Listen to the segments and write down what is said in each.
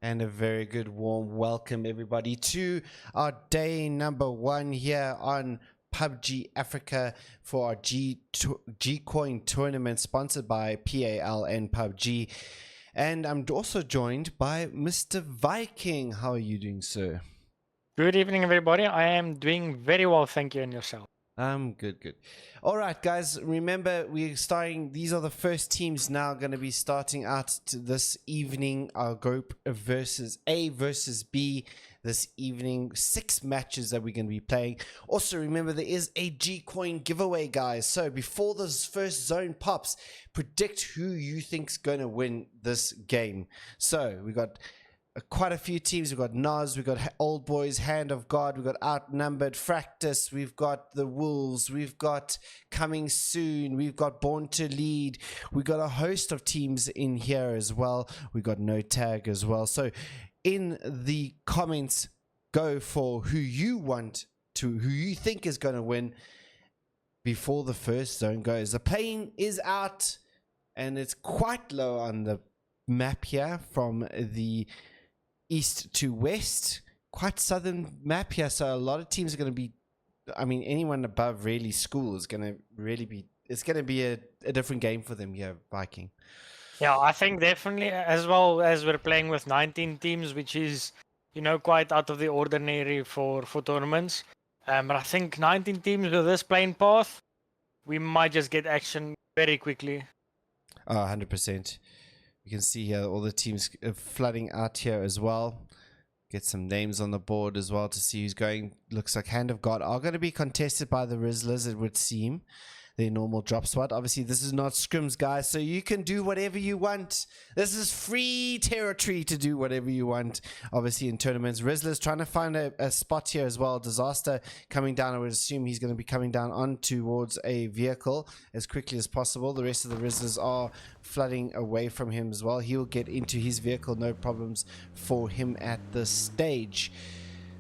And a very good warm welcome, everybody, to our day number 1 here on PUBG Africa for our G-Coin tournament sponsored by PAL and PUBG. And I'm also joined by Mr. Viking. How are you doing, sir? Good evening, everybody. I am doing very well, thank you, and yourself. Good. All right, guys, remember we're starting, these are the first teams now going to be starting out this evening. Our group versus A versus B this evening. 6 matches that we're going to be playing. Also, remember there is a G-Coin giveaway, guys. So before this first zone pops, predict who you think's going to win this game. So we got quite a few teams. We've got Nas, we've got Old Boys, Hand of God, we've got Outnumbered, Fractus, we've got the Wolves, we've got Coming Soon, we've got Born to Lead, we've got a host of teams in here as well. We've got No Tag as well. So in the comments, go for who you think is going to win before the first zone goes. The plane is out and it's quite low on the map here from the east to west, quite southern map here, so a lot of teams are going to be, I mean, anyone above really school is going to really be, it's going to be a different game for them here, Viking. Yeah, I think definitely, as well as we're playing with 19 teams, which is, quite out of the ordinary for tournaments. But I think 19 teams with this playing path, we might just get action very quickly. 100%. You can see here all the teams flooding out here as well. Get some names on the board as well to see who's going. Looks like Hand of God are going to be contested by the Rizzlers, it would seem. Their normal drop spot. Obviously, this is not scrims, guys, so you can do whatever you want. This is free territory to do whatever you want, obviously, in tournaments. Rizzler's trying to find a spot here as well. Disaster coming down. I would assume he's going to be coming down on towards a vehicle as quickly as possible. The rest of the Rizzlers are flooding away from him as well. He'll get into his vehicle, no problems for him at this stage.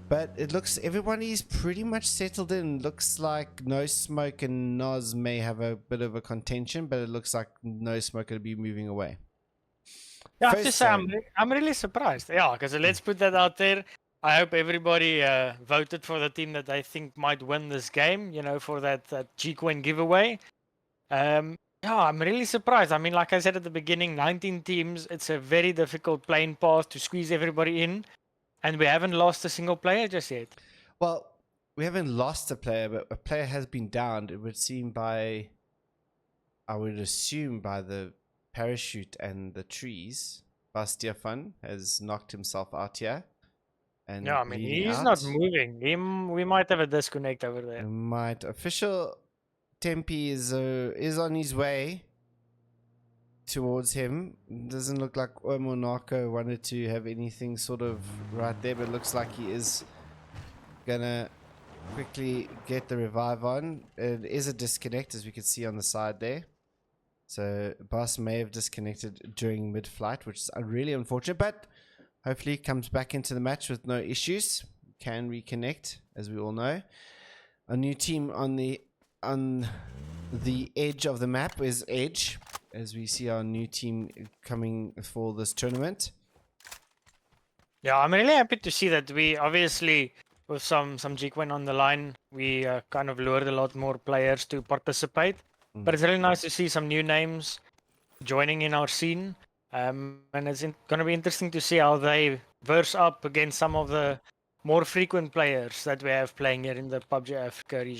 But it looks, everybody's pretty much settled in. Looks like No Smoke and Nas may have a bit of a contention, but it looks like No Smoke will be moving away. Yeah, I have to say, I'm really surprised. Yeah, because let's put that out there. I hope everybody voted for the team that they think might win this game, for that G-Coin giveaway. Yeah, I'm really surprised. I mean, like I said at the beginning, 19 teams. It's a very difficult playing path to squeeze everybody in. And we haven't lost a single player just yet. Well, we haven't lost a player, but a player has been downed. It would seem by, I would assume by the parachute and the trees. Bastiafan has knocked himself out here. And yeah, I mean, he's not moving. We might have a disconnect over there. Might. Official Tempe is on his way towards him. Doesn't look like Omonako wanted to have anything sort of right there, but it looks like he is gonna quickly get the revive on. It is a disconnect, as we can see on the side there. So Boss may have disconnected during mid-flight, which is really unfortunate, but hopefully comes back into the match with no issues. Can reconnect, as we all know. A new team on the edge of the map is Edge, as we see our new team coming for this tournament. Yeah, I'm really happy to see that we obviously, with some G-Coin on the line, we kind of lured a lot more players to participate. But it's really nice to see some new names joining in our scene. And it's going to be interesting to see how they verse up against some of the more frequent players that we have playing here in the PUBG Africa region.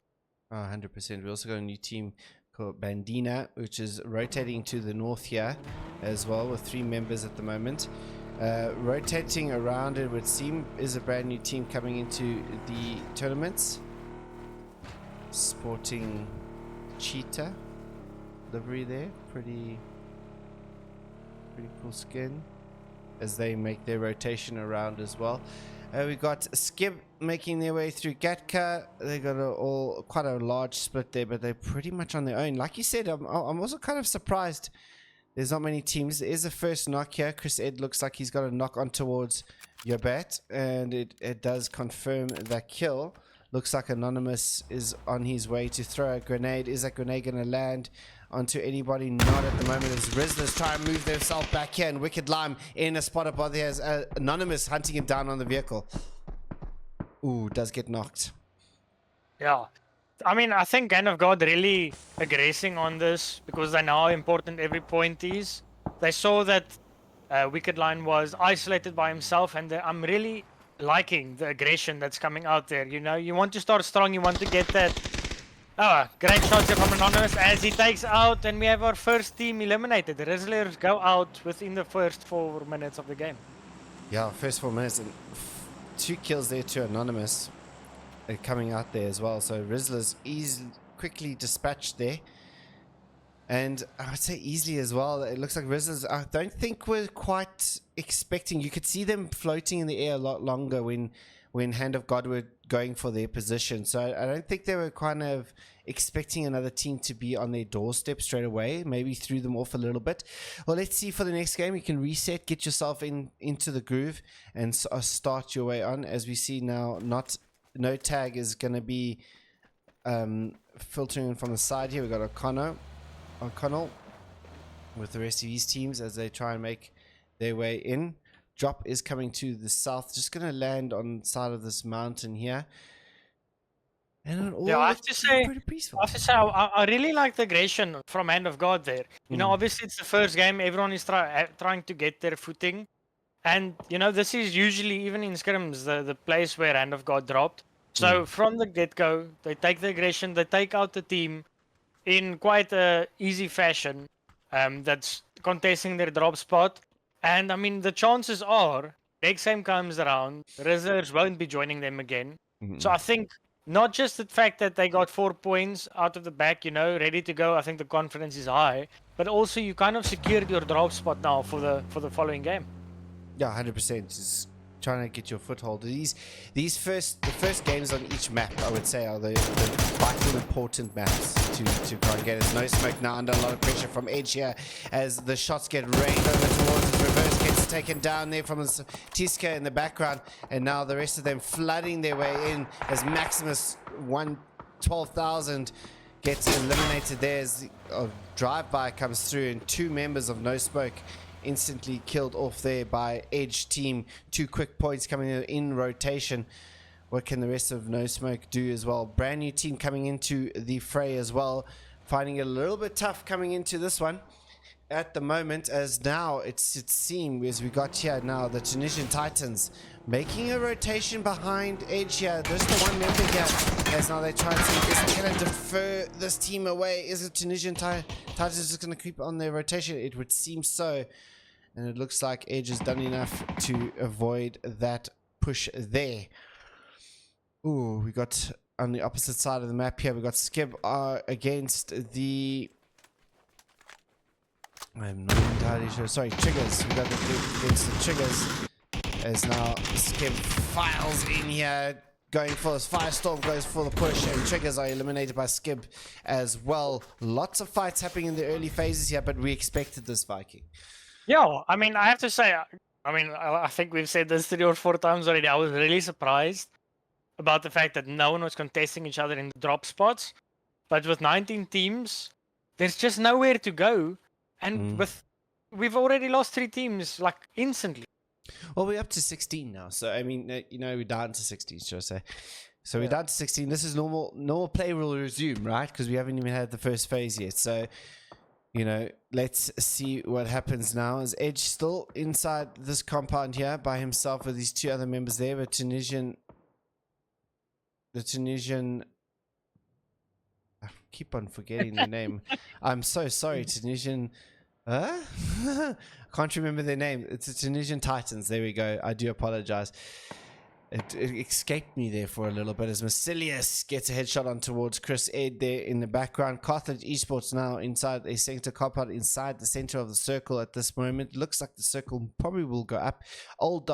100%. We also got a new team called Bandina, which is rotating to the north here as well, with 3 members at the moment. Rotating around, it would seem, is a brand new team coming into the tournaments. Sporting cheetah livery there. Pretty cool skin as they make their rotation around as well. We got Skib making their way through Gatka. They got quite a large split there, but they're pretty much on their own. Like you said, I'm also kind of surprised there's not many teams. There is a first knock here. Chris Ed looks like he's got a knock on towards Yobat, and it does confirm that kill. Looks like Anonymous is on his way to throw a grenade. Is that grenade going to land? onto anybody. Not at the moment, as Rizzlers try and move themselves back here, and Wicked Lime in a spot above there as Anonymous hunting him down on the vehicle. Ooh, does get knocked. Yeah. I mean, I think Hand of God really aggressing on this because they know how important every point is. They saw that Wicked Line was isolated by himself, and I'm really liking the aggression that's coming out there. You know, you want to start strong, you want to get that. Oh, great shots here from Anonymous as he takes out, and we have our first team eliminated. The Rizzlers go out within the first 4 minutes of the game. Yeah, first 4 minutes, and 2 kills there to Anonymous coming out there as well. So Rizzlers quickly dispatched there. And I would say easily as well. It looks like Rizzlers, I don't think we're quite expecting. You could see them floating in the air a lot longer when Hand of God were going for their position. So I don't think they were kind of expecting another team to be on their doorstep straight away. Maybe threw them off a little bit. Well, let's see for the next game. You can reset, get yourself into the groove, and start your way on. As we see now, no tag is going to be filtering in from the side here. We've got O'Connell with the rest of these teams as they try and make their way in. Drop is coming to the south, just going to land on the side of this mountain here. And it all I have to say, pretty peaceful. I really like the aggression from Hand of God there. You know, obviously it's the first game. Everyone is trying to get their footing. And, you know, this is usually, even in scrims, the place where Hand of God dropped. So from the get-go, they take the aggression, they take out the team in quite a easy fashion that's contesting their drop spot. And, I mean, the chances are, next game comes around, Rizzlers won't be joining them again. So I think not just the fact that they got 4 points out of the back, you know, ready to go, I think the confidence is high. But also you kind of secured your drop spot now for the following game. Yeah, 100%. Just trying to get your foothold. The first games on each map, I would say, are the vital important maps to try and get it. No Smoke now under a lot of pressure from Edge here as the shots get rained over towards his. Reverse gets taken down there from Tiska in the background, and now the rest of them flooding their way in as Maximus 12,000 gets eliminated there as a drive-by comes through, and 2 members of No Smoke instantly killed off there by Edge team. 2 quick points coming in rotation. What can the rest of No Smoke do as well? Brand new team coming into the fray as well, finding it a little bit tough coming into this one at the moment, as now it seems, as we got here now, the Tunisian Titans making a rotation behind Edge here. There's the one member here, as now they try and see, is it going to defer this team away? Is it Tunisian Titans just going to keep on their rotation? It would seem so, and it looks like Edge has done enough to avoid that push there. Ooh, we got on the opposite side of the map here, we got Skib against the... I'm not entirely sure. Sorry, Triggers. We got against the Triggers. As now Skib files in here, going for this Firestorm, goes for the push, and Triggers are eliminated by Skib as well. Lots of fights happening in the early phases here, but we expected this, Viking. Yeah, I mean, I have to say, I think we've said this 3 or 4 times already. I was really surprised about the fact that no one was contesting each other in the drop spots. But with 19 teams, there's just nowhere to go. And we've already lost 3 teams, like, instantly. Well, we're up to 16 now. So, I mean, you know, we're down to 16, should I say. So we're down to 16. This is normal play will resume, right? Because we haven't even had the first phase yet. So, you know, let's see what happens now. Is Edge still inside this compound here by himself with these 2 other members there? The Tunisian... I keep on forgetting the name. I'm so sorry, Tunisian... Can't remember their name. It's the Tunisian Titans. There we go. I do apologize. It escaped me there for a little bit as Massilius gets a headshot on towards Chris Ed there in the background. Carthage Esports now inside a center compound inside the center of the circle at this moment. Looks like the circle probably will go up. Old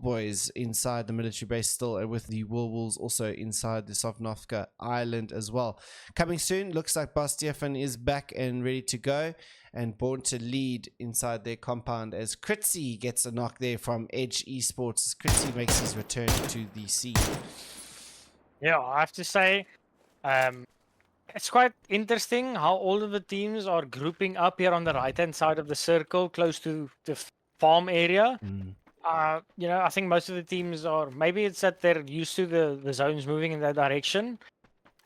boys inside the military base still, and with the Wolves also inside the Sovnovka Island as well. Coming soon, looks like Bastiefan is back and ready to go, and born to lead inside their compound as Kritzy gets a knock there from Edge Esports as Kritzy makes his return to the scene. Yeah, I have to say, it's quite interesting how all of the teams are grouping up here on the right-hand side of the circle, close to the farm area. I think most of the teams are, maybe it's that they're used to the zones moving in that direction.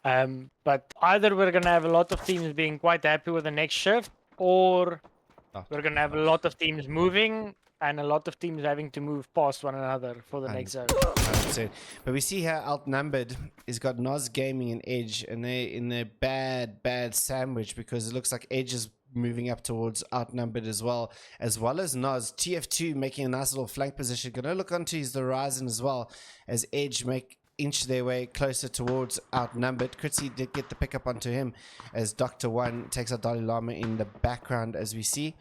But either we're gonna have a lot of teams being quite happy with the next shift, or Oh, we're gonna have a lot of teams moving and a lot of teams having to move past one another for the next zone. 100%. But we see how outnumbered is got Nos Gaming and Edge, and they in a bad sandwich because it looks like Edge is moving up towards outnumbered as well as Nos. TF2 making a nice little flank position. Gonna look onto his horizon as well as Edge inch their way closer towards outnumbered. Kritzy did get the pickup onto him as Dr. One takes out Dalai Lama in the background, as we see.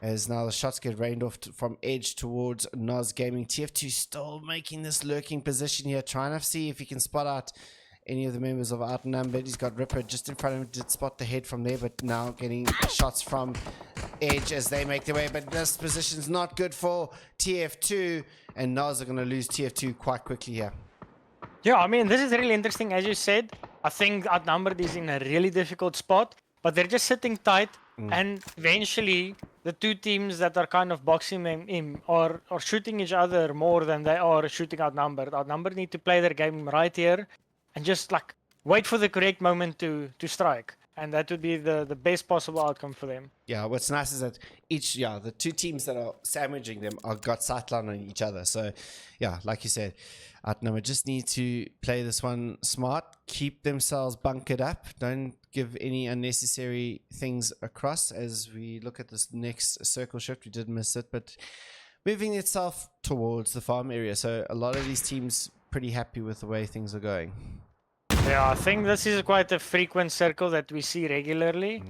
As now the shots get rained off from Edge towards Nos Gaming. TF2 still making this lurking position here, trying to see if he can spot out any of the members of outnumbered. He's got Ripper just in front of him, did spot the head from there, but now getting shots from Edge as they make their way. But this position's not good for TF2, and Nos are going to lose TF2 quite quickly here. Yeah, I mean, this is really interesting. As you said, I think outnumbered is in a really difficult spot, but they're just sitting tight. And eventually, the two teams that are kind of boxing him are shooting each other more than they are shooting outnumbered. Outnumbered need to play their game right here and just like wait for the correct moment to strike. And that would be the best possible outcome for them. Yeah, what's nice is that the two teams that are sandwiching them are got sightline on each other. So, yeah, like you said, outnumbered just need to play this one smart, keep themselves bunkered up, don't give any unnecessary things across. As we look at this next circle shift, we did miss it, but moving itself towards the farm area. So a lot of these teams pretty happy with the way things are going. Yeah, I think this is quite a frequent circle that we see regularly.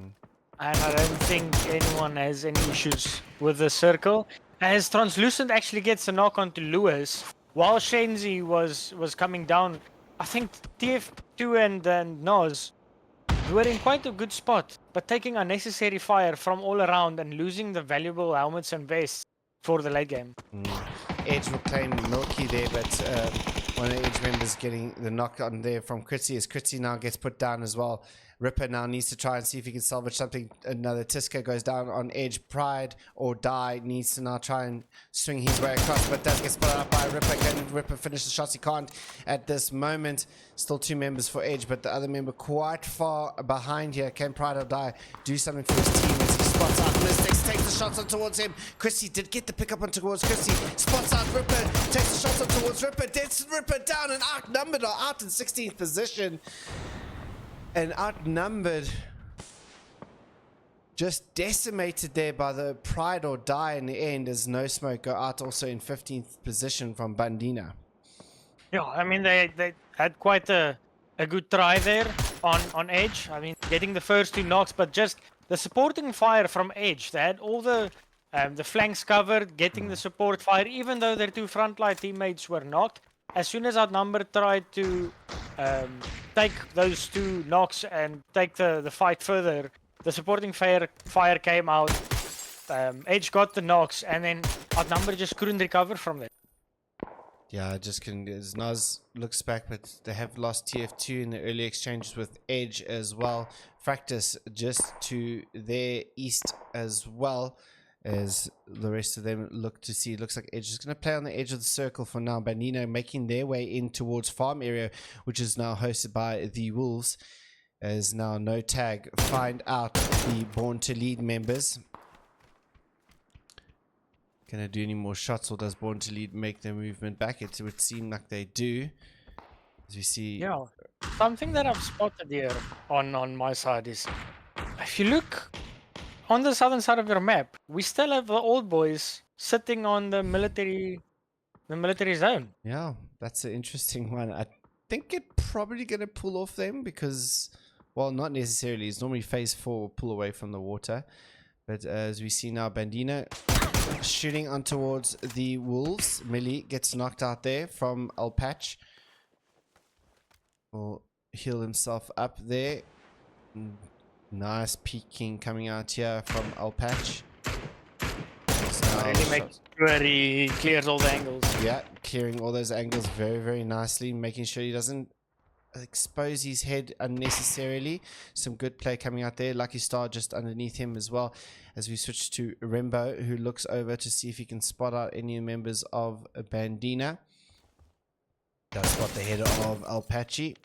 And I don't think anyone has any issues with the circle. As Translucent actually gets a knock onto Lewis, while Shenzi was coming down, I think TF2 and Nos were in quite a good spot, but taking unnecessary fire from all around and losing the valuable helmets and vests for the late game. Edge will claim Milky there, but one of the Edge members getting the knock on there from Kritzy, as Kritzy now gets put down as well. Ripper now needs to try and see if he can salvage something. Another Tiska goes down on Edge. Pride or Die needs to now try and swing his way across, but does get split out by Ripper. Can Ripper finish the shots? He can't at this moment. Still two members for Edge, but the other member quite far behind here. Can Pride or Die do something for his team as he spots out Mystics, takes the shots on towards him. Chrissy did get the pickup on towards Chrissy. Spots out Ripper, takes the shots on towards Ripper. Gets Ripper down and outnumbered or out in 16th position. And outnumbered, just decimated there by the Pride or Die in the end, as No Smoke go out also in 15th position from Bandina. Yeah, I mean, they had quite a good try there on Edge. I mean, getting the first two knocks, but just the supporting fire from Edge. They had all the flanks covered, getting the support fire, even though their two frontline teammates were knocked. As soon as Outnumbered tried to take those two knocks and take the fight further, the supporting fire came out. Edge got the knocks, and then Outnumbered just couldn't recover from that. Yeah, I just couldn't. As Naz looks back, but they have lost TF2 in the early exchanges with Edge as well. Fractus just to their east as well, as the rest of them look to see. It looks like Edge is going to play on the edge of the circle for now. Bandino making their way in towards farm area, which is now hosted by the Wolves, as now No Tag find out the Born to Lead members. Can they do any more shots, or does Born to Lead make their movement back? It would seem like they do, as we see. Yeah, something that I've spotted here on my side is, if you look on the southern side of your map, we still have the old boys sitting on the military zone. Yeah, that's an interesting one. I think it probably going to pull off them because, well, not necessarily. It's normally phase 4 pull away from the water. But as we see now, Bandina shooting on towards the Wolves. Millie gets knocked out there from Alpatch. Will heal himself up there. Nice peeking coming out here from Alpatch. Really makes sure he clears all the angles. Yeah, clearing all those angles very, very nicely, making sure he doesn't expose his head unnecessarily. Some good play coming out there. Lucky Star just underneath him as well. As we switch to Rembo, who looks over to see if he can spot out any members of Bandina. Does spot the header of Alpachi.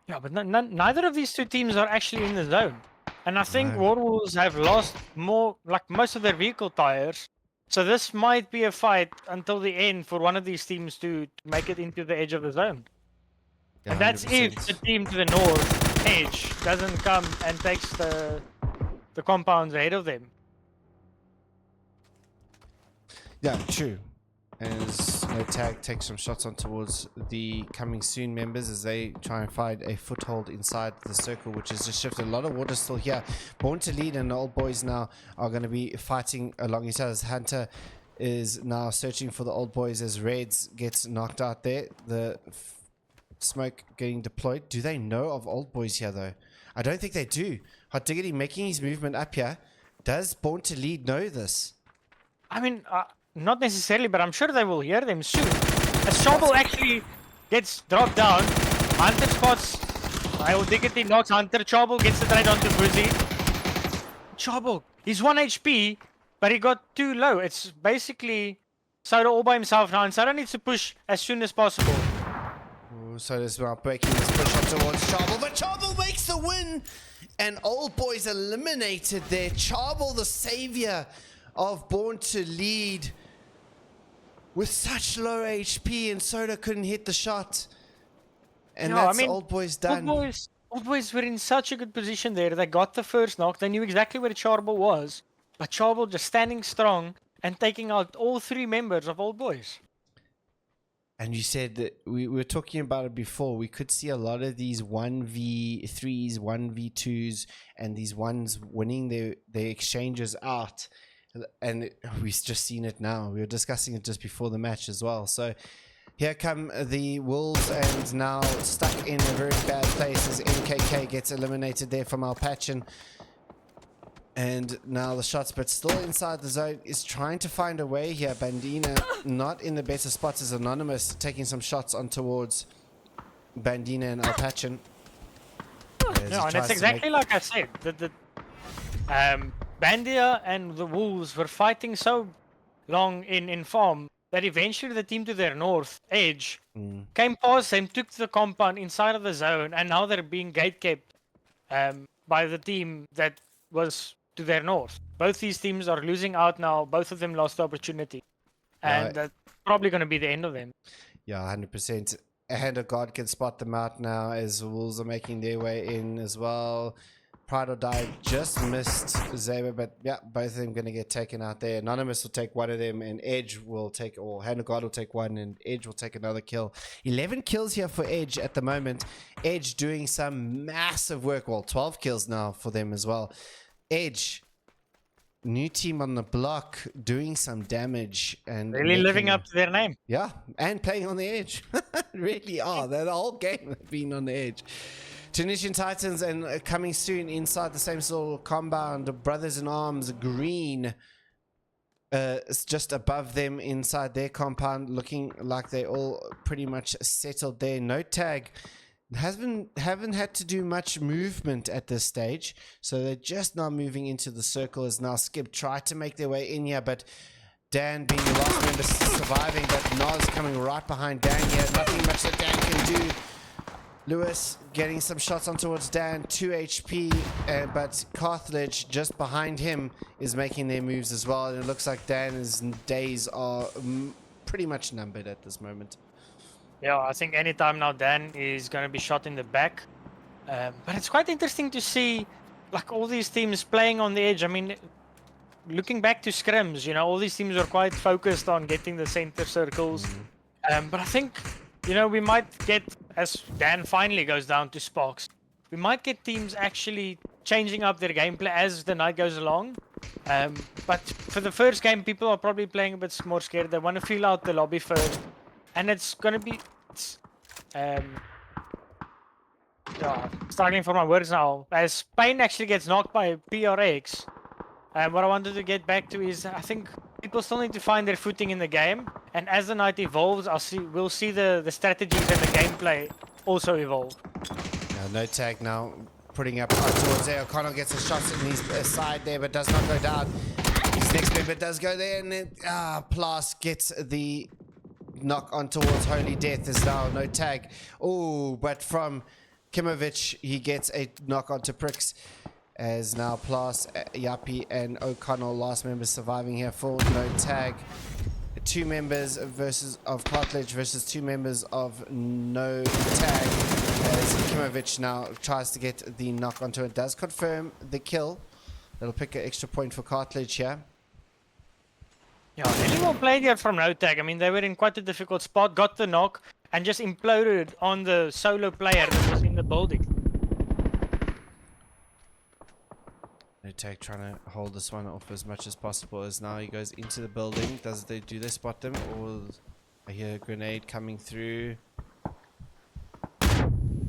Yeah, but neither of these two teams are actually in the zone. And I think No. Warwolves have lost most of their vehicle tires. So this might be a fight until the end for one of these teams to make it into the edge of the zone. Yeah, And that's if 100%. the team to the north edge doesn't come and takes the compounds ahead of them. Yeah, true. As No Tag takes some shots on towards the coming soon members as they try and find a foothold inside the circle, which has just shifted. A lot of water still here. Born to Lead and the Old Boys now are going to be fighting along each other. Hunter is now searching for the Old Boys as Reds gets knocked out there. The smoke getting deployed. Do they know of Old Boys here though? I don't think they do. Hot Diggity making his movement up here. Does Born to Lead know this? I mean, not necessarily, but I'm sure they will hear them soon. As Shovel actually gets dropped down, Hunter spots Diggity knocks Hunter, Chobble gets the trade onto Buzzy. Chobble, he's 1 HP, but he got too low. It's basically Soda all by himself now, and Soda needs to push as soon as possible. Ooh, so this about breaking this push up towards Chobble, but Chobble makes the win! And Old Boys eliminated there. Chobble, the savior of Born to Lead, with such low HP, and Soda couldn't hit the shot. And No, I that's mean, Old Boys done. Old Boys were in such a good position there. They got the first knock. They knew exactly where Charbel was. But Charbel just standing strong and taking out all three members of Old Boys. And you said that we were talking about it before. We could see a lot of these 1v3s, 1v2s, and these ones winning their exchanges out. And we've just seen it now. We were discussing it just before the match as well. So here come the Wolves, and now stuck in a very bad place as MKK gets eliminated there from Alpachin. And now the shots, but still inside the zone, is trying to find a way here. Bandina not in the better spots as Anonymous, taking some shots on towards Bandina and Alpachin. No, and it's exactly like I said. Bandia and the Wolves were fighting so long in farm that eventually the team to their north edge came past them, took the compound inside of the zone, and now they're being gate-kept by the team that was to their north. Both these teams are losing out now. Both of them lost the opportunity. And that's probably going to be the end of them. Yeah, 100%. A Hand of God can spot them out now as the Wolves are making their way in as well. Pride or Die just missed Zaba, but yeah, both of them going to get taken out there. Anonymous will take one of them, and Edge will take, or Hand of God will take one, and Edge will take another kill. 11 kills here for Edge at the moment. Edge doing some massive work. Well, 12 kills now for them as well. Edge, new team on the block, doing some damage and really living up to their name. Yeah, and playing on the edge. Really are. The whole game have been on the edge. Tunisian Titans, and coming soon inside the same sort of compound, Brothers in Arms Green is just above them inside their compound, looking like they all pretty much settled there. No Tag haven't had to do much movement at this stage, so they're just now moving into the circle as now Skip tried to make their way in here, but Dan being the last member surviving, but Nas coming right behind Dan here. Nothing much that Dan can do. Lewis getting some shots on towards Dan, 2 HP, but Carthage just behind him is making their moves as well, and it looks like Dan's days are pretty much numbered at this moment. Yeah, I think anytime now Dan is going to be shot in the back. But it's quite interesting to see like all these teams playing on the edge. I mean, looking back to scrims, you know, all these teams are quite focused on getting the center circles. But I think, you know, we might get, as Dan finally goes down to Sparks, we might get teams actually changing up their gameplay as the night goes along. But for the first game, people are probably playing a bit more scared. They want to feel out the lobby first. And it's going to be... struggling for my words now. As Spain actually gets knocked by PRX, what I wanted to get back to is, I think people still need to find their footing in the game. And as the night evolves, we'll see the strategies and the gameplay also evolve. No tag now, putting up towards there. O'Connell gets a shot in his side there, but does not go down. His next member does go there, and then Plas gets the knock on towards Holy Death as now. No tag. Oh, but from Kimovic, he gets a knock onto Pricks. As now Plas, Yappy, and O'Connell, last members surviving here for no tag. 2 members of Cartilage versus 2 members of no tag. As Kimovic now tries to get the knock onto it. Does confirm the kill. That'll pick an extra point for Cartilage here. Yeah, really well played here from no tag. I mean, they were in quite a difficult spot, got the knock, and just imploded on the solo player that was in the building. No tag trying to hold this one off as much as possible, as now he goes into the building. Do they spot them, or I hear a grenade coming through?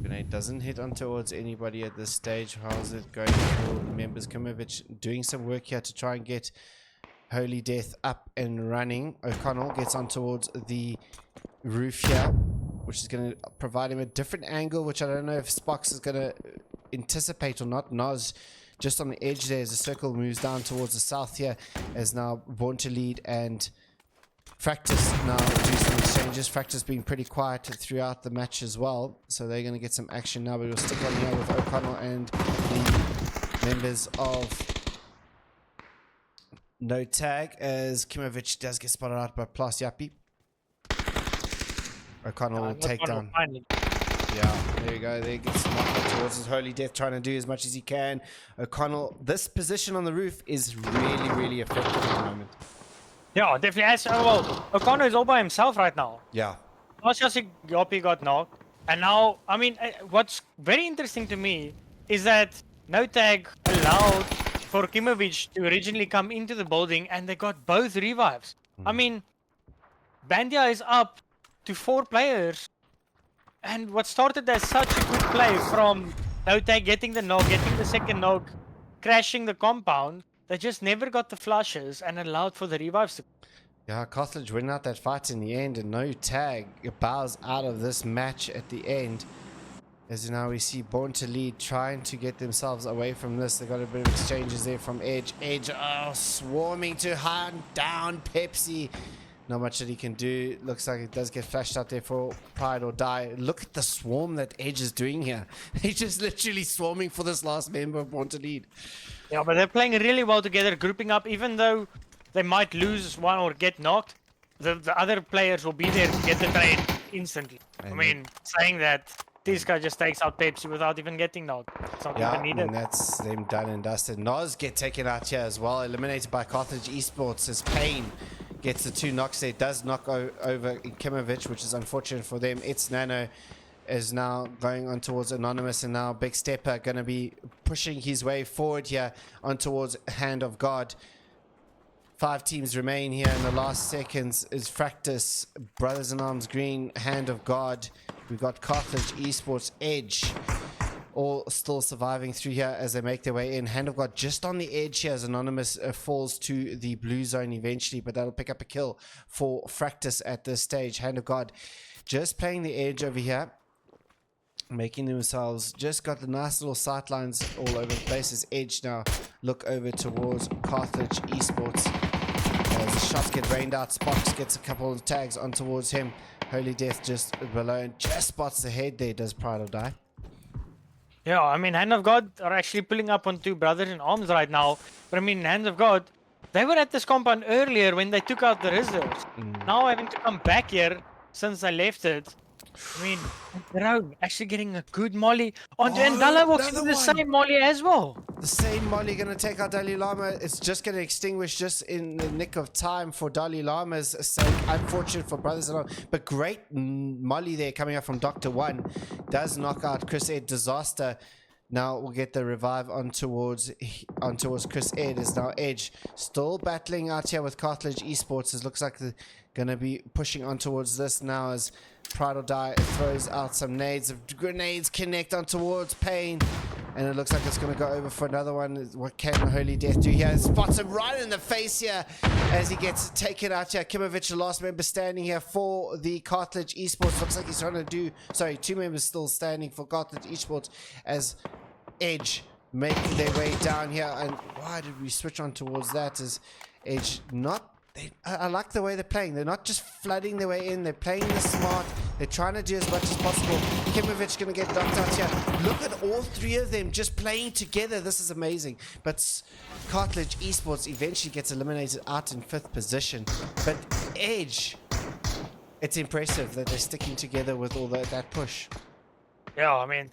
Grenade doesn't hit on towards anybody at this stage. How's it going for the members? Kimovic doing some work here to try and get Holy Death up and running. O'Connell gets on towards the roof here, which is going to provide him a different angle, which I don't know if Spox is going to anticipate or not. Nos just on the edge there as the circle moves down towards the south here, as now Born to Lead and Fractus now do some exchanges. Fractus being pretty quiet throughout the match as well, so they're going to get some action now, but we'll stick on here with O'Connell and the members of no tag, as Kimovic does get spotted out by Plas Yappy. O'Connell will take down. Yeah, there you go. There he gets knocked towards his Holy Death, trying to do as much as he can. O'Connell, this position on the roof is really, really effective at the moment. Yeah, definitely. Well, O'Connor is all by himself right now. Yeah. Not just Yoppy got knocked. And now, I mean, what's very interesting to me is that no tag allowed for Kimovic to originally come into the building, and they got both revives. I mean, Bandia is up to 4 players. And what started as such a good play from no tag getting the knock, getting the second knock, crashing the compound, they just never got the flushes and allowed for the revives to. Yeah, Carthage win out that fight in the end, and no tag bows out of this match at the end. As now we see Born to Lead trying to get themselves away from this. They got a bit of exchanges there from Edge. Edge swarming to hunt down Pepsi. Not much that he can do. Looks like it does get flashed out there for Pride or Die. Look at the swarm that Edge is doing here. He's just literally swarming for this last member of Born to Lead. Yeah, but they're playing really well together, grouping up. Even though they might lose one or get knocked, the other players will be there to get the trade instantly. I mean, saying that this guy just takes out Pepsi without even getting knocked. It's not even needed. And that's them done and dusted. Nos get taken out here as well. Eliminated by Carthage Esports as Payne gets the 2 knocks there. Does knock over Kimovic, which is unfortunate for them. It's Nano is now going on towards Anonymous, and now Big Stepper going to be pushing his way forward here on towards Hand of God. 5 teams remain here in the last seconds. Is Fractus, Brothers in Arms Green, Hand of God. We've got Carthage Esports, Edge, all still surviving through here as they make their way in. Hand of God just on the edge here as Anonymous falls to the blue zone eventually, but that'll pick up a kill for Fractus at this stage. Hand of God just playing the edge over here, making themselves just got the nice little sight lines all over the place as Edge now look over towards Carthage Esports. As the shots get rained out, Spox gets a couple of tags on towards him. Holy Death just below and just spots the head there. Does Pride or Die? Yeah, I mean, Hand of God are actually pulling up on 2 Brothers in Arms right now. But I mean, Hand of God, they were at this compound earlier when they took out the reserves. Now having to come back here since I left it. I mean, Brown actually getting a good molly onto, and Dalla walks into the same molly as well. The same molly going to take out Dalai Lama. It's just going to extinguish just in the nick of time for Dalai Lama's sake. Unfortunate for Brothers in Arms, but great molly there coming up from Dr. One. Does knock out Chris Ed. Disaster. Now we'll get the revive on towards Chris Ed. Is now Edge still battling out here with Cartilage Esports. It looks like they're going to be pushing on towards this now as Pride or Die throws out some nades. Grenades connect on towards Payne, And it looks like it's going to go over for another one. What can Holy Death do here? Spots him right in the face here as he gets taken out here. Kimovic, the last member standing here for the Cartilage Esports. Looks like he's trying to do... Sorry, 2 members still standing for Cartilage Esports as Edge make their way down here. And why did we switch on towards that? As Edge not... I like the way they're playing. They're not just flooding their way in. They're playing this smart. They're trying to do as much as possible. Kimovic going to get knocked out here. Look at all 3 of them just playing together. This is amazing. But Cartilage Esports eventually gets eliminated out in 5th position. But Edge, it's impressive that they're sticking together with all that push. Yeah, I mean,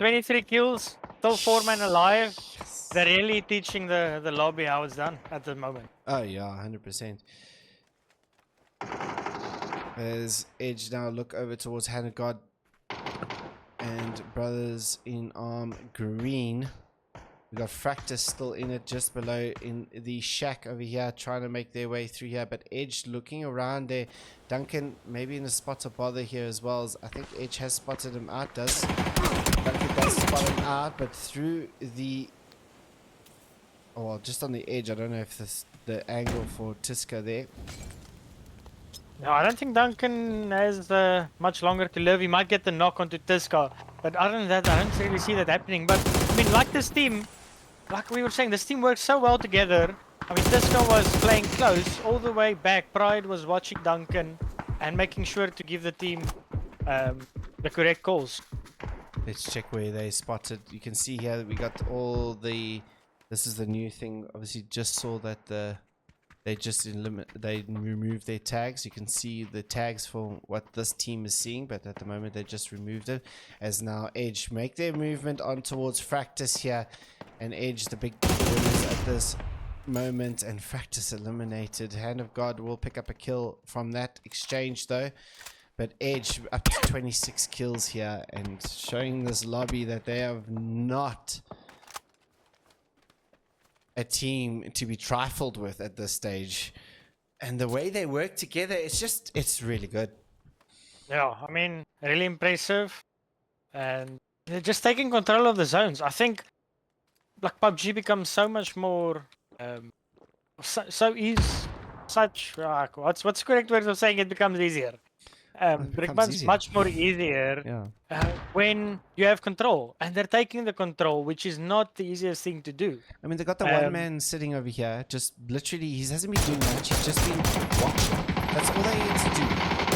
23 kills, still 4 men alive. They're really teaching the lobby how it's done at the moment. Oh yeah, 100%. As Edge now look over towards Hand of God and Brothers in Arm Green. We got Fractus still in it just below in the shack over here, trying to make their way through here. But Edge looking around there. Duncan maybe in a spot of bother here as well. As I think Edge has spotted him out. Duncan does spot him out, but through the... Oh, well, just on the edge. I don't know if this the angle for Tiska there. No, I don't think Duncan has much longer to live. He might get the knock onto Tiska, but other than that, I don't really see that happening. But I mean, like this team, like we were saying, this team works so well together. I mean, Tiska was playing close all the way back. Pride was watching Duncan and making sure to give the team the correct calls. Let's check where they spotted. You can see here that we got all the... This is the new thing. Obviously, just saw that they removed their tags. You can see the tags for what this team is seeing, but at the moment they just removed it. As now Edge make their movement on towards Fractus here, and Edge the big winners at this moment, and Fractus eliminated. Hand of God will pick up a kill from that exchange though. But Edge up to 26 kills here, and showing this lobby that they have not a team to be trifled with at this stage. And the way they work together, it's really good. Yeah, I mean, really impressive. And they're just taking control of the zones. I think like PUBG becomes so much more so easy. What's the correct word of saying it becomes easier? It becomes much more easier when you have control, and they're taking the control, which is not the easiest thing to do. I mean, they got the one man sitting over here, just literally, he hasn't been doing much, he's just been watching. That's all they need to do,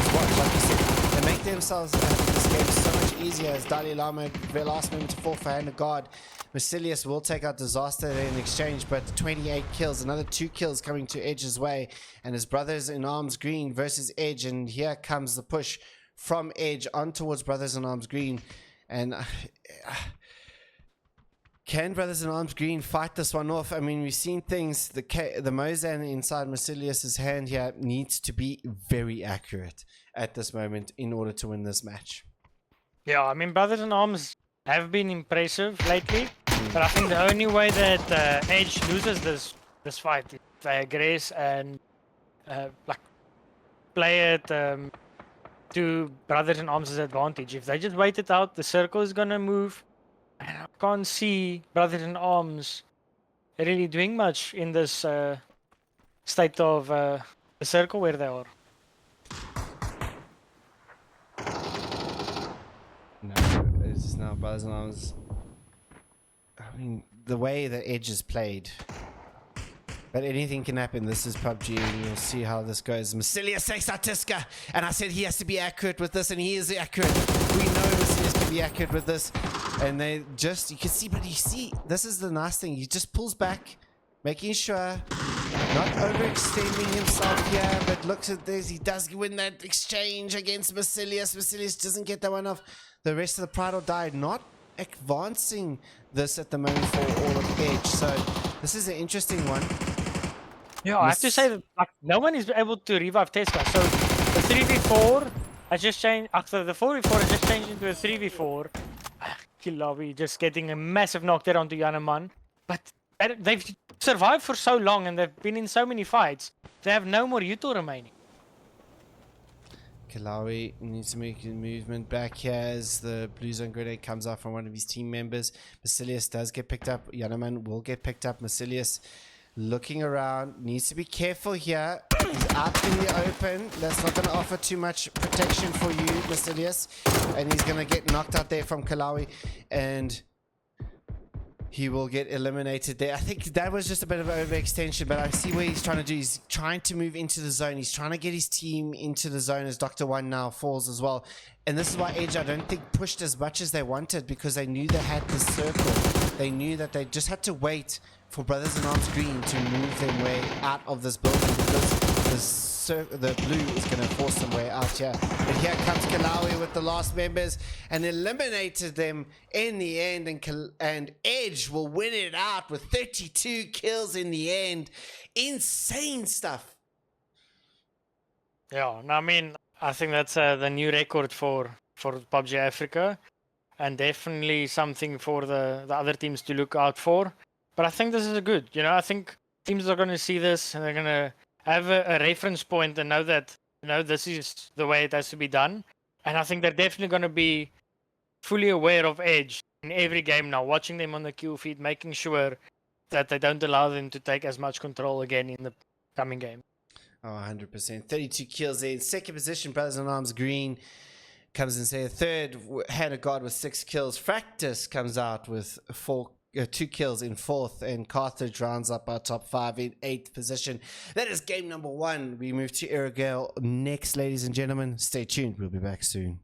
is watch. Like you said, they make themselves this game so much easier as Dalai Lama, their last moment to fall for Hand of God. Basilius will take out Disaster in exchange, but 28 kills, another 2 kills coming to Edge's way, and his Brothers in Arms Green versus Edge, and here comes the push from Edge on towards Brothers in Arms Green. And can Brothers in Arms Green fight this one off? I mean, we've seen things, the Mozan inside Basilius's hand here needs to be very accurate at this moment in order to win this match. Yeah, I mean, Brothers in Arms have been impressive lately, but I think the only way that Edge loses this fight is if they aggress and like play it to Brothers in Arms' advantage. If they just wait it out, the circle is gonna move, and I can't see Brothers in Arms really doing much in this state of the circle where they are. No, it's now Brothers in Arms. I mean, the way that Edge is played. But anything can happen. This is PUBG, and you'll see how this goes. Basilius takes out Tiska, and I said he has to be accurate with this, and he is accurate. We know Basilius can be accurate with this. And they just, you can see, but you see, this is the nice thing. He just pulls back, making sure, not overextending himself here, but looks at this. He does win that exchange against Basilius. Basilius doesn't get that one off. The rest of the Pride or Die not advancing this at the moment for all of Edge. So this is an interesting one. Yeah, I have to say that like, no one is able to revive Tesla. So the 3v4 has just changed. After the 4v4 has just changed into a 3v4. Kill lobby just getting a massive knockdown onto Yanaman. But they've survived for so long and they've been in so many fights. They have no more util remaining. Kalawi needs to make a movement back here as the blue zone grenade comes off from one of his team members. Basilius does get picked up. Yanaman will get picked up. Basilius looking around, needs to be careful here. He's out in the open. That's not going to offer too much protection for you, Basilius. And he's going to get knocked out there from Kalawi. And he will get eliminated there. I think that was just a bit of an overextension, but I see what he's trying to do. He's trying to move into the zone. He's trying to get his team into the zone as Dr. One now falls as well. And this is why Edge, I don't think, pushed as much as they wanted, because they knew they had this circle. They knew that they just had to wait for Brothers in Arms Green to move their way out of this building, because the blue is going to force them way out here. But here comes Kalawi with the last members and eliminated them in the end, and Edge will win it out with 32 kills in the end. Insane stuff. Yeah, no, I mean, I think that's the new record for PUBG Africa, and definitely something for the other teams to look out for. But I think this is good. You know, I think teams are going to see this and they're going to have a reference point and know that, you know, this is the way it has to be done. And I think they're definitely going to be fully aware of Edge in every game now, watching them on the kill feed, making sure that they don't allow them to take as much control again in the coming game. Oh, 100%. 32 kills there. In second position, Brothers in Arms Green comes in say third. Hand of God with 6 kills. Fractus comes out with 2 kills in fourth, and Carthage rounds up our top 5 in 8th position. That is game number 1. We move to Irrigale next, ladies and gentlemen. Stay tuned. We'll be back soon.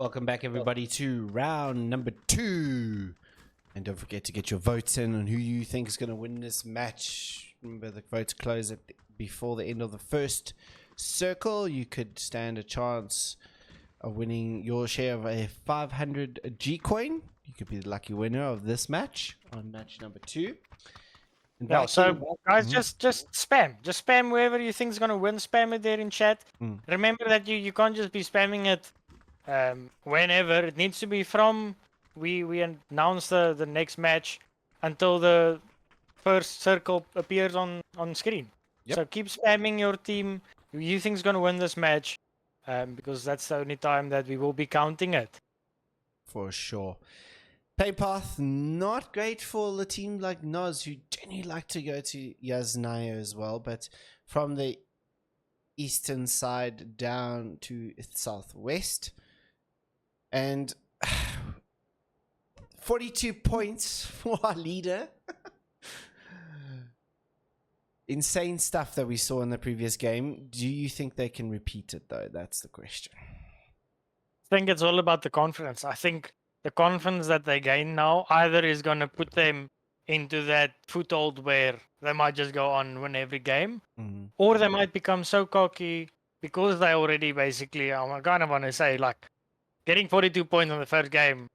Welcome back, everybody, to round number 2. And don't forget to get your votes in on who you think is going to win this match. Remember, the votes close before the end of the first circle. You could stand a chance of winning your share of a 500 G coin. You could be the lucky winner of this match on match number 2. Yeah, so guys, just spam. Just spam whoever you think is going to win. Spam it there in chat. Remember that you can't just be spamming it whenever. It needs to be from we announce the next match until the first circle appears on screen. Yep. So keep spamming your team who you think is going to win this match, because that's the only time that we will be counting it. For sure. Play path, not great for the team like Noz, who generally like to go to Yasnaya as well, but from the eastern side down to southwest. And 42 points for our leader. Insane stuff that we saw in the previous game. Do you think they can repeat it, though? That's the question. I think it's all about the confidence. I think the confidence that they gain now either is going to put them into that foothold where they might just go on win every game, or they might become so cocky because they already basically, I kind of want to say, like, getting 42 points on the first game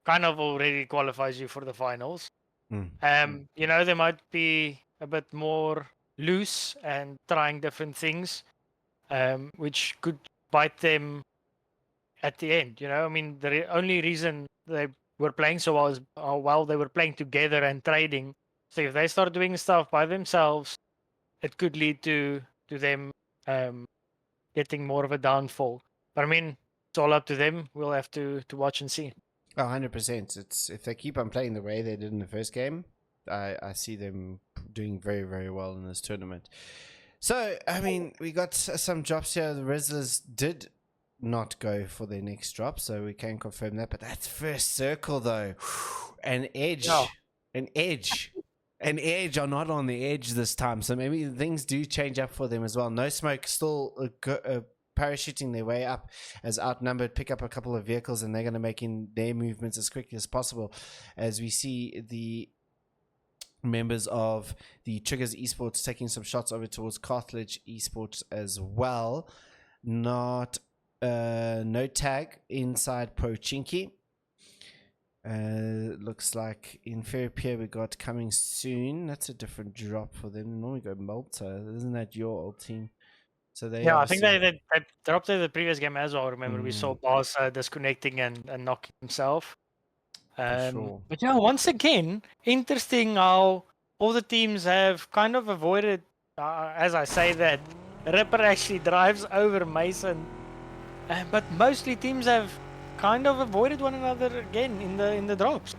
kind of already qualifies you for the finals. You know, they might be a bit more loose and trying different things, which could bite them at the end. You know, I mean, the only reason they were playing so well is how well they were playing together and trading. So if they start doing stuff by themselves, it could lead to them getting more of a downfall. But I mean, it's all up to them. We'll have to watch and see. 100%. It's if they keep on playing the way they did in the first game, I see them doing very, very well in this tournament. So, I mean, we got some drops here. The Rizzlers did not go for their next drop, so we can confirm that. But that's first circle, though. An edge. No. An edge. An edge are not on the edge this time, so maybe things do change up for them as well. No Smoke still parachuting their way up as outnumbered, pick up a couple of vehicles, and they're going to make in their movements as quickly as possible as we see the members of the Triggers Esports taking some shots over towards Carthage Esports as well. Not no tag inside Pro Chinky. Looks like in Fair Pier we got coming soon. That's a different drop for them. Normally go Malta. Isn't that your old team? So they I think they dropped it the previous game as well. Remember, we saw Boss disconnecting and knocking himself. Sure. But yeah, once again, interesting how all the teams have kind of avoided, as I say that, Ripper actually drives over Mason. But mostly teams have kind of avoided one another again in the drops.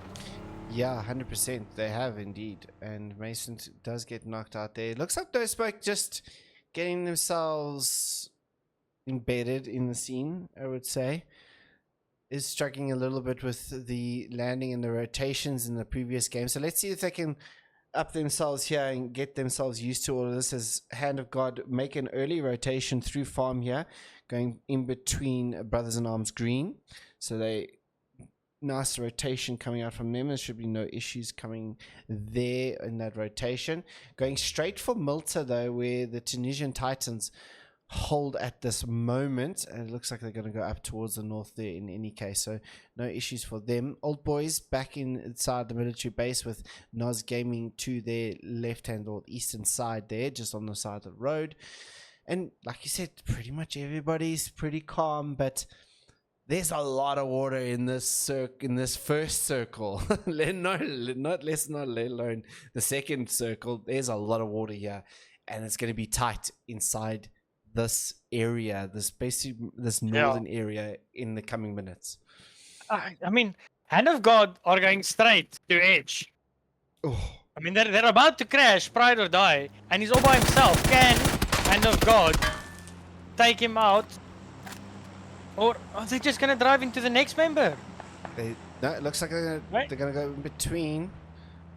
Yeah, 100%. They have indeed. And Mason does get knocked out there. It looks like No Smoke just getting themselves embedded in the scene, I would say. Is struggling a little bit with the landing and the rotations in the previous game. So let's see if they can up themselves here and get themselves used to all of this as Hand of God make an early rotation through farm here, going in between Brothers in Arms Green. So they nice rotation coming out from them. There should be no issues coming there in that rotation. Going straight for Malta though, where the Tunisian Titans hold at this moment, and it looks like they're going to go up towards the north there in any case, so no issues for them. Old Boys back inside the military base with Noz Gaming to their left hand or eastern side there, just on the side of the road. And like you said, pretty much everybody's pretty calm, but there's a lot of water in this first circle. let alone the second circle. There's a lot of water here, and it's going to be tight inside this area, this northern area in the coming minutes. I mean, Hand of God are going straight to edge. Oh. I mean, they're about to crash, pride or die, and he's all by himself. Can Hand of God take him out, or are they just gonna drive into the next member? No, it looks like they're gonna go in between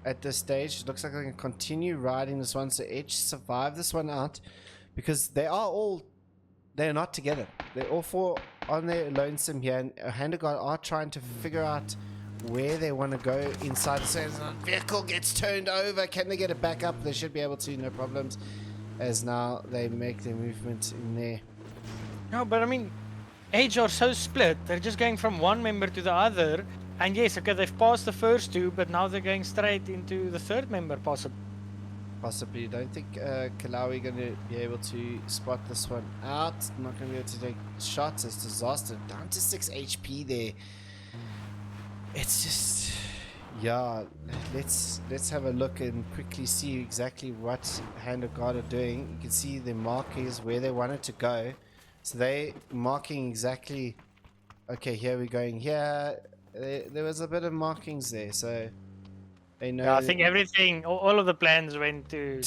at this stage. It looks like they're gonna continue riding this one, so Edge survive this one out. Because they're not together. They're all four on their lonesome here, and Hand of God are trying to figure out where they want to go inside the center. Vehicle gets turned over. Can they get it back up? They should be able to, no problems, as now they make their movement in there. No, but I mean, Age are so split. They're just going from one member to the other. And yes, okay, they've passed the first two, but now they're going straight into the third member, possibly. Possibly. Don't think Kalawi going to be able to spot this one out. Not going to be able to take shots. It's disaster. Down to 6 HP there. It's just, yeah. Let's have a look and quickly see exactly what Hand of God are doing. You can see the markers where they wanted to go. So they marking exactly. Okay, here we're going here. There was a bit of markings there, so they know. Yeah, I think everything, all of the plans went to.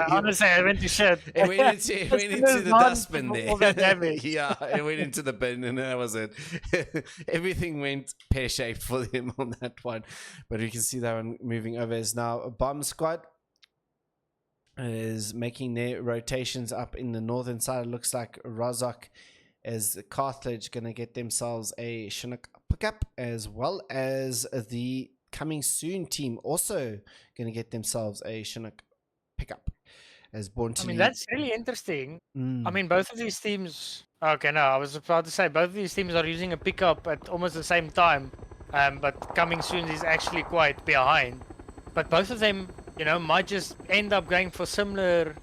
Honestly, I went to shit. It went into the dustbin there. All that damage. Yeah, it went into the bin, and that was it. Everything went pear-shaped for them on that one. But you can see that one moving over. Is now a bomb squad is making their rotations up in the northern side. It looks like Razak is Carthage going to get themselves a Chinook pickup, as well as the coming soon team also going to get themselves a Chinook pickup. As Born to I mean, Lead. that's really interesting. I mean, both of these teams. Okay, no, I was about to say both of these teams are using a pickup at almost the same time. But coming soon is actually quite behind. But both of them, you know, might just end up going for similar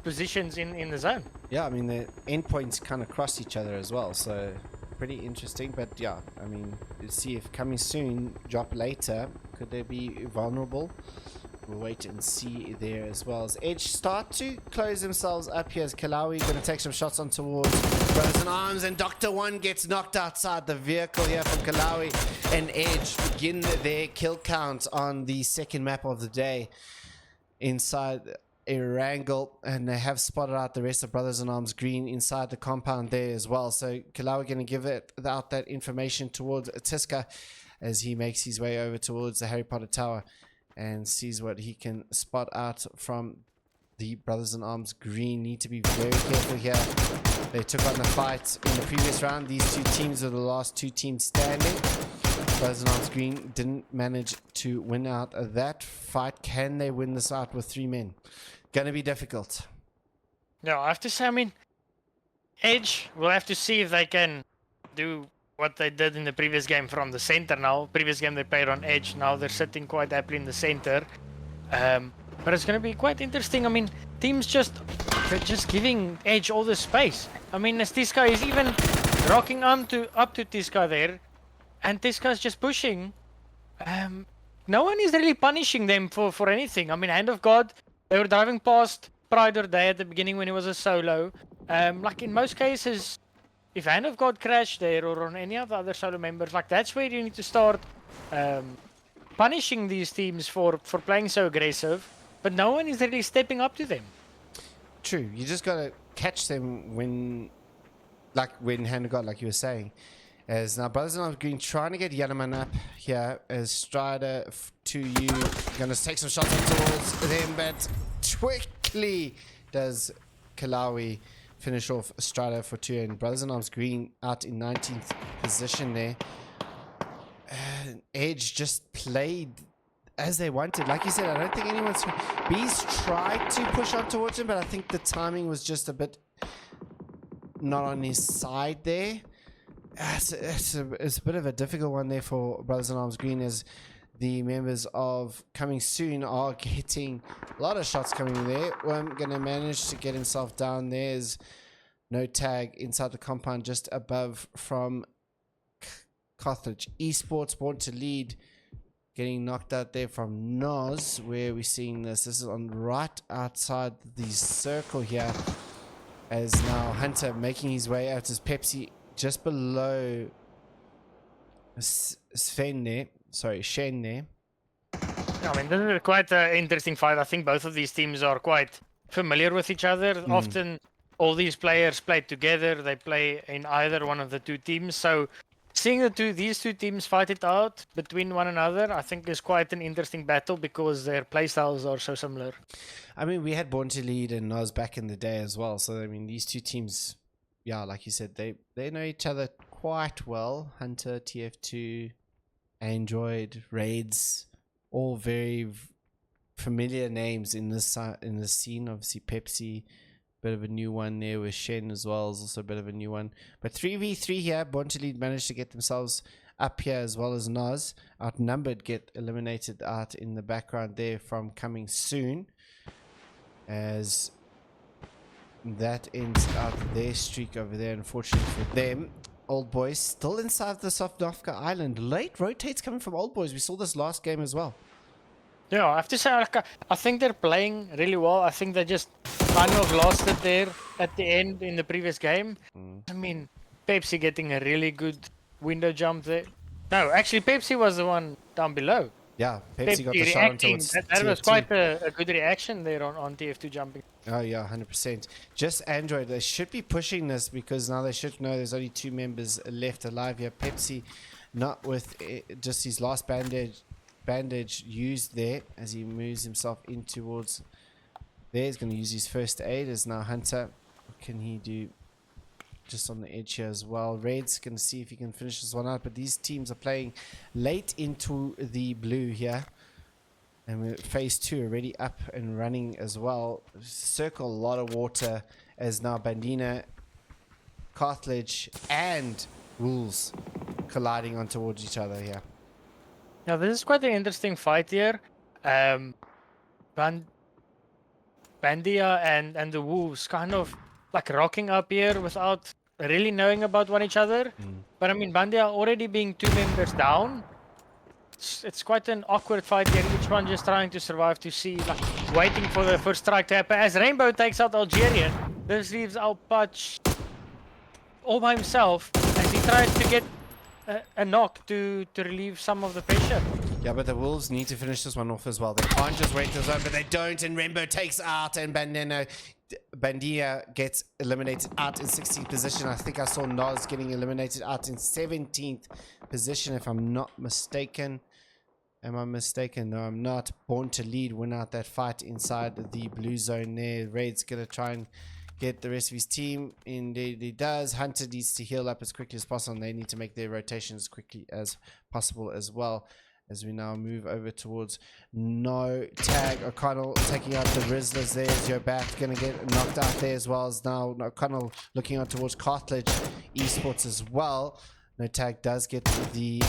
positions in the zone. Yeah, I mean, the endpoints kind of cross each other as well, so pretty interesting. But yeah, I mean, let's see if coming soon, drop later, could they be vulnerable? We'll wait and see there, as well as Edge start to close themselves up here. As Kalawi going to take some shots on towards Brothers in Arms, and Dr. One gets knocked outside the vehicle here from Kalawi, and Edge begin their kill count on the second map of the day inside a wrangle, and they have spotted out the rest of Brothers in Arms green inside the compound there as well. So Kalawi going to give out that information towards Tiska as he makes his way over towards the Harry Potter Tower and sees what he can spot out from the Brothers in Arms green. Need to be very careful here. They took on the fight in the previous round. These two teams are the last two teams standing. Brothers in Arms green didn't manage to win out of that fight. Can they win this out with 3 men? Gonna be difficult. No, I have to say, I mean, Edge, we'll have to see if they can do what they did in the previous game from the center now. Previous game they played on Edge, now they're sitting quite happily in the center. But it's going to be quite interesting. I mean, teams they're just giving Edge all the space. I mean, as Tiska is even rocking up to Tiska there, and Tiska's just pushing. No one is really punishing them for anything. I mean, Hand of God, they were driving past Pride or Day at the beginning when it was a solo. Like in most cases, if Hand of God crashed there or on any of the other solo members, like that's where you need to start punishing these teams for playing so aggressive. But no one is really stepping up to them. True. You just gotta catch them when Hand of God, like you were saying. As now Brothers in Arms green trying to get Yanaman up here as Strider to you. Gonna take some shots on towards them, but quickly does Kalawi finish off Strider for 2, and Brothers in Arms green out in 19th position there. Edge just played as they wanted. Like you said, I don't think anyone's... Bees tried to push on towards him, but I think the timing was just a bit not on his side there. It's a bit of a difficult one there for Brothers in Arms green, as the members of Coming Soon are getting a lot of shots coming in there. Worm gonna manage to get himself down. There's no tag inside the compound just above from Carthage Esports. Born to Lead getting knocked out there from Noz. Where we're seeing this. This is on right outside the circle here, as now Hunter making his way out as Pepsi just below Sven there. Sorry, Shen there. I mean, this is quite an interesting fight. I think both of these teams are quite familiar with each other. Often, all these players play together. They play in either one of the two teams. So, seeing these two teams fight it out between one another, I think is quite an interesting battle because their playstyles are so similar. I mean, we had Born to Lead and Noz back in the day as well. So, I mean, these two teams yeah, like you said, they know each other quite well. Hunter, TF2, Android, Raids, all very familiar names in this scene. Obviously, Pepsi, bit of a new one there with Shen as well, is also a bit of a new one. But 3v3 here, Born to Lead managed to get themselves up here, as well as Nas. Outnumbered get eliminated out in the background there from Coming Soon, as that ends out their streak over there, unfortunately for them. Old Boys still inside the Sofnovka Island. Late rotates coming from Old Boys. We saw this last game as well. Yeah, I have to say, like, I think they're playing really well. I think they just kind of lost it there at the end in the previous game. I mean, Pepsi getting a really good window jump there. No, actually, Pepsi was the one down below. Yeah, Pepsi got the shot on towards that was TF2. quite a good reaction there on TF2 jumping. Oh yeah, 100%. Just Android, they should be pushing this, because now they should know there's only 2 members left alive here. Pepsi not with just his last bandage used there, as he moves himself in towards there. He's going to use his first aid. As now Hunter, what can he do just on the edge here as well? Red's going to see if he can finish this one out, but these teams are playing late into the blue here. And we're phase 2 already up and running as well. Circle a lot of water, as now Bandina, Carthage, and Wolves colliding on towards each other here. Now this is quite an interesting fight here. Bandia and the Wolves kind of like rocking up here without really knowing about one each other. But I mean, Bandia already being 2 members down. It's quite an awkward fight here. Each one just trying to survive, to see, like, waiting for the first strike to happen. As Rainbow takes out Algerian, this leaves Alpach all by himself as he tries to get a knock to relieve some of the pressure. Yeah, but the Wolves need to finish this one off as well. They can't just wait this one, but they don't. And Rainbow takes out, and Bandia gets eliminated out in 16th position. I think I saw Nas getting eliminated out in 17th position, if I'm not mistaken. Am I mistaken? No, I'm not. Born to Lead win out that fight inside the blue zone there. Raid's going to try and get the rest of his team. Indeed he does. Hunter needs to heal up as quickly as possible, and they need to make their rotations as quickly as possible as well. As we now move over towards no tag. O'Connell taking out the Rizzlers there. Yobat going to get knocked out there, as well as now O'Connell looking on towards Carthage Esports as well. No tag does get the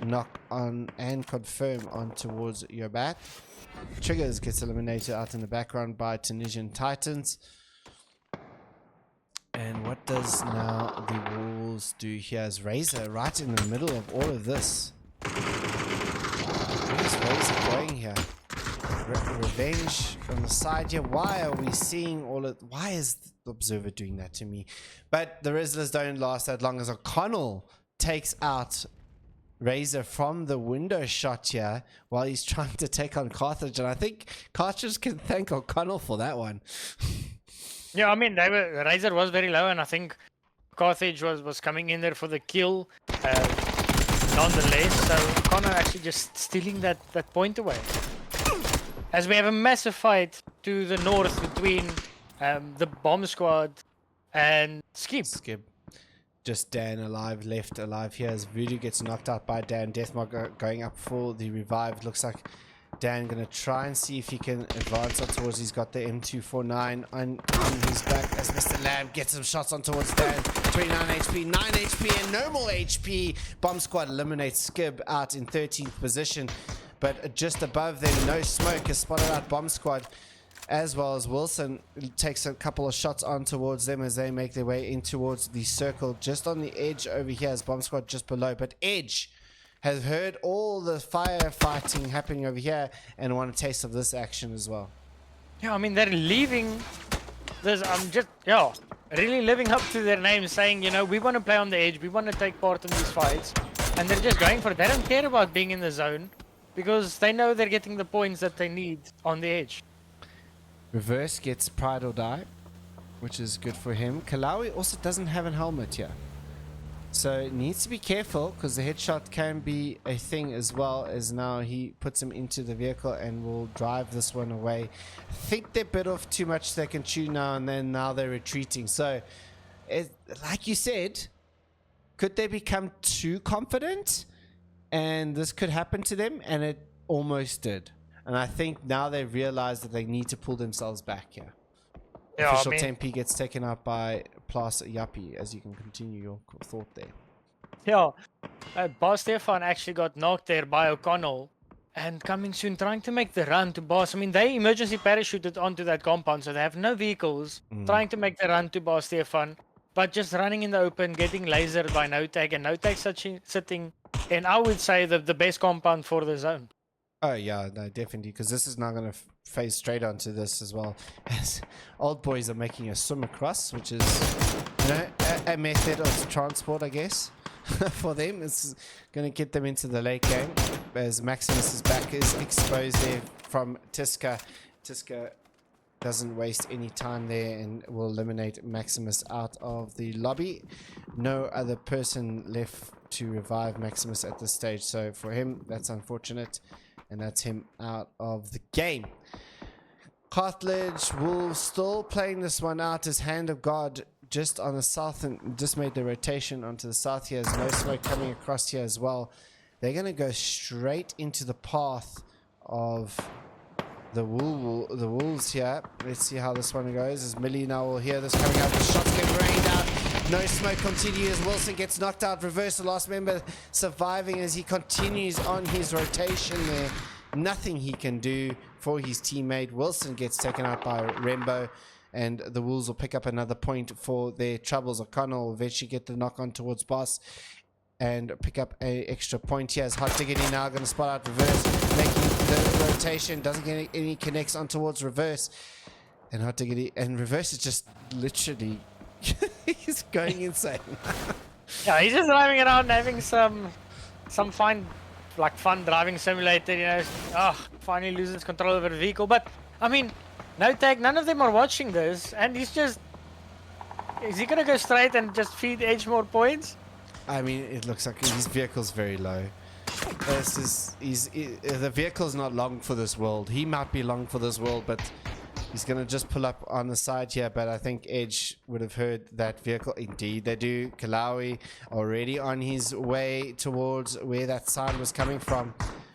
knock on and confirm on towards Yobat. Triggers gets eliminated out in the background by Tunisian Titans. And what does now the Wolves do here? Is Razor right in the middle of all of this? Where's Razor going here? Revenge on the side here. Why are we seeing all of... Why is the Observer doing that to me? But the Rizzlers don't last that long, as O'Connell takes out Razor from the window shot here while he's trying to take on Carthage. And I think Carthage can thank O'Connell for that one. Yeah, I mean, Razor was very low, and I think Carthage was coming in there for the kill. Nonetheless, so Connor actually just stealing that point away. As we have a massive fight to the north between the bomb squad and Skip. Just Dan alive, left alive here, as Voodoo gets knocked out by Dan. Deathmark going up for the revive. Looks like Dan gonna try and see if he can advance up towards. He's got the M249 on his back, as Mr. Lamb gets some shots on towards Dan. 29 HP, 9 HP, and no more HP. Bomb Squad eliminates Skib out in 13th position, but just above them, no smoke has spotted out Bomb Squad, as well as Wilson takes a couple of shots on towards them as they make their way in towards the circle. Just on the edge over here is Bomb Squad just below, but Edge has heard all the firefighting happening over here and want a taste of this action as well. Yeah, I mean, they're leaving this, really living up to their name, saying, you know, we want to play on the edge, we want to take part in these fights, and they're just going for it. They don't care about being in the zone because they know they're getting the points that they need on the edge. Reverse gets Pride or Die, which is good for him. Kalawi also doesn't have a helmet here, so needs to be careful, because the headshot can be a thing as well, as now he puts him into the vehicle and will drive this one away. I think they bit off too much they can chew now, and then now they're retreating. So like you said, could they become too confident? And this could happen to them, and it almost did. And I think now they realize that they need to pull themselves back here. Yeah, Official I mean, Tempe gets taken out by Plus Yuppie, as you can continue your thought there. yeah. Boss Stefan actually got knocked there by O'Connell. And coming soon, trying to make the run to Boss. I mean, they emergency parachuted onto that compound, so they have no vehicles. Trying to make the run to Boss Stefan, but just running in the open, getting lasered by No Tag, and No Tag sitting in, I would say, the best compound for the zone. Oh yeah, no, definitely, because this is now going to phase straight onto this as well. As old boys are making a swim across, which is, you know, a method of transport, I guess, for them. It's going to get them into the late game, as Maximus's back is exposed there from Tiska. Tiska doesn't waste any time there and will eliminate Maximus out of the lobby. No other person left to revive Maximus at this stage, so for him, that's unfortunate. And that's him out of the game. Carthage Wolves still playing this one out as Hand of God just on the south and just made the rotation onto the south here. There's no smoke coming across here as well. They're going to go straight into the path of the Wolves here. Let's see how this one goes. As Millie now will hear this coming out. The shots get rained out. No smoke continues. Wilson gets knocked out. Reverse, the last member surviving as he continues on his rotation there. Nothing he can do for his teammate. Wilson gets taken out by Rembo, and the Wolves will pick up another point for their troubles. O'Connell will eventually get the knock on towards Boss and pick up an extra point here. As Hot Diggity now going to spot out Reverse, making the rotation. Doesn't get any connects on towards Reverse. And Hot Diggity, and Reverse is just literally he's going insane. Yeah, he's just driving around having some fun driving simulator, you know. Finally loses control over the vehicle. But I mean, No Tag, none of them are watching this, and he's just, is he gonna go straight and just feed Edge more points? I mean, it looks like his vehicle's very low. The vehicle's not long for this world. He might be long for this world, but he's going to just pull up on the side here. But I think Edge would have heard that vehicle. Indeed, they do. Kalawi already on his way towards where that sound was coming from.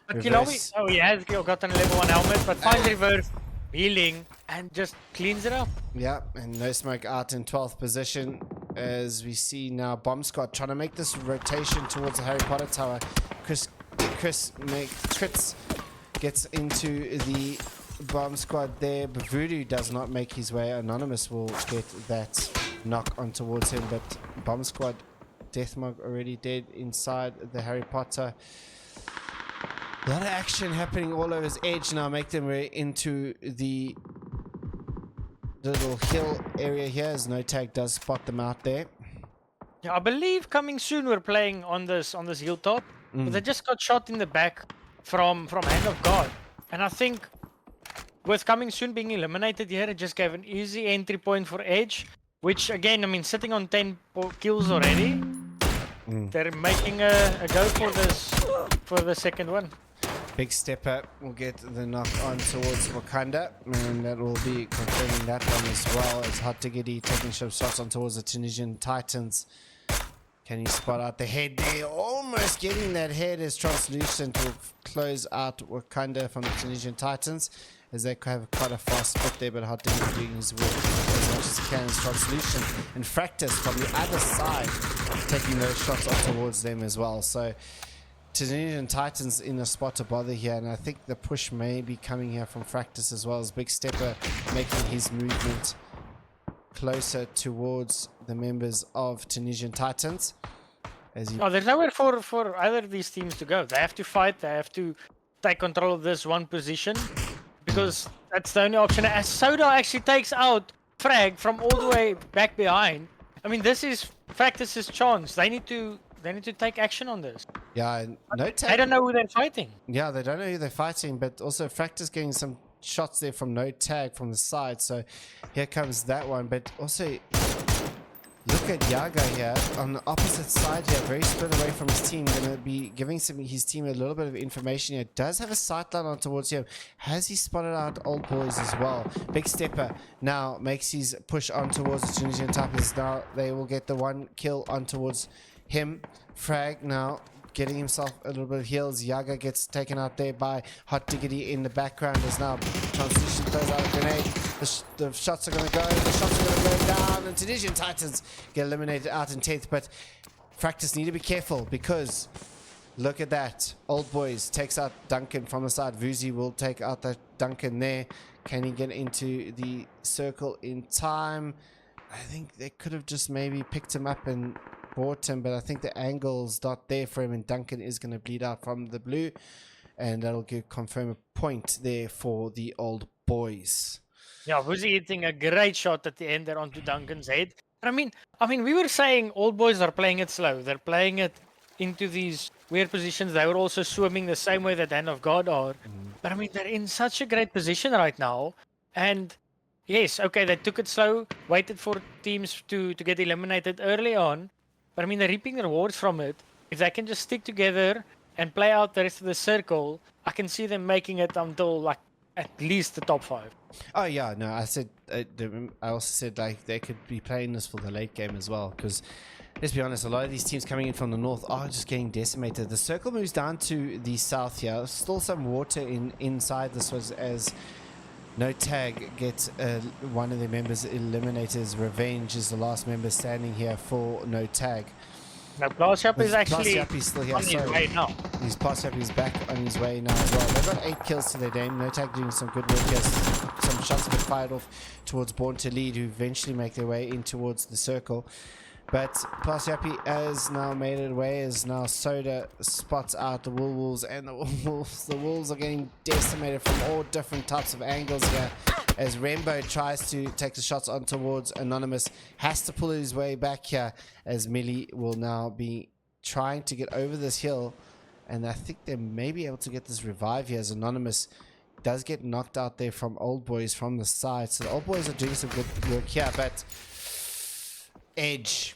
But Kalawi, he has gotten a level 1 helmet, but finds Reverse healing and just cleans it up. Yeah, and No Smoke out in 12th position. As we see now, Bomb Squad trying to make this rotation towards the Harry Potter Tower. Chris gets into the Bomb Squad there, but Voodoo does not make his way. Anonymous will get that knock on towards him, but Bomb Squad, Deathmog already dead inside the Harry Potter. A lot of action happening all over his Edge now. Make them way into the little hill area here, as No Tag does spot them out there. Yeah, I believe coming soon we're playing on this hilltop. But they just got shot in the back from Hand of God. And I think with coming soon being eliminated here, it just gave an easy entry point for Edge. Which again, I mean, sitting on 10 kills already. They're making a go for the second one. Big Stepper will get the knock on towards Wakanda, and that will be confirming that one as well, as Hot Diggity taking some shots on towards the Tunisian Titans. Can he spot out the head there? Almost getting that head as Translucent will close out Wakanda from the Tunisian Titans, as they have quite a fast split there, but Hot Diggity doing his work as much as he can as Translucent. And Fractus from the other side taking those shots on towards them as well. So Tunisian Titans in a spot to bother here, and I think the push may be coming here from Fractus as well, as Big Stepper making his movement closer towards the members of Tunisian Titans. There's nowhere for either of these teams to go. They have to fight, they have to take control of this one position, because that's the only option. As Soda actually takes out Frag from all the way back behind. I mean, this is Fractus's chance. They need to take action on this. Yeah, No Tag. They don't know who they're fighting. Yeah, they don't know who they're fighting, but also Fractus getting some shots there from No Tag from the side. So here comes that one, but also, Look at Yaga here on the opposite side here, very split away from his team. Going to be giving his team a little bit of information here. Does have a sight line on towards him. Has he spotted out Old Boys as well? Big Stepper now makes his push on towards the Tunisian Tappers. Now they will get the one kill on towards him. Frag now getting himself a little bit of heals. Yaga gets taken out there by Hot Diggity in the background. As now Transition throws out a grenade. The shots are going to go. The shots are going to go down. And Tunisian Titans get eliminated out in 10th. But Fractus need to be careful because look at that. Old Boys takes out Duncan from the side. Vuzi will take out that Duncan there. Can he get into the circle in time? I think they could have just maybe picked him up and brought him, but I think the angle's not there for him, and Duncan is going to bleed out from the blue, and that'll confirm a point there for the Old Boys. Yeah, Vuzi hitting a great shot at the end there onto Duncan's head. I mean, we were saying Old Boys are playing it slow. They're playing it into these weird positions. They were also swimming the same way that Hand of God are. But I mean, they're in such a great position right now. And yes, okay, they took it slow, waited for teams to get eliminated early on. But I mean, they're reaping the rewards from it. If they can just stick together and play out the rest of the circle, I can see them making it until like at least the top 5. Oh yeah, no, I said I also said like they could be playing this for the late game as well, because let's be honest, a lot of these teams coming in from the north are just getting decimated. The circle moves down to the south here. Still some water inside this was as No Tag gets one of their members eliminated. Revenge is the last member standing here for No Tag. Now, Plasiap is actually still here. on his way now. Plasiap is back on his way now as well. They've got 8 kills to their name. No Tag doing some good work here. Some shots get fired off towards Born to Lead, who eventually make their way in towards the circle. But Plasiapi has now made it away, as now Soda spots out the Wolves, and the Wolves are getting decimated from all different types of angles here. As Rembo tries to take the shots on towards Anonymous, has to pull his way back here, as Millie will now be trying to get over this hill, and I think they may be able to get this revive here, as Anonymous does get knocked out there from Old Boys from the side. So the Old Boys are doing some good work here, but Edge.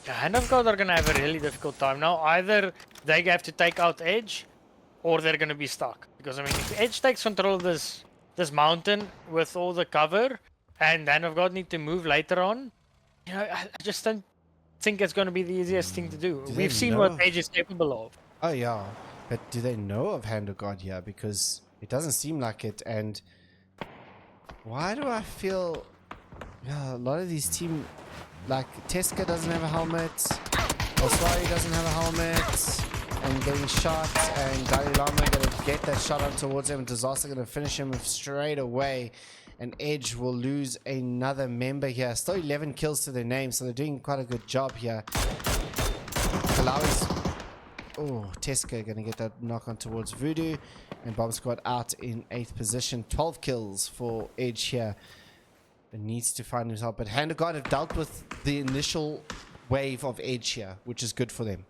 The Hand of God are going to have a really difficult time now. Either they have to take out Edge, or they're going to be stuck. Because I mean, if Edge takes control of this mountain with all the cover, and Hand of God need to move later on, you know, I just don't think it's going to be the easiest thing to do. We've seen what Edge is capable of. Oh yeah, but do they know of Hand of God here? Because it doesn't seem like it. And why do I feel a lot of these teams, like Teska doesn't have a helmet, Oswari doesn't have a helmet, and getting shot, and Dalai Lama gonna get that shot on towards him, and Disaster gonna finish him straight away, and Edge will lose another member here. Still 11 kills to their name, so they're doing quite a good job here. Kalawi's, oh, Teska gonna get that knock on towards Voodoo, and Bomb Squad out in 8th position. 12 kills for Edge here. It needs to find himself, but Hand of God have dealt with the initial wave of Edge here, which is good for them.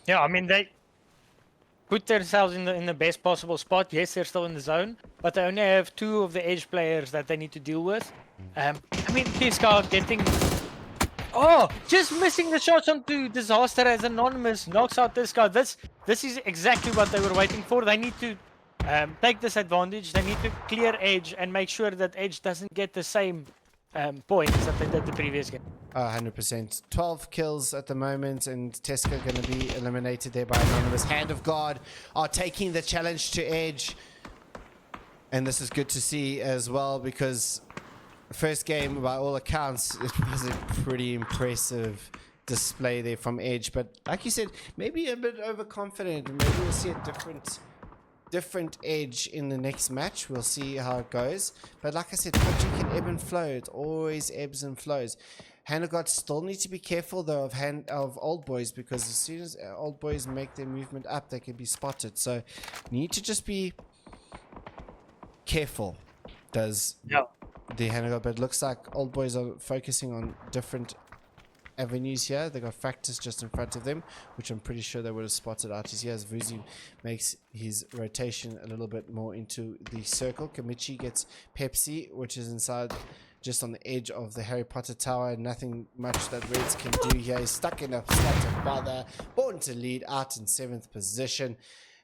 Yeah, I mean, they put themselves in the best possible spot. Yes, they're still in the zone, but they only have 2 of the Edge players that they need to deal with. I mean, Pisca getting... Oh, just missing the shots onto Disaster as Anonymous knocks out this guy. This is exactly what they were waiting for. They need to take this advantage. They need to clear Edge and make sure that Edge doesn't get the same points that they did the previous game. 100%. 12 kills at the moment, and Teska going to be eliminated there by Anonymous. Hand of God are taking the challenge to Edge, and this is good to see as well, because first game, by all accounts, it was a pretty impressive display there from Edge, but like you said, maybe a bit overconfident. Maybe we'll see a different Edge in the next match. We'll see how it goes, but like I said, PUBG can ebb and flow. It always ebbs and flows. Hand of God still need to be careful though of Old Boys, because as soon as Old Boys make their movement up, they can be spotted. So need to just be careful. Does the Hand of God, but it looks like Old Boys are focusing on different avenues here. They got Fractus just in front of them, which I'm pretty sure they would have spotted out here as Vuzi makes his rotation a little bit more into the circle. Kamichi gets Pepsi, which is inside just on the edge of the Harry Potter Tower. Nothing much that Reds can do here. He's stuck in a slot of bother. Born to lead out in 7th position.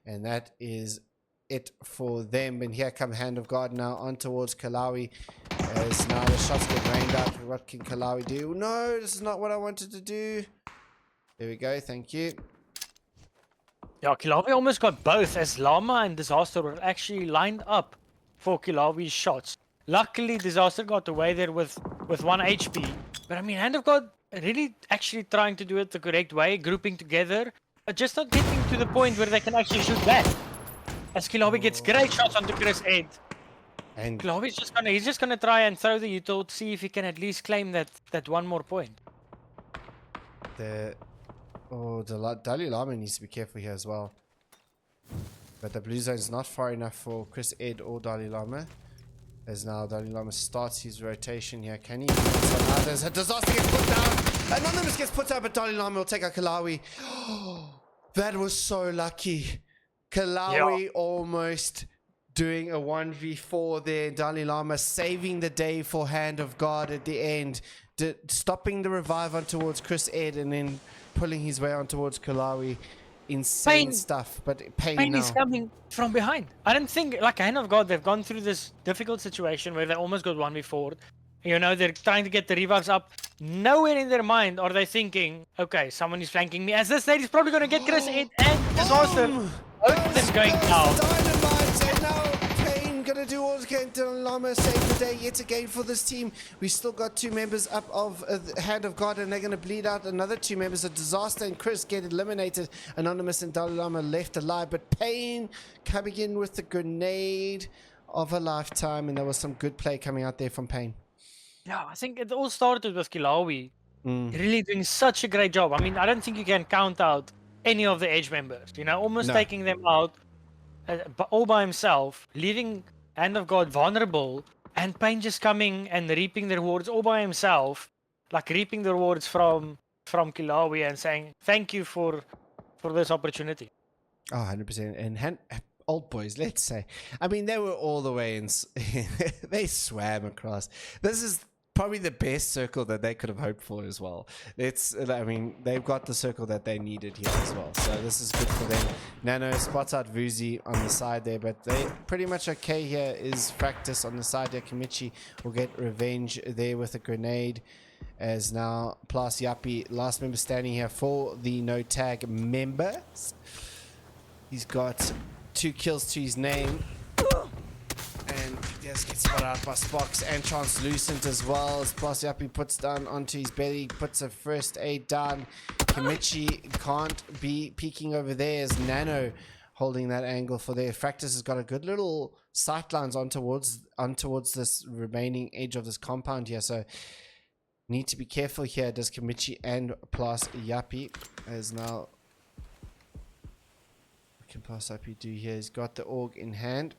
And that is it for them. And here come Hand of God now on towards Kalawi. As now the shots get rained out. What can Kalawi do? No, this is not what I wanted to do. There we go. Thank you. Yeah, Kilawi almost got both, as Llama and Disaster were actually lined up for Kilawi's shots. Luckily, Disaster got away there with 1 HP. But I mean, Hand of God really actually trying to do it the correct way, grouping together, but just not getting to the point where they can actually shoot back. As Kilawi gets great shots onto Chris Ed. And Kilawi's just gonna try and throw the util to see if he can at least claim that one more point. the Dalai Lama needs to be careful here as well. But the blue zone is not far enough for Chris Ed or Dalai Lama. As now Dalai Lama starts his rotation here. Can he? There's a Disaster gets put down. Anonymous gets put down, but Dalai Lama will take out Kalawi. That was so lucky. Kalawi almost doing a 1v4 there. Dalai Lama saving the day for Hand of God at the end. Stopping the revive on towards Chris Ed and then pulling his way on towards Kalawi. Insane stuff, but Pain is coming from behind. I don't think, like Hand of God, they've gone through this difficult situation where they almost got 1v4. You know, they're trying to get the revives up. Nowhere in their mind are they thinking, okay, someone is flanking me. As this lady's probably going to get Chris Ed and Disaster. Both them going down. Dynamite, and now Pain gonna do all again. Dalai Lama save the day yet again for this team. We still got 2 members up of Hand of God, and they're gonna bleed out another 2 members. A Disaster and Chris get eliminated. Anonymous and Dalai Lama left alive, but Pain coming in with the grenade of a lifetime, and there was some good play coming out there from Pain. Yeah, I think it all started with Kilawi really doing such a great job. I mean, I don't think you can count out any of the Edge members, you know, almost taking them out all by himself, leaving Hand of God vulnerable, and Pain just coming and reaping the rewards all by himself, like reaping the rewards from Kilawi and saying thank you for this opportunity. Oh, 100%. And old boys, let's say, I mean, they were all the way in. They swam across. This is probably the best circle that they could have hoped for as well. I mean, they've got the circle that they needed here as well. So this is good for them. Nano spots out Vuzi on the side there, but they pretty much okay here. Is Fractus on the side there. Kimichi will get revenge there with a grenade. As now Plus Yappy, last member standing here for the no tag members. He's got 2 kills to his name. And just gets spotted out by Spox and Translucent as well. As Plus Yappy puts down onto his belly, puts a first aid down. Kimichi can't be peeking over there as Nano holding that angle for there. Fractus has got a good little sightlines on towards this remaining edge of this compound here. So need to be careful here. Does Kimichi and Plus Yappy as now. What can Plus Yappy do here? He's got the AUG in hand.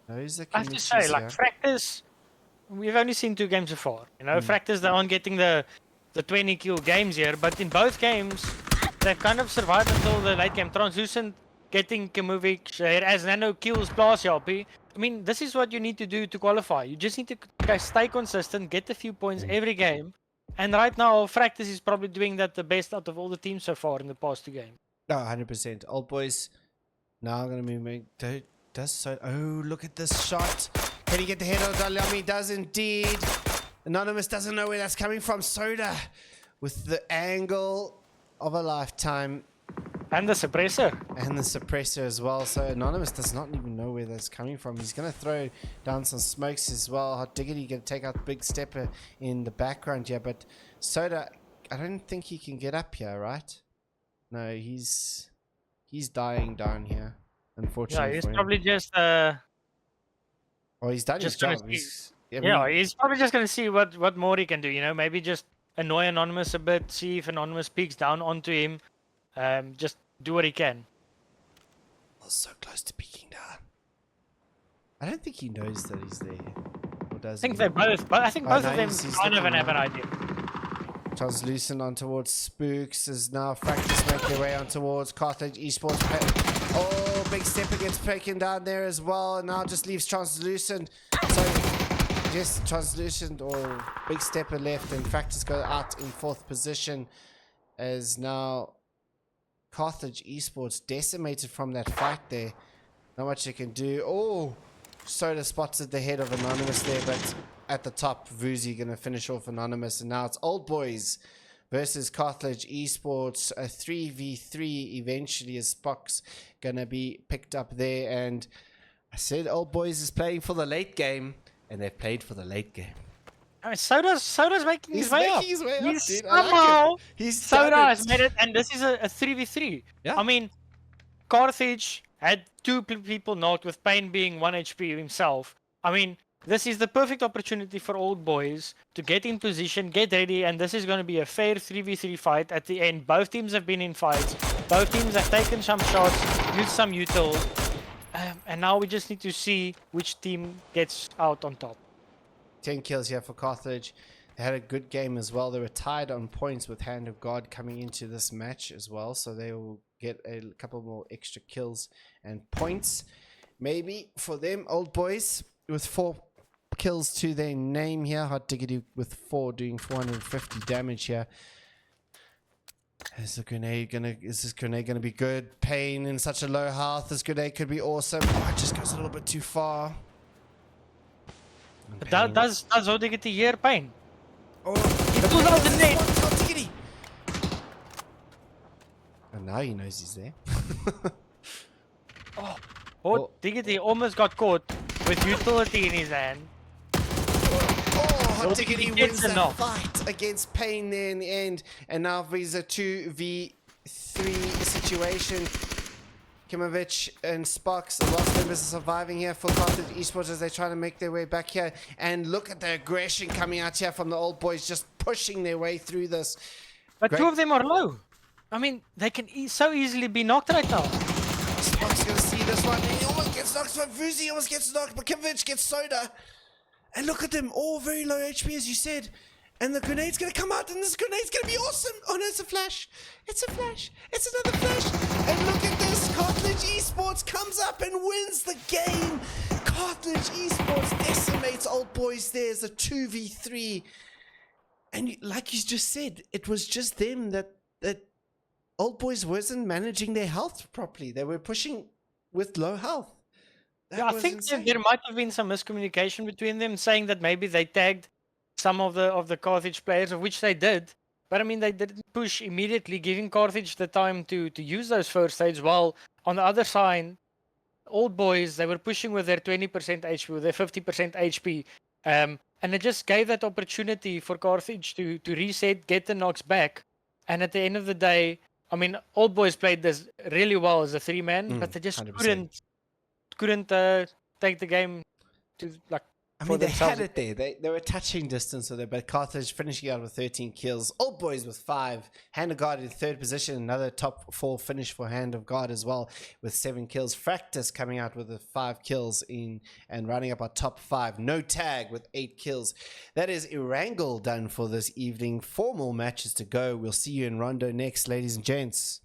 I have to say, like Fractus, we've only seen 2 games so far. You know, Fractus, they aren't getting the 20 kill games here, but in both games, they've kind of survived until the late game. Translucent getting Kamovic as Nano kills Plus Yappy. I mean, this is what you need to do to qualify. You just need to stay consistent, get a few points every game. And right now, Fractus is probably doing that the best out of all the teams so far in the past 2 games. Oh, 100%. Old boys now I'm going to be oh, look at this shot. Can he get the head on Dalai? He does indeed. Anonymous doesn't know where that's coming from. Soda with the angle of a lifetime. And the suppressor. And the suppressor as well. So Anonymous does not even know where that's coming from. He's going to throw down some smokes as well. Hot Diggity going to take out the big stepper in the background here. But Soda, I don't think he can get up here, right? No, he's dying down here. Unfortunately, yeah, he's probably just oh, he's done his job. He's probably just gonna see what more he can do. You know, maybe just annoy Anonymous a bit, see if Anonymous peeks down onto him. Just do what he can. Oh, so close to peeking down. I don't think he knows that he's there. Or does he? I think both of them kind of have an idea. Translucent on towards Spooks as now Fractus make their way on towards Carthage Esports. Oh, big stepper gets taken down there as well. And now just leaves Translucent. So just transitioned or big stepper left, and Fractus go out in 4th position as now Carthage Esports decimated from that fight there. Not much they can do. Oh, Soda spots at the head of Anonymous there, but at the top, Vuzi gonna finish off Anonymous, and now it's Old Boys versus Carthage Esports, a 3v3 eventually, as Spock's gonna be picked up there. And I said Old Boys is playing for the late game, and they've played for the late game. I mean, Soda's making his way up. He's making his way up, dude. Somehow, He's Soda has made it, and this is a 3v3. Yeah. I mean, Carthage had 2 people knocked, with Payne being 1 HP himself. I mean, this is the perfect opportunity for Old Boys to get in position, get ready, and this is going to be a fair 3v3 fight at the end. Both teams have been in fights. Both teams have taken some shots, used some util. And now we just need to see which team gets out on top. 10 kills here for Carthage. They had a good game as well. They were tied on points with Hand of God coming into this match as well. So they will get a couple more extra kills and points. Maybe for them, Old Boys, with 4 kills to their name here. Hot Diggity with 4, doing 450 damage here. Is this grenade gonna be good? Payne in such a low health. This grenade could be awesome. Oh, it just goes a little bit too far. Does Odigity hear Payne? Oh, He pulls out the net. Hot Diggity. And now he knows he's there. Oh, Diggity almost got caught with utility in his hand. Hot Diggity wins gets that enough. fight against Payne there in the end. And now there's a 2v3 situation. Kimovic and Sparks, the last members are surviving here for Carthage Esports as they try to make their way back here. And look at the aggression coming out here from the Old Boys, just pushing their way through this. But Great. 2 of them are low. I mean, they can so easily be knocked right now. Sparks gonna see this one. He almost gets knocked, but Vuzi almost gets knocked, but Kimovic gets Soda. And look at them, all very low HP, as you said. And the grenade's gonna come out, and this grenade's gonna be awesome. Oh no, it's a flash. It's a flash. It's another flash. And look at this. Carthage Esports comes up and wins the game. Carthage Esports decimates Old Boys. There's a 2v3. And like you just said, it was just them that Old Boys wasn't managing their health properly. They were pushing with low health. Yeah, I think there might have been some miscommunication between them, saying that maybe they tagged some of the Carthage players, of which they did. But I mean, they didn't push immediately, giving Carthage the time to use those first aids. While on the other side, Old Boys, they were pushing with their 20% HP, with their 50% HP. And it just gave that opportunity for Carthage to reset, get the knocks back. And at the end of the day, I mean, Old Boys played this really well as a 3-man, but they just 100%. couldn't take the game to like. I mean, they had it there. They were touching distance with it, but Carthage finishing out with 13 kills. Old Boys with 5. Hand of God in 3rd position. Another top 4 finish for Hand of God as well with 7 kills. Fractus coming out with the 5 kills in and running up our top 5. No Tag with 8 kills. That is Erangel done for this evening. 4 more matches to go. We'll see you in Rondo next, ladies and gents.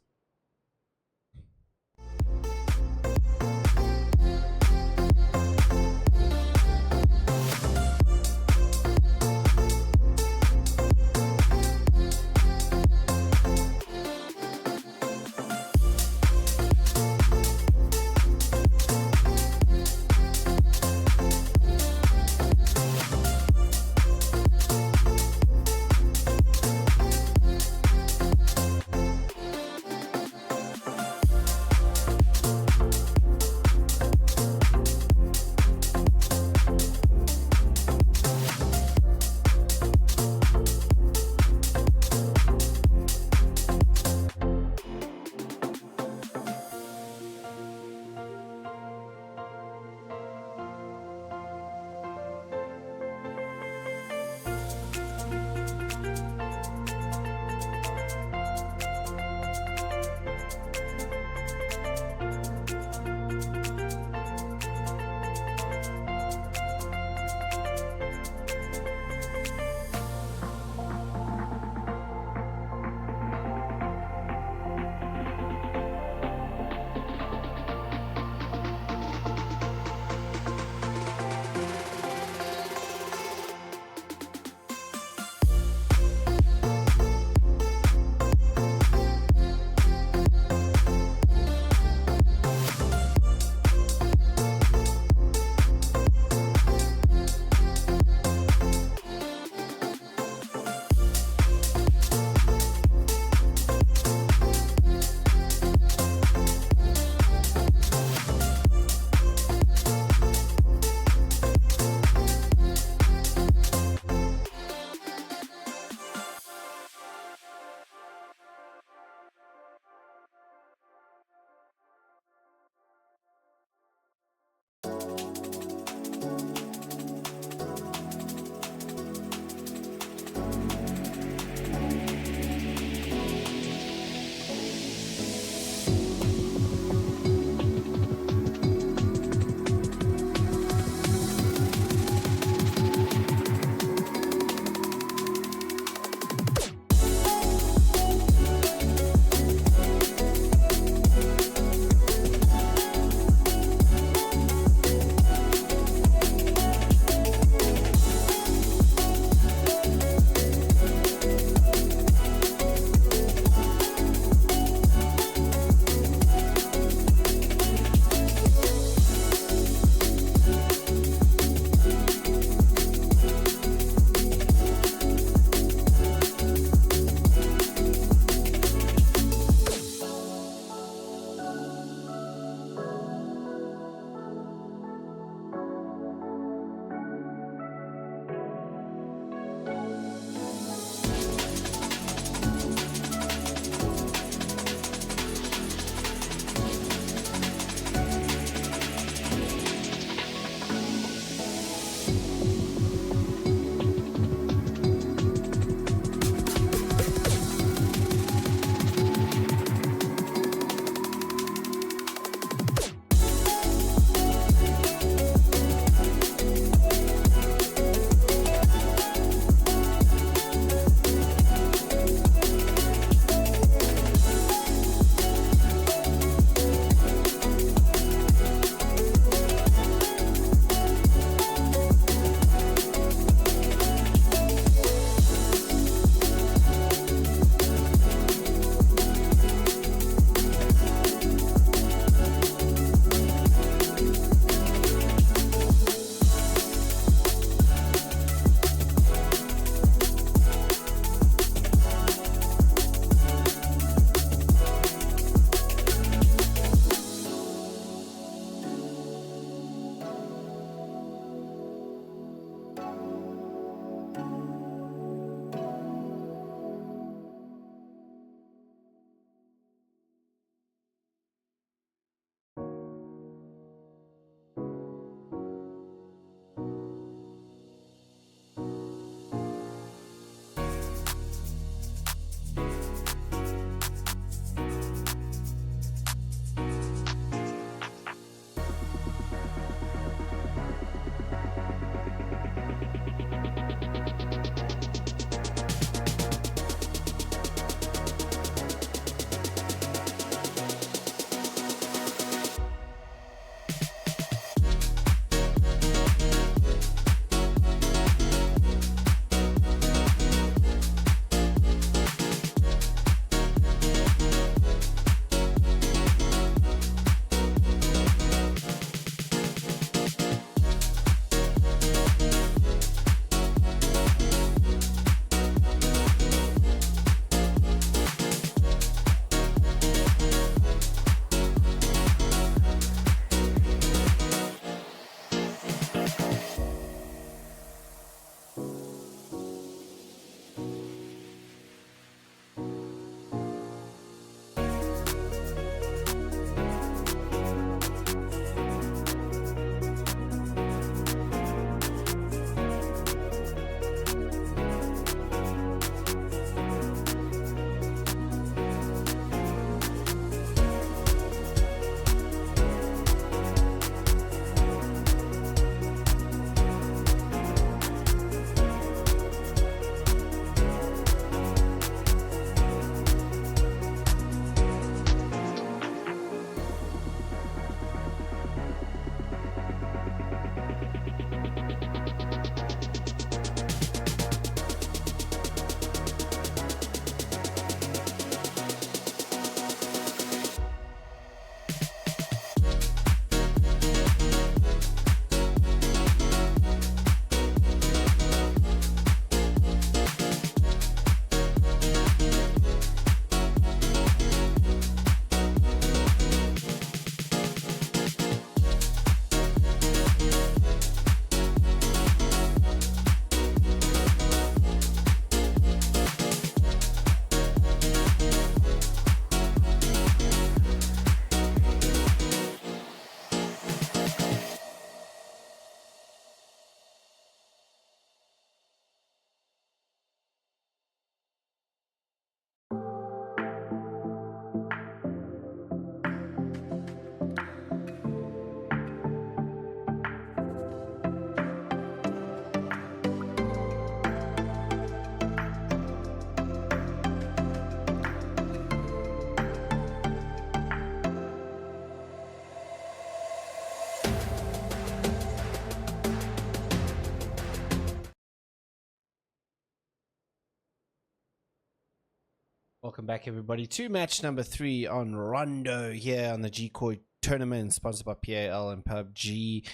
Welcome back, everybody, to match number 3 on Rondo here on the G-Koi tournament, sponsored by PAL and PUBG.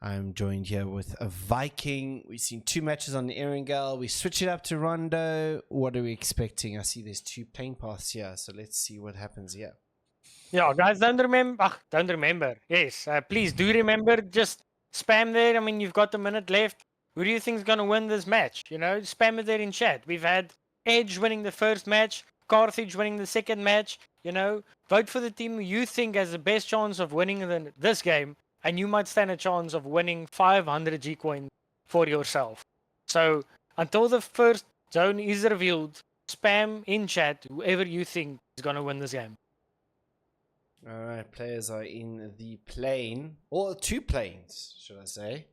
I'm joined here with a Viking. We've seen 2 matches on the Erangel. We switch it up to Rondo. What are we expecting? I see there's 2 playing paths here, so let's see what happens here. Yeah, guys, don't remember. Yes, please do remember. Just spam there. I mean, you've got a minute left. Who do you think is going to win this match? You know, spam it there in chat. We've had Edge winning the first match, Carthage winning the second match. You know, vote for the team you think has the best chance of winning this game, and you might stand a chance of winning 500 G coins for yourself. So until the first zone is revealed, spam in chat whoever you think is going to win this game. All right, players are in the plane, or 2 planes, should I say.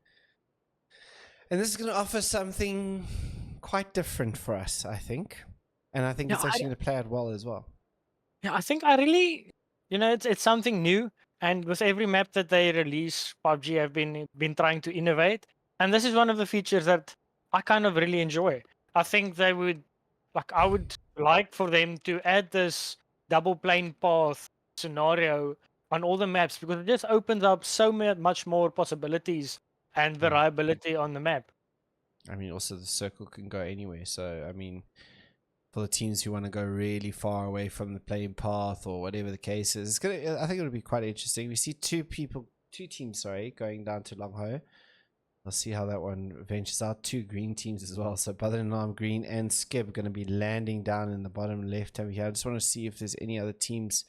And this is going to offer something quite different for us, I think. And I think it's actually going to play out well as well. Yeah, I think I really, it's something new. And with every map that they release, PUBG have been trying to innovate. And this is one of the features that I kind of really enjoy. I think I would like for them to add this double plane path scenario on all the maps, because it just opens up so much more possibilities and variability on the map. I mean, also the circle can go anywhere. So, I mean, for the teams who want to go really far away from the playing path or whatever the case is, I think it'll be quite interesting. We see 2 teams, going down to Long Ho. We'll see how that one ventures out. 2 green teams as well. So, Brother-in-Arm Green and Skib going to be landing down in the bottom left over here. I just want to see if there's any other teams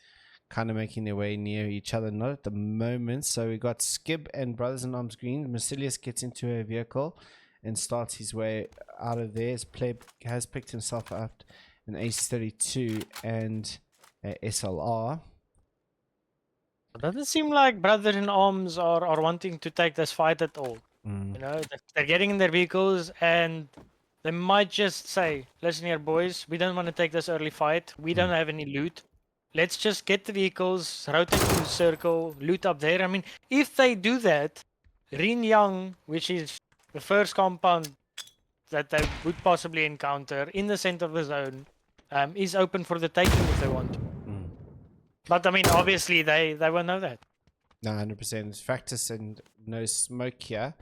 kind of making their way near each other. Not at the moment. So we got Skib and Brothers in Arms Green. Marsilius gets into a vehicle and starts his way out of there. His player has picked himself up an Ace-32 and a SLR. It doesn't seem like Brothers in Arms are wanting to take this fight at all. You know, they're getting in their vehicles and they might just say, listen here, boys, we don't want to take this early fight. We don't have any loot. Let's just get the vehicles, rotate to the circle, loot up there. I mean, if they do that, Rin Yang, which is the first compound that they would possibly encounter in the center of the zone, is open for the taking if they want. But I mean, obviously, they won't know that. No, 100%. It's Fractus and No Smoke here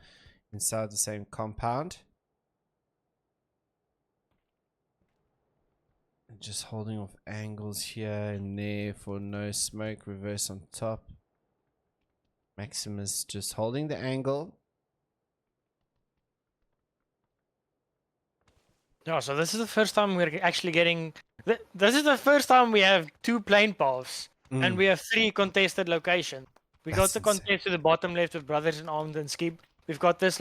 inside the same compound. Just holding off angles here and there for No Smoke. Reverse on top. Maximus just holding the angle. Yeah, so this is the first time we're actually getting... This is the first time we have 2 plane paths. And we have 3 contested locations. We got the contest to the bottom left with Brothers in Arms and Skib. We've got this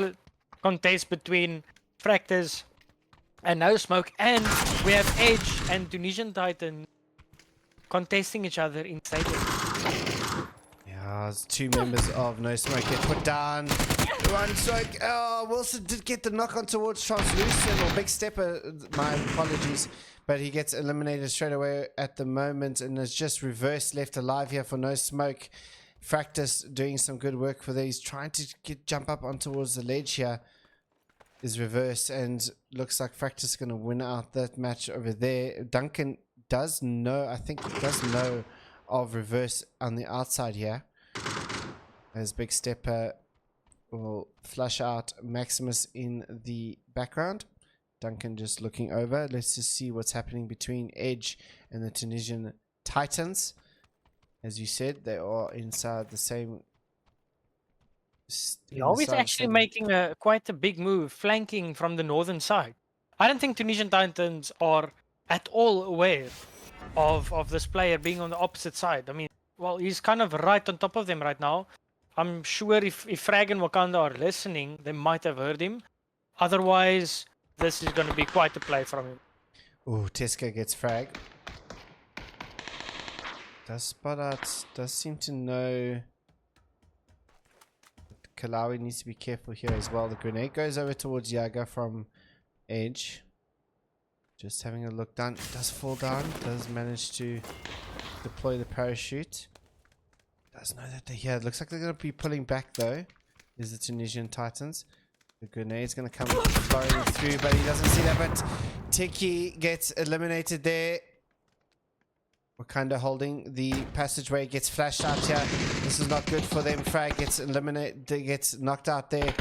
contest between Fractors and No Smoke, and we have Edge and Tunisian Titan contesting each other in stadium. Yeah, there's 2 members of No Smoke get put down. One strike. Oh, Wilson did get the knock on towards Translucent, or Big Stepper. My apologies. But he gets eliminated straight away at the moment, and is just reverse left alive here for No Smoke. Fractus doing some good work for there. He's trying to jump up on towards the ledge here. Is reverse, and looks like Fractus is going to win out that match over there. Duncan does know, I think he does know of reverse on the outside here. As Big Stepper will flush out Maximus in the background. Duncan just looking over. Let's just see what's happening between Edge and the Tunisian Titans. As you said, they are inside the same... Always actually making quite a big move, flanking from the northern side. I don't think Tunisian Titans are at all aware of this player being on the opposite side. I mean, well, he's kind of right on top of them right now. I'm sure if Frag and Wakanda are listening, they might have heard him. Otherwise, this is going to be quite a play from him. Oh, Teska gets frag. Does spot out, does seem to know... Kalawi needs to be careful here as well. The grenade goes over towards Yaga from Edge. Just having a look down. It does fall down. Does manage to deploy the parachute. Does know that they're here. It looks like they're going to be pulling back though. Is the Tunisian Titans. The grenade's going to come firing through, but he doesn't see that. But Tiki gets eliminated there. Wakanda holding the passageway, gets flashed out here. This is not good for them. Frag gets eliminated, gets knocked out there.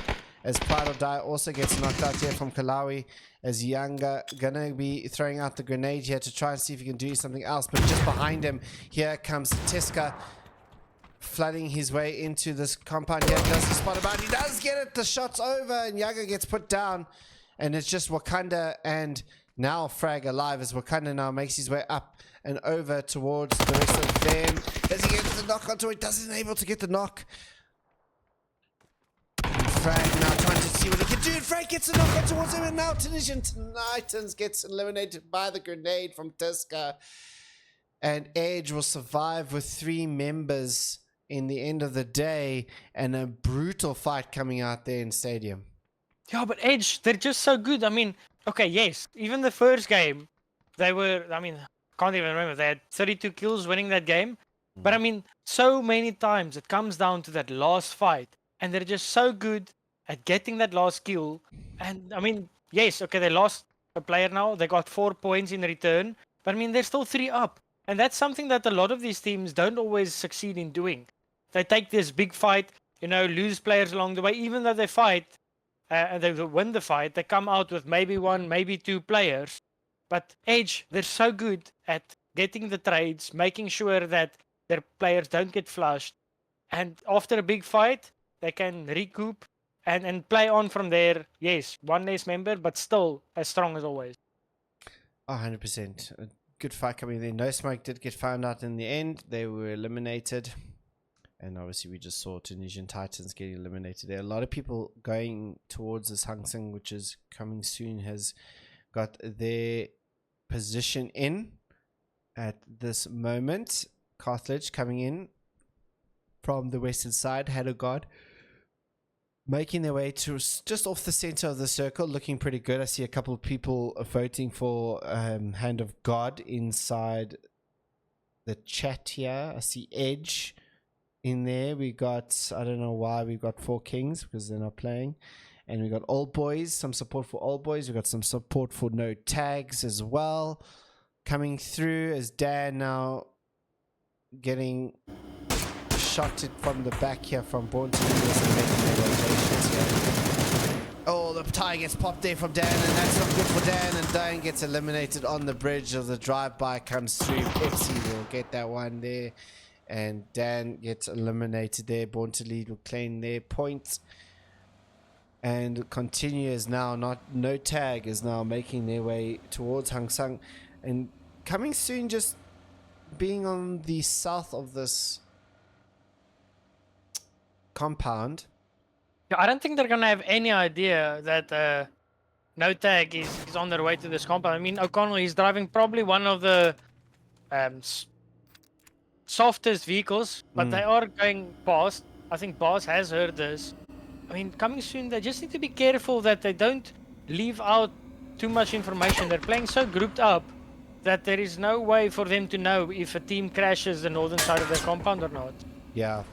As Pride or Die also gets knocked out here from Kalawi. As Yanga gonna be throwing out the grenade here to try and see if he can do something else. But just behind him, here comes Tiska, flooding his way into this compound here. Does he spot him out? He does get it. The shot's over and Yanga gets put down. And it's just Wakanda and now Frag alive as Wakanda now makes his way up and over towards the rest of them. Does he get the knock onto it? Doesn't able to get the knock. And Frag now trying to see what he can do. Frag gets a knock on towards him and now Tunisian Titans gets eliminated by the grenade from Tiska. And Edge will survive with 3 members in the end of the day and a brutal fight coming out there in Stadium. Yeah, but Edge, they're just so good. I mean, okay, yes, even the first game, they were, I mean, can't even remember, they had 32 kills winning that game. But I mean, so many times it comes down to that last fight, and they're just so good at getting that last kill. And I mean, yes, okay, they lost a player now, they got 4 points in return, but I mean, they're still 3 up. And that's something that a lot of these teams don't always succeed in doing. They take this big fight, you know, lose players along the way, even though they fight, and they win the fight, they come out with maybe 1, maybe 2 players. But Edge, they're so good at getting the trades, making sure that their players don't get flushed. And after a big fight, they can recoup and play on from there. Yes, 1 less member, but still as strong as always. 100%. A good fight coming there. No Smoke did get found out in the end. They were eliminated. And obviously we just saw Tunisian Titans getting eliminated there. A lot of people going towards this Hang Seng, which is coming soon, has got their position in at this moment. Carthage coming in from the western side. Head of God making their way to just off the center of the circle, looking pretty good. I see a couple of people voting for Hand of God inside the chat here. I see Edge in there. We got, I don't know why we've got 4 Kings because they're not playing. And we got Old Boys, some support for Old Boys. We got some support for No Tags as well coming through, as Dan now getting shot from the back here from Born to Lose and making their rotations here. Oh, the tie gets popped there from Dan, and that's not good for Dan, and Dan gets eliminated on the bridge as the drive-by comes through. Pepsi will get that one there, and Dan gets eliminated there. Born to Lead will claim their points. And continue is now no tag is now making their way towards Hang Seng, and coming soon, just being on the south of this compound. Yeah, I don't think they're gonna have any idea that no tag is on their way to this compound. I mean, O'Connell, he's driving probably one of the softest vehicles, but they are going past. I think Boss has heard this. I mean, coming soon, they just need to be careful that they don't leave out too much information. They're playing so grouped up that there is no way for them to know if a team crashes the northern side of their compound or not. Yeah.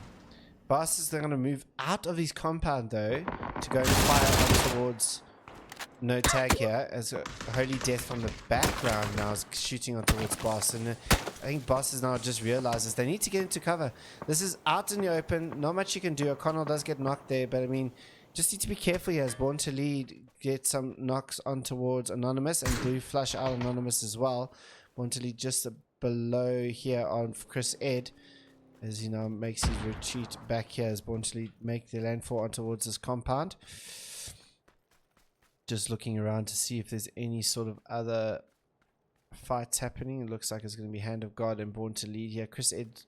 Boss is going to move out of his compound, though, to go and fire on towards No Tag here, as a Holy Death from the background now is shooting on towards Boss. And I think Boss has now just realizes they need to get into cover. This is out in the open. Not much you can do. O'Connell does get knocked there, but I mean, just need to be careful here as Born to Lead get some knocks on towards Anonymous and do flush out Anonymous as well. Born to Lead just below here on Chris Ed, as he now makes his retreat back here as Born to Lead make their landfall on towards this compound. Just looking around to see if there's any sort of other fights happening. It looks like it's going to be Hand of God and Born to Lead here. Chris Ed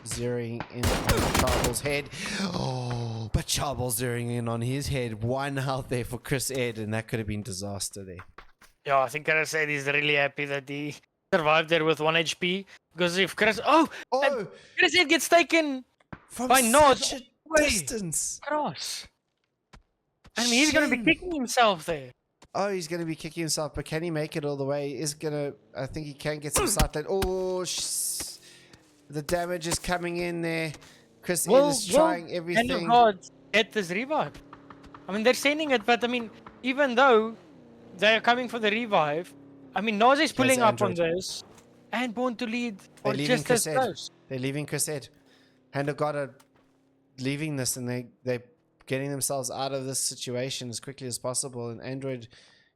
zeroing in on Charbel's head. Oh, but Charbel's zeroing in on his head. 1 health there for Chris Ed, and that could have been disaster there. Yeah, I think Chris Ed is really happy that he survived there with 1 HP. Because if Chris... Chris Ed gets taken from by such a distance. Cross. I mean, he's going to be kicking himself there. Oh, he's going to be kicking himself, but can he make it all the way? He's going to... I think he can get some sight line. Oh, the damage is coming in there. Chris is trying everything. And God, get this revive. I mean, they're sending it, but I mean, even though they're coming for the revive, I mean, Naz is pulling up on this. and Born to Lead They're are leaving just as Chris Ed. close. They're leaving Chris Ed. Hand of God are leaving this, and they're getting themselves out of this situation as quickly as possible. And Android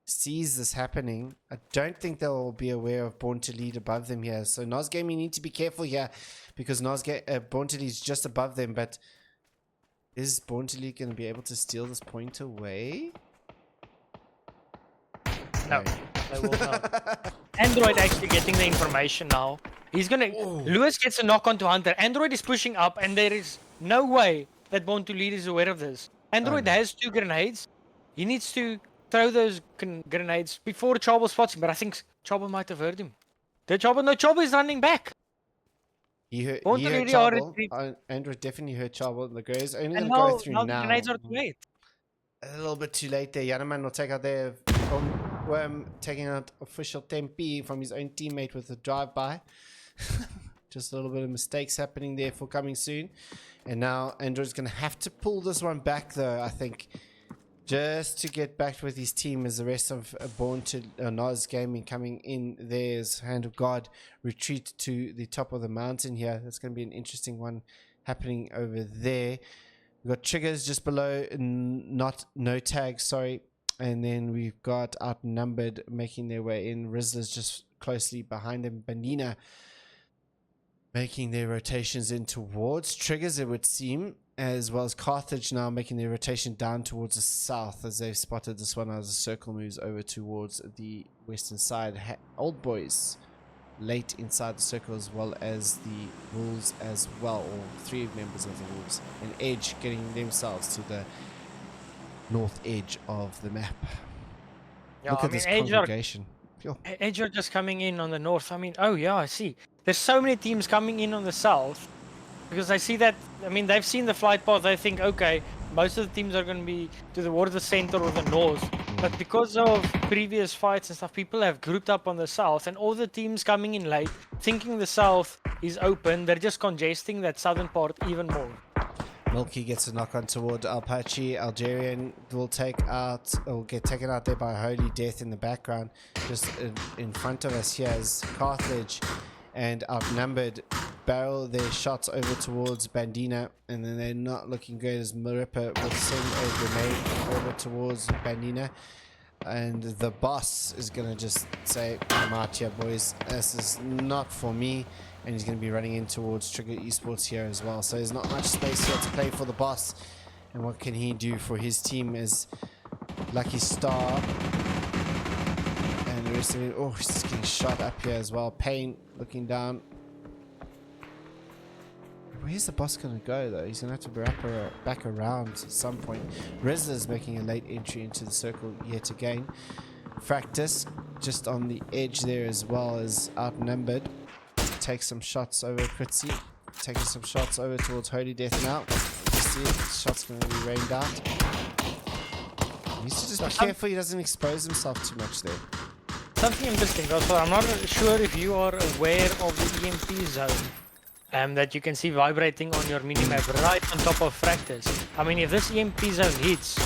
sees this happening. I don't think they'll be aware of Born to Lead above them here. So Nos Gaming need to be careful here, because Born to Lead is just above them. But is Born to Lead going to be able to steal this point away? No, they will not. Android actually getting the information now. He's gonna. Lewis gets a knock onto Hunter. Android is pushing up, and there is no way that Born to Lead is aware of this. Android has 2 grenades. He needs to throw those grenades before Chabo spots him. But I think Chabo might have heard him. Did Chabo? No, Chabo is running back. He heard Born to Lead are retreat. Charbel. Android definitely heard Charbel. The grenades only And going to go now, through now now. the grenades are too late. A little bit too late there. Yanaman will take out their Worm, taking out official Tempe from his own teammate with a drive-by. Just a little bit of mistakes happening there for coming soon. And now Android's going to have to pull this one back, though, I think, just to get back with his team, as the rest of Born to Nos Gaming coming in. There's Hand of God retreat to the top of the mountain here. That's going to be an interesting one happening over there. We've got Triggers just below, no tags, sorry. And then we've got Outnumbered making their way in. Rizzler's just closely behind them. Banina making their rotations in towards Triggers, it would seem, as well as Carthage now making their rotation down towards the south, as they've spotted this one as the circle moves over towards the western side. Old Boys late inside the circle, as well as the Wolves as well, or 3 members of the Wolves. And Edge getting themselves to the north edge of the map. Yeah, Look at this congregation. Edge are just coming in on the north. I mean, oh yeah, I see. There's so many teams coming in on the south, because I see that. I mean, they've seen the flight path. They think, okay, most of the teams are going to be towards the center or the north. But because of previous fights and stuff, people have grouped up on the south, and all the teams coming in late, thinking the south is open, they're just congesting that southern part even more. Milky gets a knock on toward Apache. Algerian will get taken out there by Holy Death in the background. Just in front of us here is Carthage and Outnumbered barrel their shots over towards Bandina, and then they're not looking good as Marippa will send a grenade over towards Bandina. And the boss is going to just say, "I'm out here, boys. This is not for me." And he's going to be running in towards Trigger Esports here as well. So there's not much space here to play for the boss. And what can he do for his team is Lucky Star. And the rest of it. Oh, he's just getting shot up here as well. Payne looking down. Where's the boss going to go, though? He's going to have to wrap her back around at some point. Rizzler's making a late entry into the circle yet again. Fractus just on the edge there as well as Outnumbered. Take some shots over Pritzy. Taking some shots over towards Holy Death now. See it. Shots going to be rained out. He needs to just be careful he doesn't expose himself too much there. Something interesting also, I'm not sure if you are aware of the EMP zone that you can see vibrating on your minimap right on top of Fractus. I mean, if this EMP zone hits,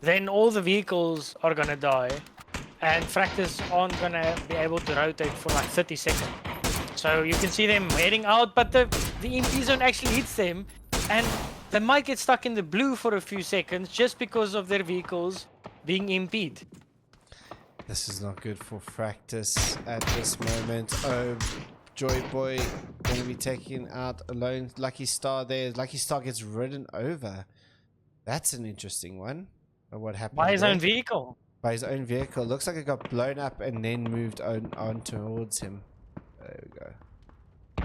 then all the vehicles are going to die, and Fractus aren't going to be able to rotate for like 30 seconds. So you can see them heading out, but the EMP zone actually hits them, and they might get stuck in the blue for a few seconds just because of their vehicles being EMP'd. This is not good for Fractus at this moment. Oh, Joy Boy going to be taken out alone. Lucky Star there. Lucky Star gets ridden over. That's an interesting one. What happened By his there? own vehicle. By his own vehicle. Looks like it got blown up and then moved on towards him. There we go.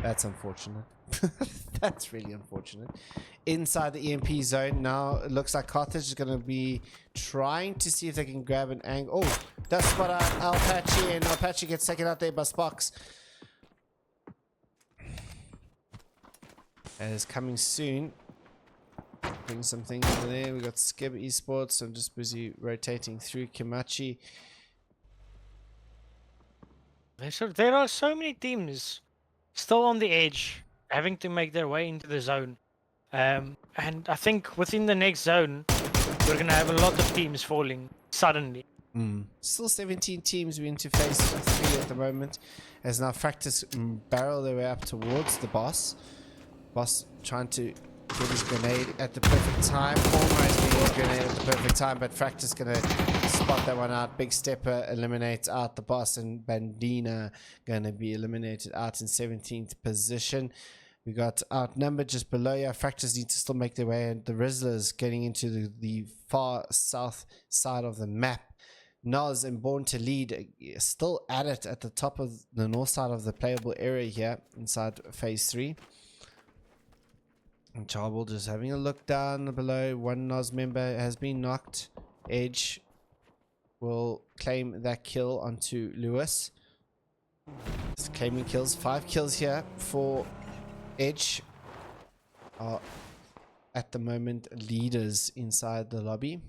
That's unfortunate. That's really unfortunate. Inside the EMP zone now, it looks like Carthage is going to be trying to see if they can grab an angle. Oh, that's spot out Apache, and Apache gets taken out there by Sparks. And it's coming soon. Bring some things over there. We got Skib Esports. I'm just busy rotating through Kimachi. There are so many teams still on the edge, having to make their way into the zone. And I think within the next zone, we're going to have a lot of teams falling suddenly. Still 17 teams. We're into phase 3 at the moment. As now Fractus barrel their way up towards the boss. Boss trying to get his grenade at the perfect time. Almost getting his grenade at the perfect time, but Fractus gonna spot that one out. Big Stepper eliminates out the boss, and Bandina gonna be eliminated out in 17th position. We got outnumbered just below here. Fractures need to still make their way, and the Rizzlers getting into the far south side of the map. Noz and Born to Lead still at it at the top of the north side of the playable area here inside phase 3. And Charbel just having a look down below. One Noz member has been knocked. Edge will claim that kill onto Lewis. Just claiming kills. 5 kills here for Edge. Are at the moment leaders inside the lobby.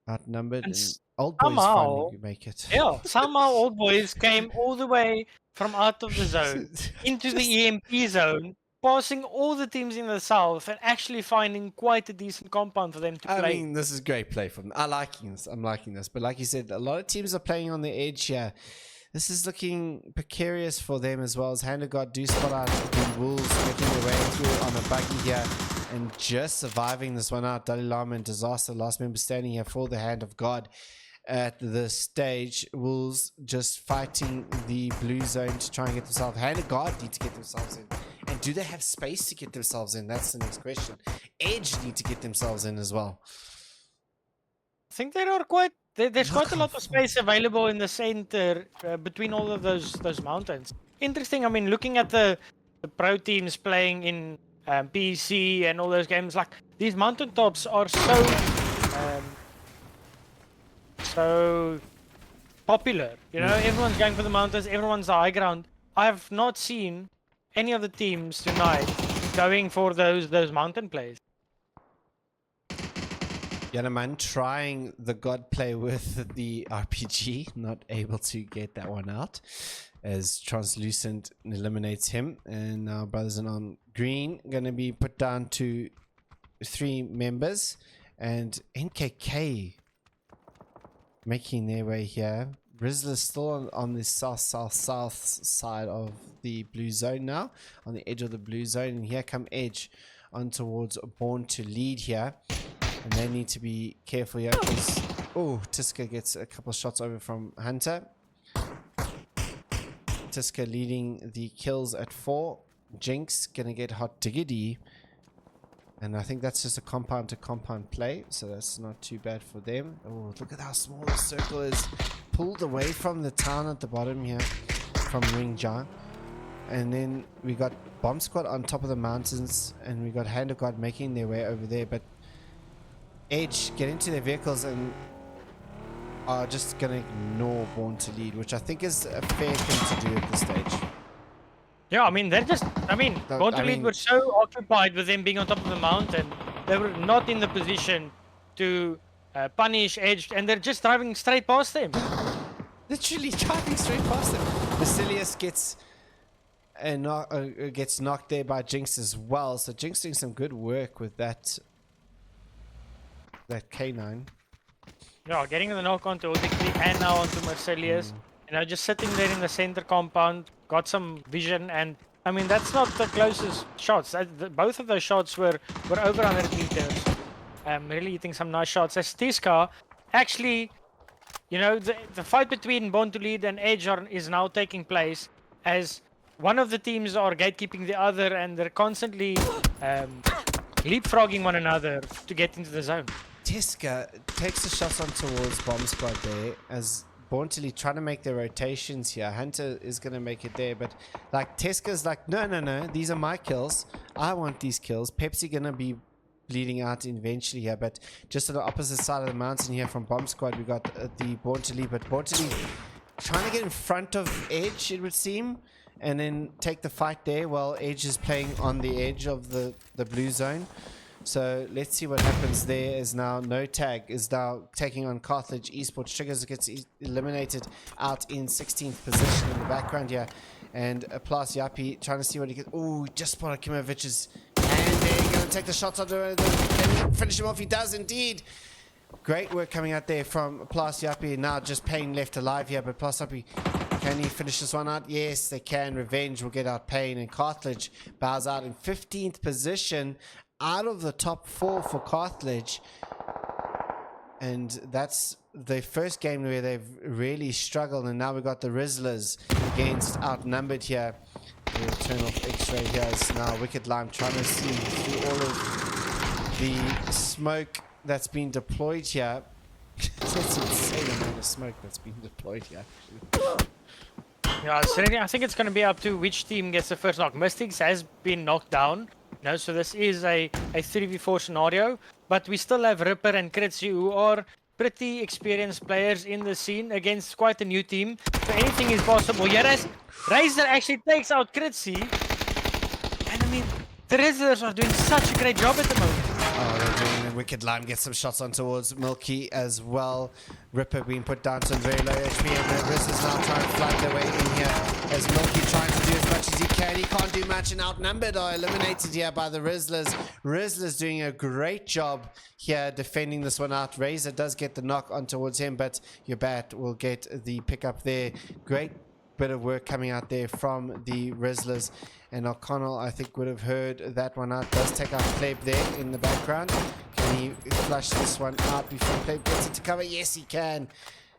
Outnumbered, and Old Boys finally make it. Yeah, somehow Old Boys came all the way from out of the zone into the EMP zone, passing all the teams in the south and actually finding quite a decent compound for them to play. I mean, this is great play from them. I'm liking this. But like you said, a lot of teams are playing on the edge here. This is looking precarious for them as well, as Hand of God do spot out the Wolves making their way through on a buggy here and just surviving this one out. Dalai Lama and Disaster, last member standing here for the Hand of God at the stage. Wolves just fighting the blue zone to try and get themselves. Hand of God need to get themselves in. And do they have space to get themselves in? That's the next question. Edge need to get themselves in as well. I think there are quite... There's quite a lot of space available in the center between all of those mountains. Interesting. I mean, looking at the pro teams playing in PC and all those games, like these mountaintops are so popular. You know, everyone's going for the mountains. Everyone's the high ground. I have not seen any of the teams tonight going for those mountain plays. Yanaman trying the God play with the RPG, not able to get that one out as Translucent eliminates him. And now Brothers in Arm Green going to be put down to 3 members, and NKK making their way here. Rizzler's still on the south side of the blue zone now, on the edge of the blue zone, and here come Edge on towards Born to Lead here. And they need to be careful here because, oh, Tiska gets a couple of shots over from Hunter. Tiska leading the kills at 4. Jinx gonna get hot diggity. And I think that's just a compound to compound play, so that's not too bad for them. Oh, look at how small the circle is. Pulled away from the town at the bottom here from Ring Jang. And then we got Bomb Squad on top of the mountains, and we got Hand of God making their way over there, but Edge get into their vehicles and are just going to ignore Born to Lead, which I think is a fair thing to do at this stage. Yeah, I mean, they're just... I mean, Born to Lead were so occupied with them being on top of the mountain, they were not in the position to punish Edge, and they're just driving straight past them. Literally driving straight past them. Basilius gets knocked there by Jinx as well, so Jinx doing some good work with that K9. Yeah, getting the knock onto Odyssey and now onto Marcelius. You know, just sitting there in the center compound, got some vision, and I mean, that's not the closest shots. Both of those shots were over 100 meters. Really hitting some nice shots. As Tiska, actually, you know, the fight between Born to Lead and Edge is now taking place as one of the teams are gatekeeping the other, and they're constantly leapfrogging one another to get into the zone. Tiska takes the shots on towards Bomb Squad there as Born to Lead trying to make their rotations here. Hunter is going to make it there, but like Tiska's like, no, these are my kills. I want these kills. Pepsi going to be bleeding out eventually here, but just on the opposite side of the mountain here from Bomb Squad, we got the Born to Lead, but Born to Lead trying to get in front of Edge, it would seem, and then take the fight there while Edge is playing on the edge of the blue zone. So let's see what happens there. Is now No Tag is now taking on Carthage Esports. Triggers gets eliminated out in 16th position in the background here. And Plus Yapi trying to see what he gets. Oh, just spotted Kimovic's. And they're going to take the shots on the finish him off. He does indeed. Great work coming out there from Plasiapi. Now just Payne left alive here, but Plasiapi, can he finish this one out? Yes, they can. Revenge will get out Payne, and Carthage bows out in 15th position out of the top 4 for Carthage. And that's the first game where they've really struggled, and now we've got the Rizzlers against outnumbered here. We'll turn off X-ray here. Is now Wicked Lime trying to see through all of the smoke that's been deployed here. That's insane amount of smoke that's been deployed here. Yeah, certainly. I think it's going to be up to which team gets the first knock. Mystics has been knocked down. No, so this is a 3v4 scenario, but we still have Ripper and Kritzy, who are pretty experienced players in the scene against quite a new team. So anything is possible. Yes, Razor actually takes out Kritzy. And I mean, the Rizzlers are doing such a great job at the moment. Oh, they're doing it. Wicked Lime gets some shots on towards Milky as well. Ripper being put down to very low HP, and the Rizzlers now trying to flood their way in here as Milky trying to do as much as he can. He can't do much, and outnumbered are eliminated here by the Rizzlers. Rizzlers doing a great job here defending this one out. Razor does get the knock on towards him, but your bat will get the pickup there. Great bit of work coming out there from the Rizzlers, and O'Connell I think would have heard that one out. Does take out Pleb there in the background. Can he flush this one out before Pleb gets into cover? Yes, he can.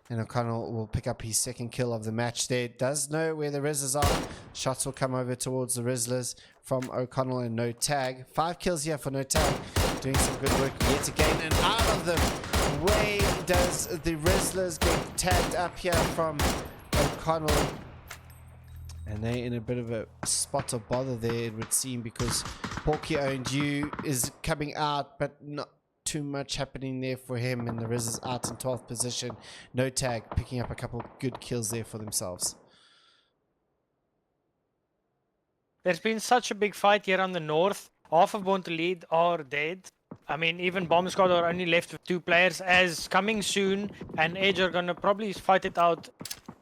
And O'Connell will pick up his second kill of the match there. Does know where the Rizzlers are. Shots will come over towards the Rizzlers from O'Connell and No Tag. 5 kills here for No Tag. Doing some good work yet again. And out of the way does the Rizzlers get tagged up here from O'Connell. And they're in a bit of a spot of bother there, it would seem, because Porky Owned You is coming out, but not too much happening there for him. And the Riz is out in 12th position. No Tag picking up a couple good kills there for themselves. There's been such a big fight here on the north. Half of Born to Lead are dead. I mean, even Bomb Squad are only left with 2 players. As Coming Soon and Edge are going to probably fight it out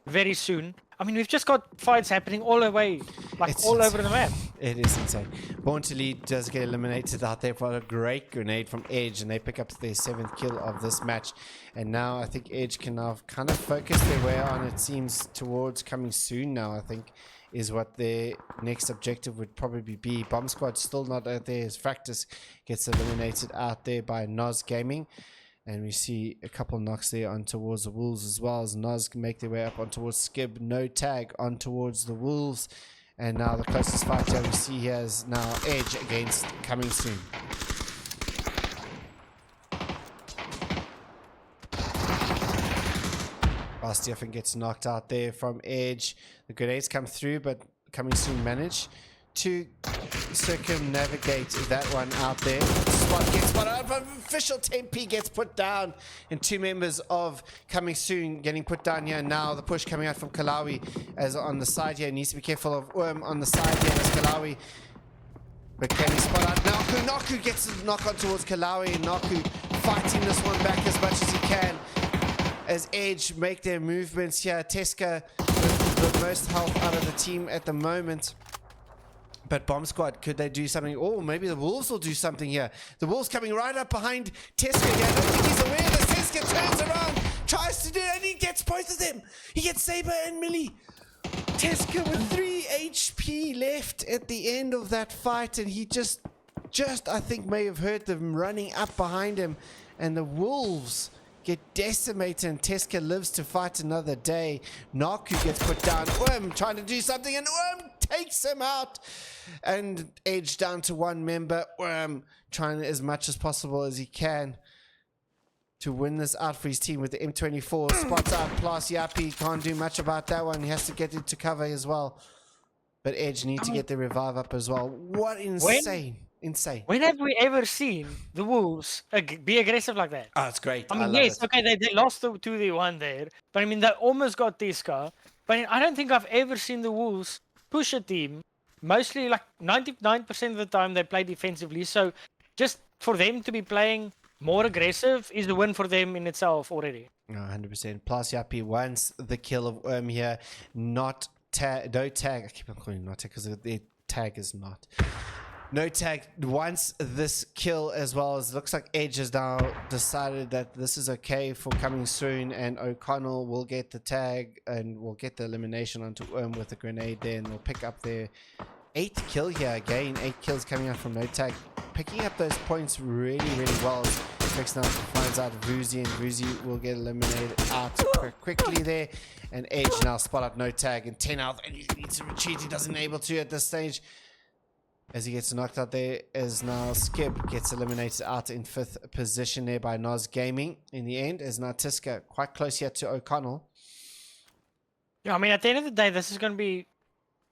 very soon. I mean, we've just got fights happening all the way, like It's all insane. over the map. It is insane. Born to Lead does get eliminated out there for a great grenade from Edge, and they pick up their 7th kill of this match. And now I think Edge can now kind of focus their way on, it seems, towards Coming Soon now, I think, is what their next objective would probably be. Bomb Squad still not out there as Fractus gets eliminated out there by Noz Gaming. And we see a couple knocks there on towards the Wolves, as well as Noz can make their way up on towards Skib. No Tag on towards the Wolves. And now the closest fight that we see here is now Edge against Coming Soon. Bastiafen gets knocked out there from Edge. The grenades come through, but Coming Soon manage to circumnavigate that one out there. Spot gets spotted out, but official 10p gets put down, and 2 members of Coming Soon getting put down here. Now the push coming out from Kalawi as on the side here. Needs to be careful of on the side here as Kalawi. But can he spot out Naku? Naku gets a knock on towards Kalawi, and Naku fighting this one back as much as he can as Edge make their movements here. Teska with the most health out of the team at the moment. But Bomb Squad, could they do something? Oh, maybe the Wolves will do something here. The Wolves coming right up behind Teska here. I don't think he's aware that Teska turns around, tries to do it, and he gets both of them. He gets Saber and Millie. Teska with 3 HP left at the end of that fight, and he just I think may have heard them running up behind him, and the Wolves get decimated, and Teska lives to fight another day. Naku gets put down. Trying to do something, and takes him out, and Edge down to 1 member. Trying as much as possible as he can to win this out for his team with the M24. Spots out Plasiapi, can't do much about that one. He has to get into cover as well, but Edge needs to get the revive up as well. What insane. When have we ever seen the Wolves be aggressive like that? Oh, it's great. I mean, yes, okay, they lost to the one there, but I mean, they almost got Teska. But I don't think I've ever seen the Wolves push a team. Mostly, like 99% of the time, they play defensively. So, just for them to be playing more aggressive is the win for them in itself already. 100%. Plasiapi wants the kill of here. Not tag. No tag. I keep on calling him not tag because the tag is not. No Tag wants this kill as well. As looks like Edge has now decided that this is okay for coming soon, and O'Connell will get the tag and will get the elimination onto with a grenade there, and they'll pick up their 8th kill here. Again, 8 kills coming out from No Tag, picking up those points really, really well. Trix now finds out Vuzi, and Vuzi will get eliminated out quickly there. And Edge now spot up No Tag and 10 health, and he needs to retreat. He doesn't able to at this stage. As he gets knocked out there, as now Skib gets eliminated out in 5th position there by Nos Gaming in the end, as now Tiska quite close here to O'Connell. Yeah, I mean, at the end of the day, this is going to be...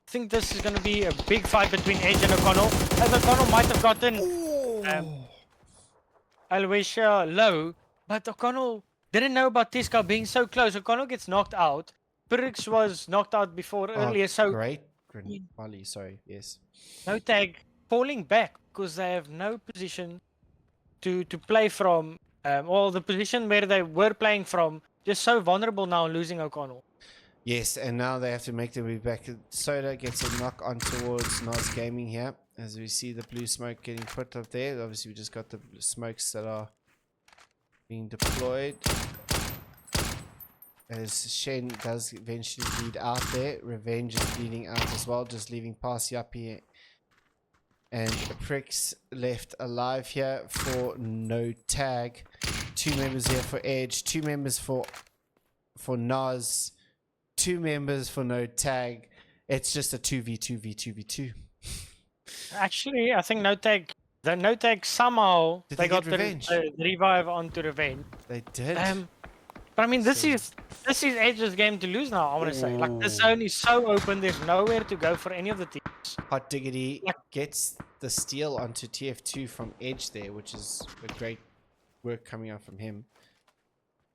I think this is going to be a big fight between Edge and O'Connell. As O'Connell might have gotten Aloysia low, but O'Connell didn't know about Tiska being so close. O'Connell gets knocked out. Pirix was knocked out before earlier, so... Great. Volley, sorry, yes. No Tag falling back because they have no position to play from. Or the position where they were playing from, just so vulnerable now losing O'Connell. Yes, and now they have to make their way back. Soda gets a knock on towards Nos Gaming here, as we see the blue smoke getting put up there. Obviously, we just got the smokes that are being deployed. As Shen does eventually bleed out there. Revenge is bleeding out as well, just leaving past Yappy and Pricks left alive here for No Tag. 2 members here for Edge, 2 members for Nas, 2 members for No Tag. It's just a 2v2v2v2. Actually, I think No Tag somehow Did they got get Revenge? the revive onto Revenge. They did. But I mean, this is Edge's game to lose now. I want to say, like, the zone is so open. There's nowhere to go for any of the teams. Hot Diggity gets the steal onto TF2 from Edge there, which is a great work coming out from him.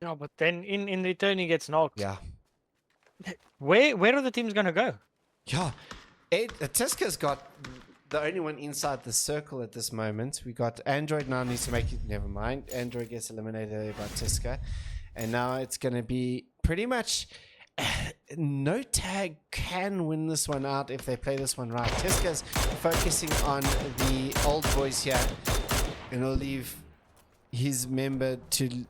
Yeah, but then in return he gets knocked. Yeah. Where are the teams gonna go? Yeah. Tiska's got the only one inside the circle at this moment. We got Android now needs to make it. Never mind. Android gets eliminated by Tiska. And now it's going to be pretty much No Tag can win this one out if they play this one right. Tiska's focusing on the old boys here, and he'll leave his member to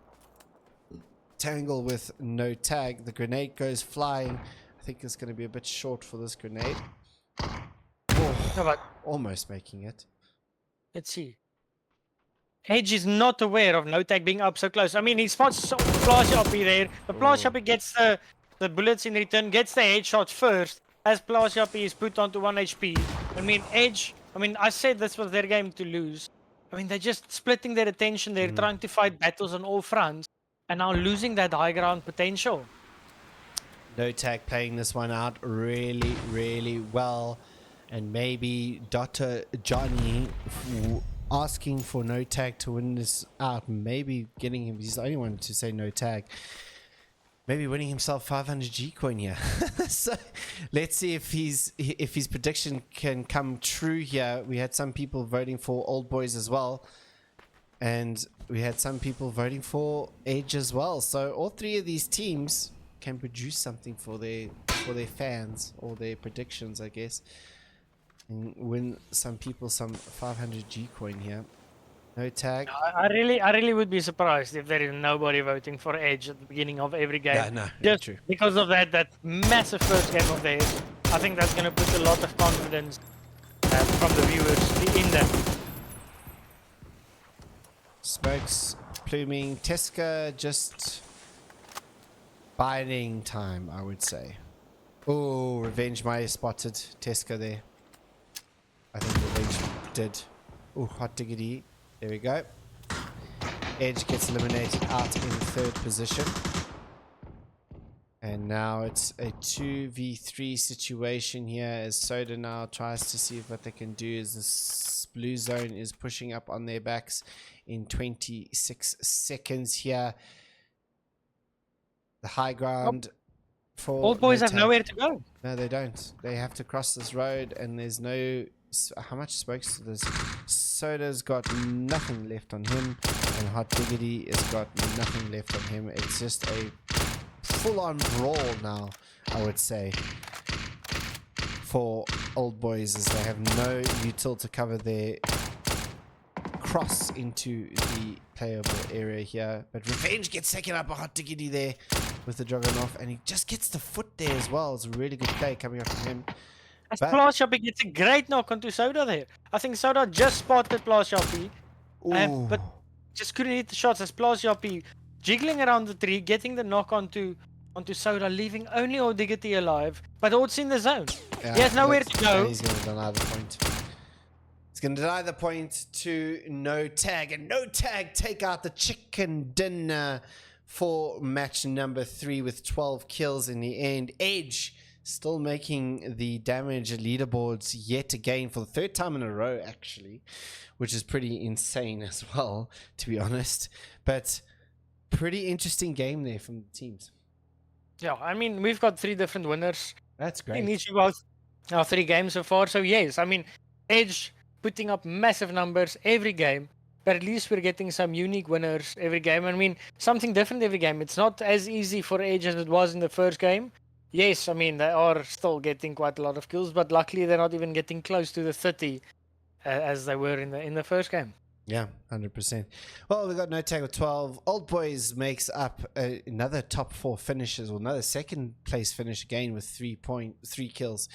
tangle with No Tag. The grenade goes flying. I think it's going to be a bit short for this grenade. Oh, No, but almost making it. let's see. Edge is not aware of No Tag being up so close. I mean, he spots Flash Uppy there. The Flash Uppy gets the bullets in return, gets the headshot first, as Flash Uppy is put onto 1 HP. I mean, Edge, I said this was their game to lose. I mean, they're just splitting their attention. They're trying to fight battles on all fronts, and now losing that high ground potential. No Tag playing this one out really, really well. And maybe Dr. Johnny asking for No Tag to win this out, maybe getting him, he's the only one to say No Tag, maybe winning himself 500 G coin here. So let's see if his prediction can come true here. We had some people voting for Old Boys as well, and we had some people voting for Edge as well. So all 3 of these teams can produce something for their fans, or their predictions, I guess, and win some people some 500 G coin here. No Tag. I really would be surprised if there is nobody voting for Edge at the beginning of every game. Yeah, no, just true. because of that massive first game of theirs. I think that's going to put a lot of confidence from the viewers in them. Smokes pluming. Tiska just biding time, I would say. Oh, Revenge might have spotted Tiska there. I think Revenge did. Oh, Hot Diggity. There we go. Edge gets eliminated out in 3rd position. And now it's a 2v3 situation here, as Soda now tries to see what they can do, as this blue zone is pushing up on their backs in 26 seconds here. The high ground for Old Boys No have Tag. nowhere to go. No, they don't. They have to cross this road, and there's no... How much smokes does Soda's got nothing left on him, and Hot Diggity has got nothing left on him. It's just a full-on brawl now, I would say. for Old Boys as they have no util to cover their cross into the playable area here. But Revenge gets taken up a hot diggity there with the Juggernaut, and he just gets the foot there as well. It's a really good play coming up from him. As But Plashoppy gets a great knock onto Soda there. I think Soda just spotted Plashoppy, but just couldn't hit the shots as Plashoppy jiggling around the tree, getting the knock onto Soda, leaving only Odigity alive. But Odd's in the zone. yeah, He has nowhere to go. He's going to deny the point. He's going to deny the point to No Tag, and No Tag take out the chicken dinner for match number 3 with 12 kills in the end. Edge still making the damage leaderboards yet again for the 3rd time in a row, actually, which is pretty insane as well, to be honest. But pretty interesting game there from the teams. Yeah, I mean, we've got 3 different winners That's great. in each of our 3 games so far. So yes, I mean, Edge putting up massive numbers every game, but at least we're getting some unique winners every game. I mean, something different every game. It's not as easy for Edge as it was in the first game. Yes, I mean, they are still getting quite a lot of kills, but luckily they're not even getting close to the 30 as they were in the first game. Yeah, 100%. Well, we got No Tag with 12. Old Boys makes up another top 4 finishes, or another 2nd place finish again with 3 kills.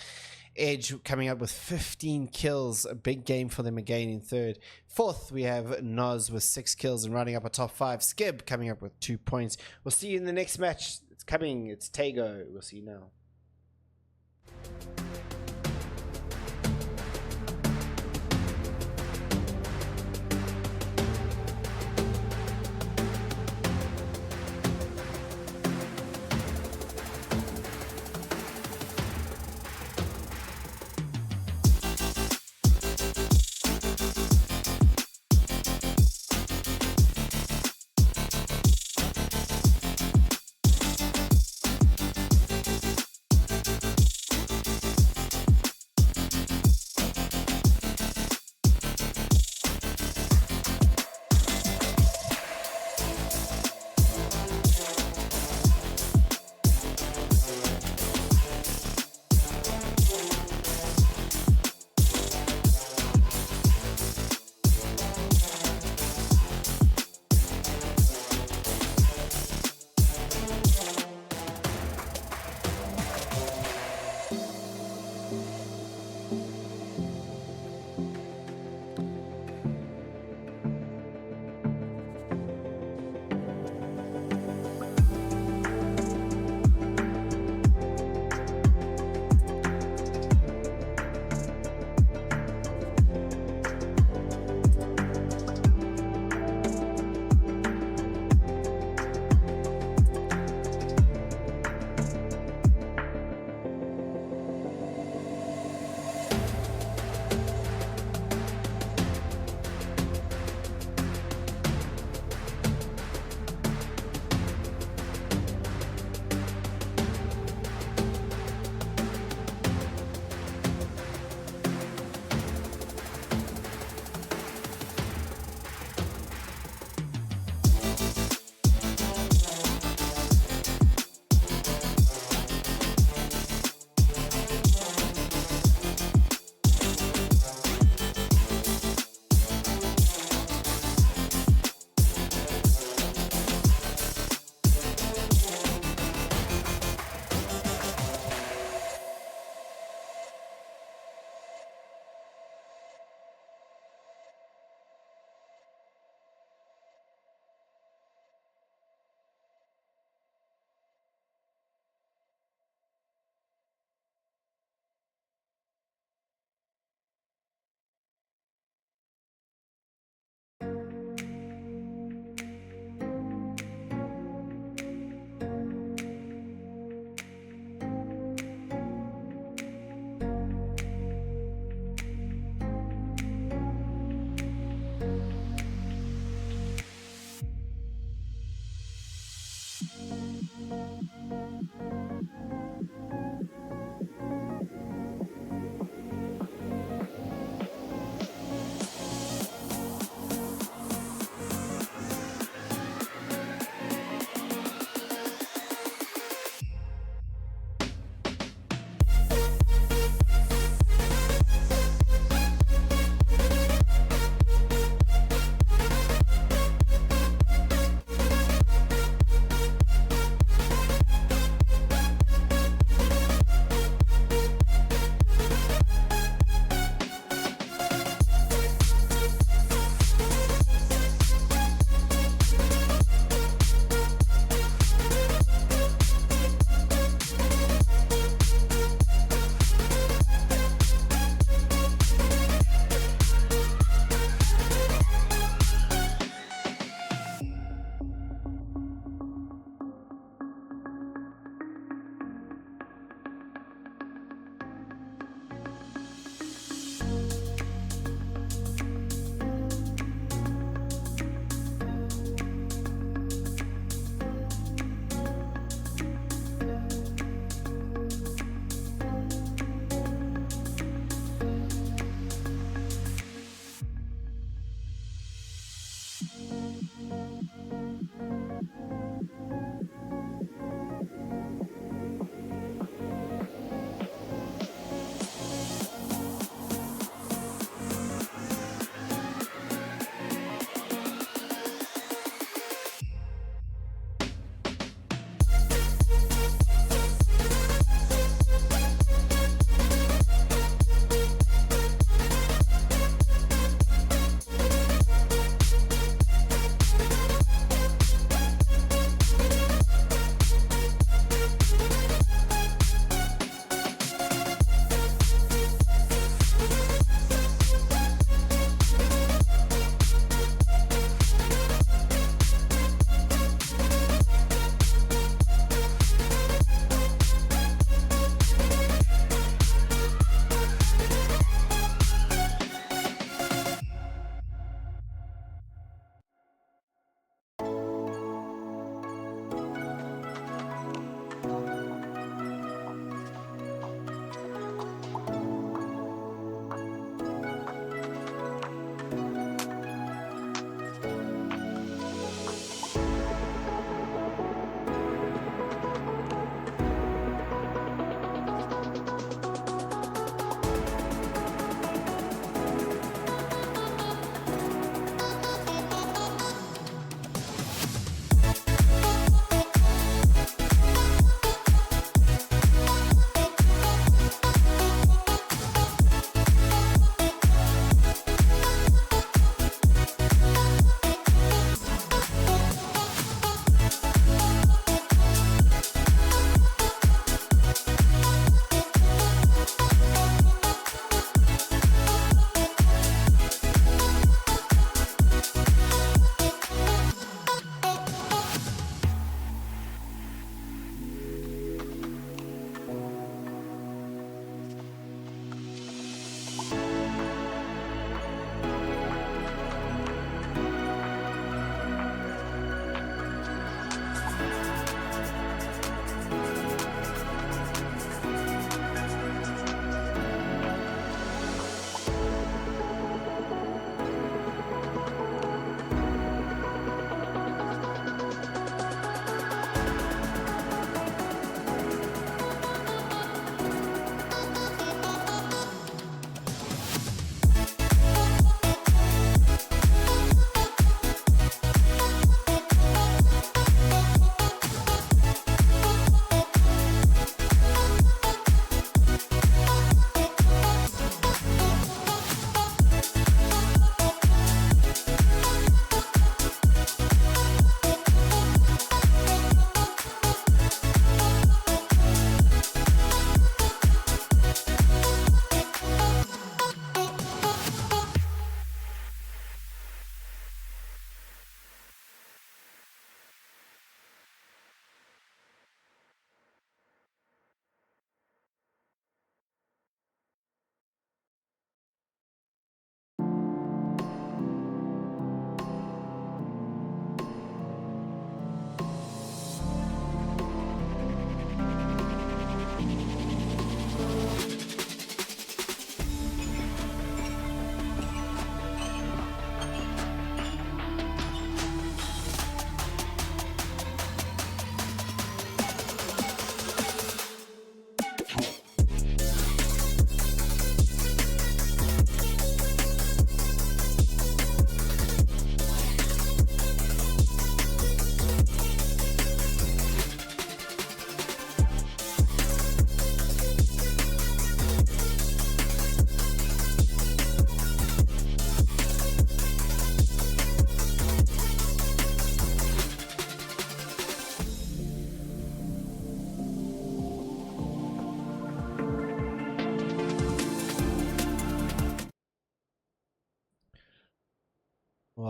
Edge coming up with 15 kills, a big game for them again in 3rd. 4th, we have Noz with 6 kills and running up a top 5. Skib coming up with 2 points. We'll see you in the next match. It's coming. It's Tego. We'll see you now.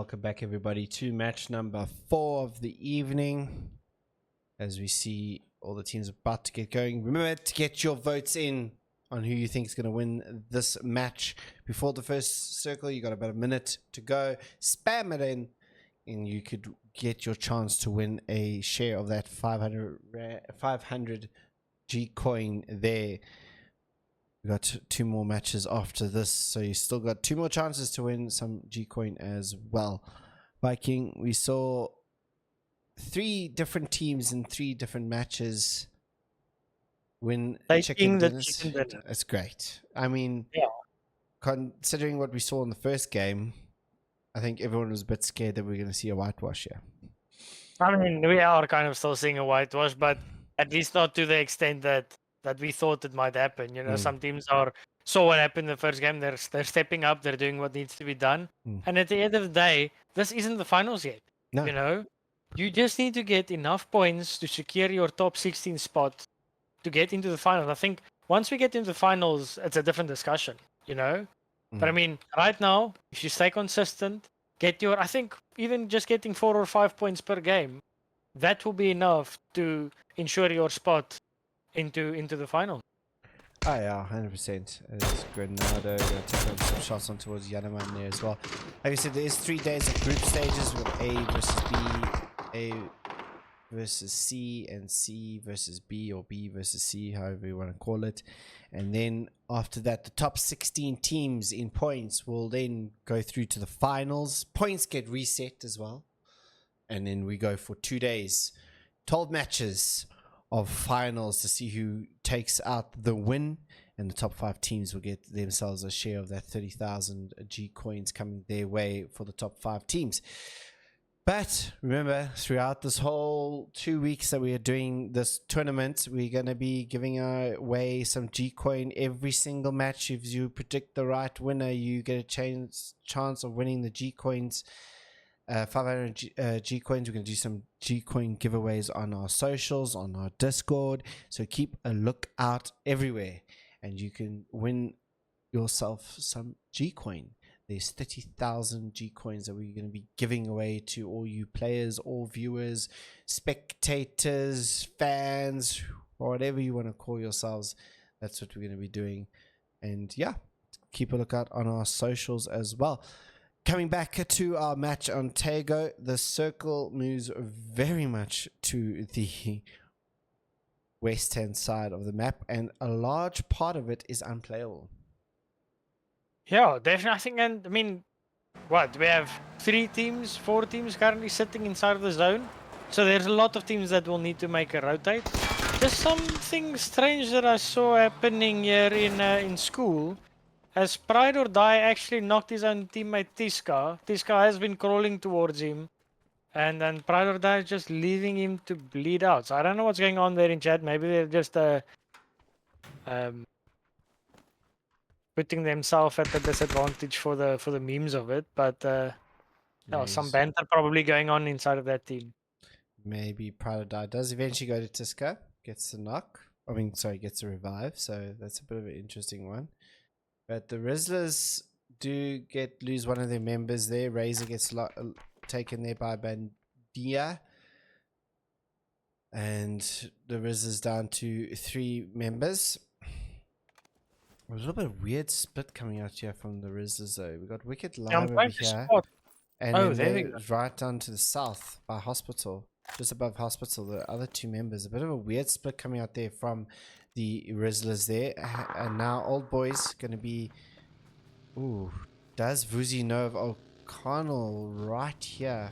welcome back everybody to match number 4 of the evening. As we see all the teams about to get going, remember to get your votes in on who you think is going to win this match before the first circle. You got about a minute to go. Spam it in and you could get your chance to win a share of that 500 G coin there. We got 2 more matches after this, so you still got 2 more chances to win some G coin as well. Viking, we saw 3 different teams in 3 different matches win chicken dinners. That's great. I mean, Yeah. Considering what we saw in the first game, I think everyone was a bit scared that we were going to see a whitewash here. I mean, we are kind of still seeing a whitewash, but at least not to the extent that we thought it might happen. You know, some teams saw what happened in the first game. They're stepping up. They're doing what needs to be done. And at the end of the day, this isn't the finals yet. No. You know, you just need to get enough points to secure your top 16 spot to get into the finals. I think once we get into the finals, it's a different discussion. You know, but I mean, right now, if you stay consistent, I think even just getting 4 or 5 points per game, that will be enough to ensure your spot into the final. Oh yeah, 100%. It's Granado going to take on some shots on towards Yanaman there as well. Like I said, there's 3 days of group stages with A versus B, A versus C, and C versus B, or B versus C, however you want to call it. And then after that, the top 16 teams in points will then go through to the finals. Points get reset as well. And then we go for 2 days, 12 matches of finals to see who takes out the win, and the top 5 teams will get themselves a share of that 30,000 G coins coming their way for the top 5 teams. But remember, throughout this whole 2 weeks that we are doing this tournament, we're going to be giving away some G coin every single match. If you predict the right winner, you get a chance of winning the G coins. 500 G coins. We're going to do some G coin giveaways on our socials, on our Discord, so keep a lookout everywhere and you can win yourself some G coin. There's 30,000 G coins that we're going to be giving away to all you players, all viewers, spectators, fans, or whatever you want to call yourselves. That's what we're going to be doing. And yeah, keep a lookout on our socials as well. Coming back to our match on Tego, the circle moves very much to the west-hand side of the map, and a large part of it is unplayable. Yeah, definitely. I think, and I mean, what we have 4 teams currently sitting inside of the zone, so there's a lot of teams that will need to make a rotate. Just something strange that I saw happening here in school. As Pride or Die actually knocked his own teammate Tiska. Tiska has been crawling towards him. And then Pride or Die is just leaving him to bleed out. So I don't know what's going on there in chat. Maybe they're just putting themselves at a disadvantage for the memes of it. But yeah, some banter probably going on inside of that team. Maybe Pride or Die does eventually go to Tiska. Gets the knock. Gets a revive. So that's a bit of an interesting one. But the Rizzlers do lose one of their members there. Razor gets taken there by Bandia. And the Rizzlers down to 3 members. A little bit of weird split coming out here from the Rizzlers though. We got Wicked Live over here. And then they're right down to the south by Hospital. Just above Hospital, the other 2 members. A bit of a weird split coming out there from the Rizzlers there. And now Old Boy's going to be... Ooh, does Vuzi know of O'Connell right here?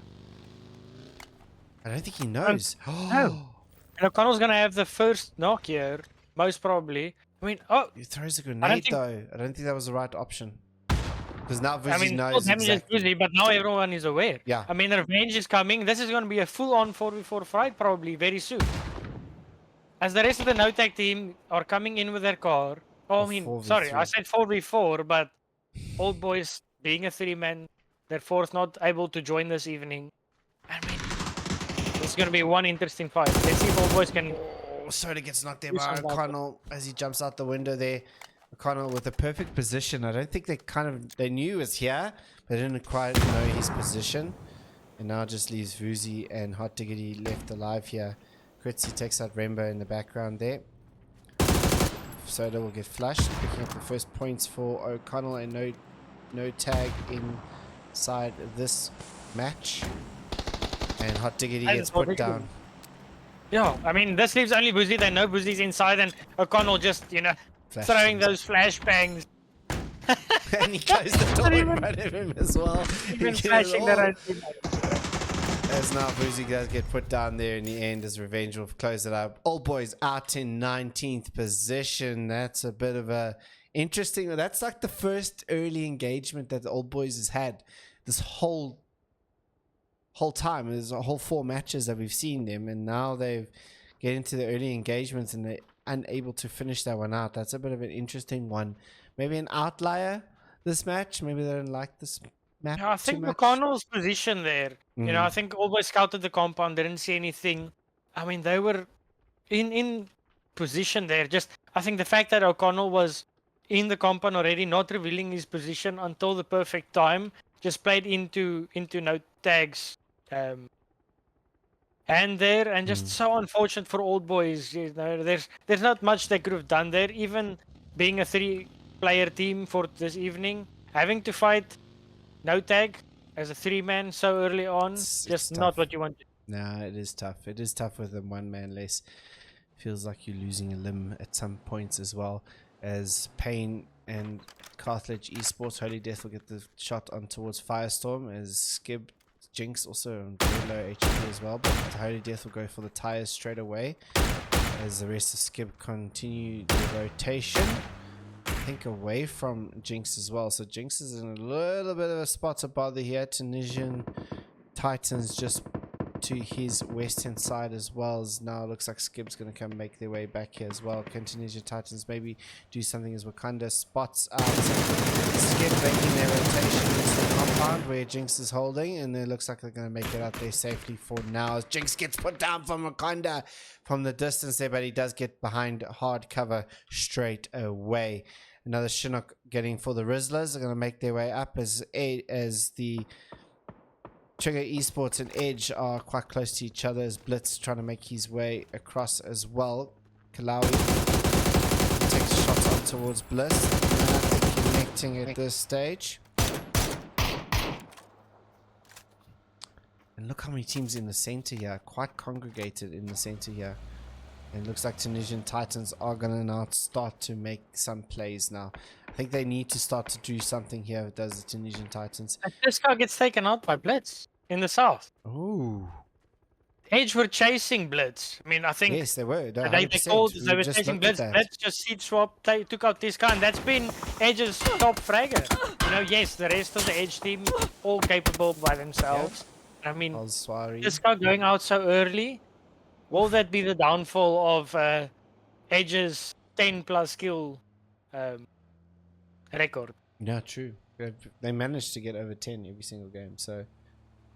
I don't think he knows. No. And O'Connell's going to have the first knock here, most probably. I mean, he throws a grenade though. I don't think that was the right option. Because now Vuzi knows exactly. Vuzi, but now everyone is aware. Yeah. I mean, revenge is coming. This is going to be a full-on 4v4 fight probably very soon. As the rest of the no-tag team are coming in with their car. Oh, I mean, 4v3. sorry, I said 4v4, but Old Boys being a 3-man, therefore not able to join this evening. I mean, it's going to be one interesting fight. Let's see if Old Boys can... Oh, Soda gets knocked there by O'Connell as he jumps out the window there. O'Connell with a perfect position. I don't think they knew he was here, but they didn't quite know his position. And now just leaves Vuzi and Hot Diggity left alive here. Kritzy takes out Rainbow in the background there. Soda will get flushed, picking up the first points for O'Connell, and no tag inside this match. And Hot Diggity gets put down. Yeah, I mean, this leaves only Boozy. They know Boozy's inside, and O'Connell just, throwing those flashbangs. And he closed the door in front of him as well. Even flashing that. As now Boozy does get put down there in the end, as Revenge will close it up. Old Boys out in 19th position. That's a bit of a interesting. That's like the first early engagement that the Old Boys has had this whole time. There's a whole 4 matches that we've seen them, and now they've get into the early engagements and they're unable to finish that one out. That's a bit of an interesting one. Maybe an outlier this match. Maybe they don't like this map. Yeah, I think O'Connell's position there. I think always scouted the compound, didn't see anything. I mean, they were in position there. Just I think the fact that O'Connell was in the compound already, not revealing his position until the perfect time, just played into no tags. And just so unfortunate for Old Boys. There's not much they could have done there. Even being a 3-player team for this evening, having to fight no tag as a 3-man so early on, just not what you want to do. No, it is tough. It is tough with a 1-man less. Feels like you're losing a limb at some points as well. As Payne and Carthage Esports, Holy Death will get the shot on towards Firestorm, as Skib, Jinx also on very low HP as well, but Holy Death will go for the tires straight away as the rest of Skib continue the rotation. I think away from Jinx as well, so Jinx is in a little bit of a spot to bother here. Tunisian Titans just to his western side as well, as now it looks like Skib's going to come make their way back here as well. Can Tunisian Titans maybe do something as Wakanda spots out Skib making their rotation into the compound where Jinx is holding, and it looks like they're going to make it out there safely for now as Jinx gets put down from Wakanda from the distance there, but he does get behind hard cover straight away. Another Chinook getting for the Rizzlers. They're going to make their way up as the Trigger Esports and Edge are quite close to each other, as Blitz trying to make his way across as well. Kalawi takes shots on towards Bliss. Nothing connecting at this stage. And look how many teams in the center here, quite congregated in the center here. And it looks like Tunisian Titans are going to now start to make some plays now. I think they need to start to do something here, does the Tunisian Titans. This guy gets taken out by Blitz in the south. Oh. Edge were chasing Blitz. I mean, I think yes, they were. No, they were chasing Blitz. Blitz just seed swap, took out this guy, and that's been Edge's top fragger. Yes, the rest of the Edge team all capable by themselves. Yeah. I mean, this guy going out so early, will that be the downfall of Edge's 10+ kill record? Yeah, true. They managed to get over 10 every single game, so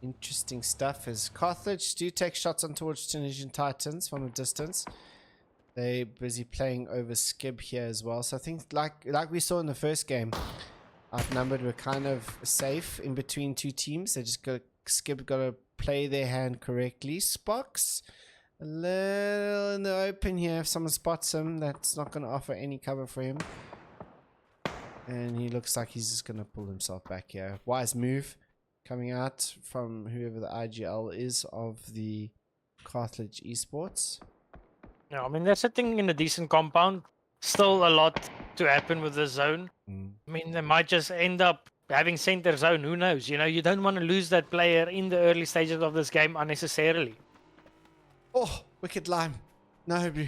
interesting stuff. As Carthage do take shots on towards Tunisian Titans from a distance. They're busy playing over Skib here as well. So I think like we saw in the first game, outnumbered, we're kind of safe in between two teams. They just Skib got to play their hand correctly. Spox a little in the open here. If someone spots him, that's not going to offer any cover for him. And he looks like he's just going to pull himself back here. Wise move coming out from whoever the IGL is of the Carthage Esports. Yeah, I mean, they're sitting in a decent compound. Still a lot to happen with the zone. I mean, they might just end up having center zone. Who knows? You don't want to lose that player in the early stages of this game unnecessarily. Oh, Wicked Lime. No, bro.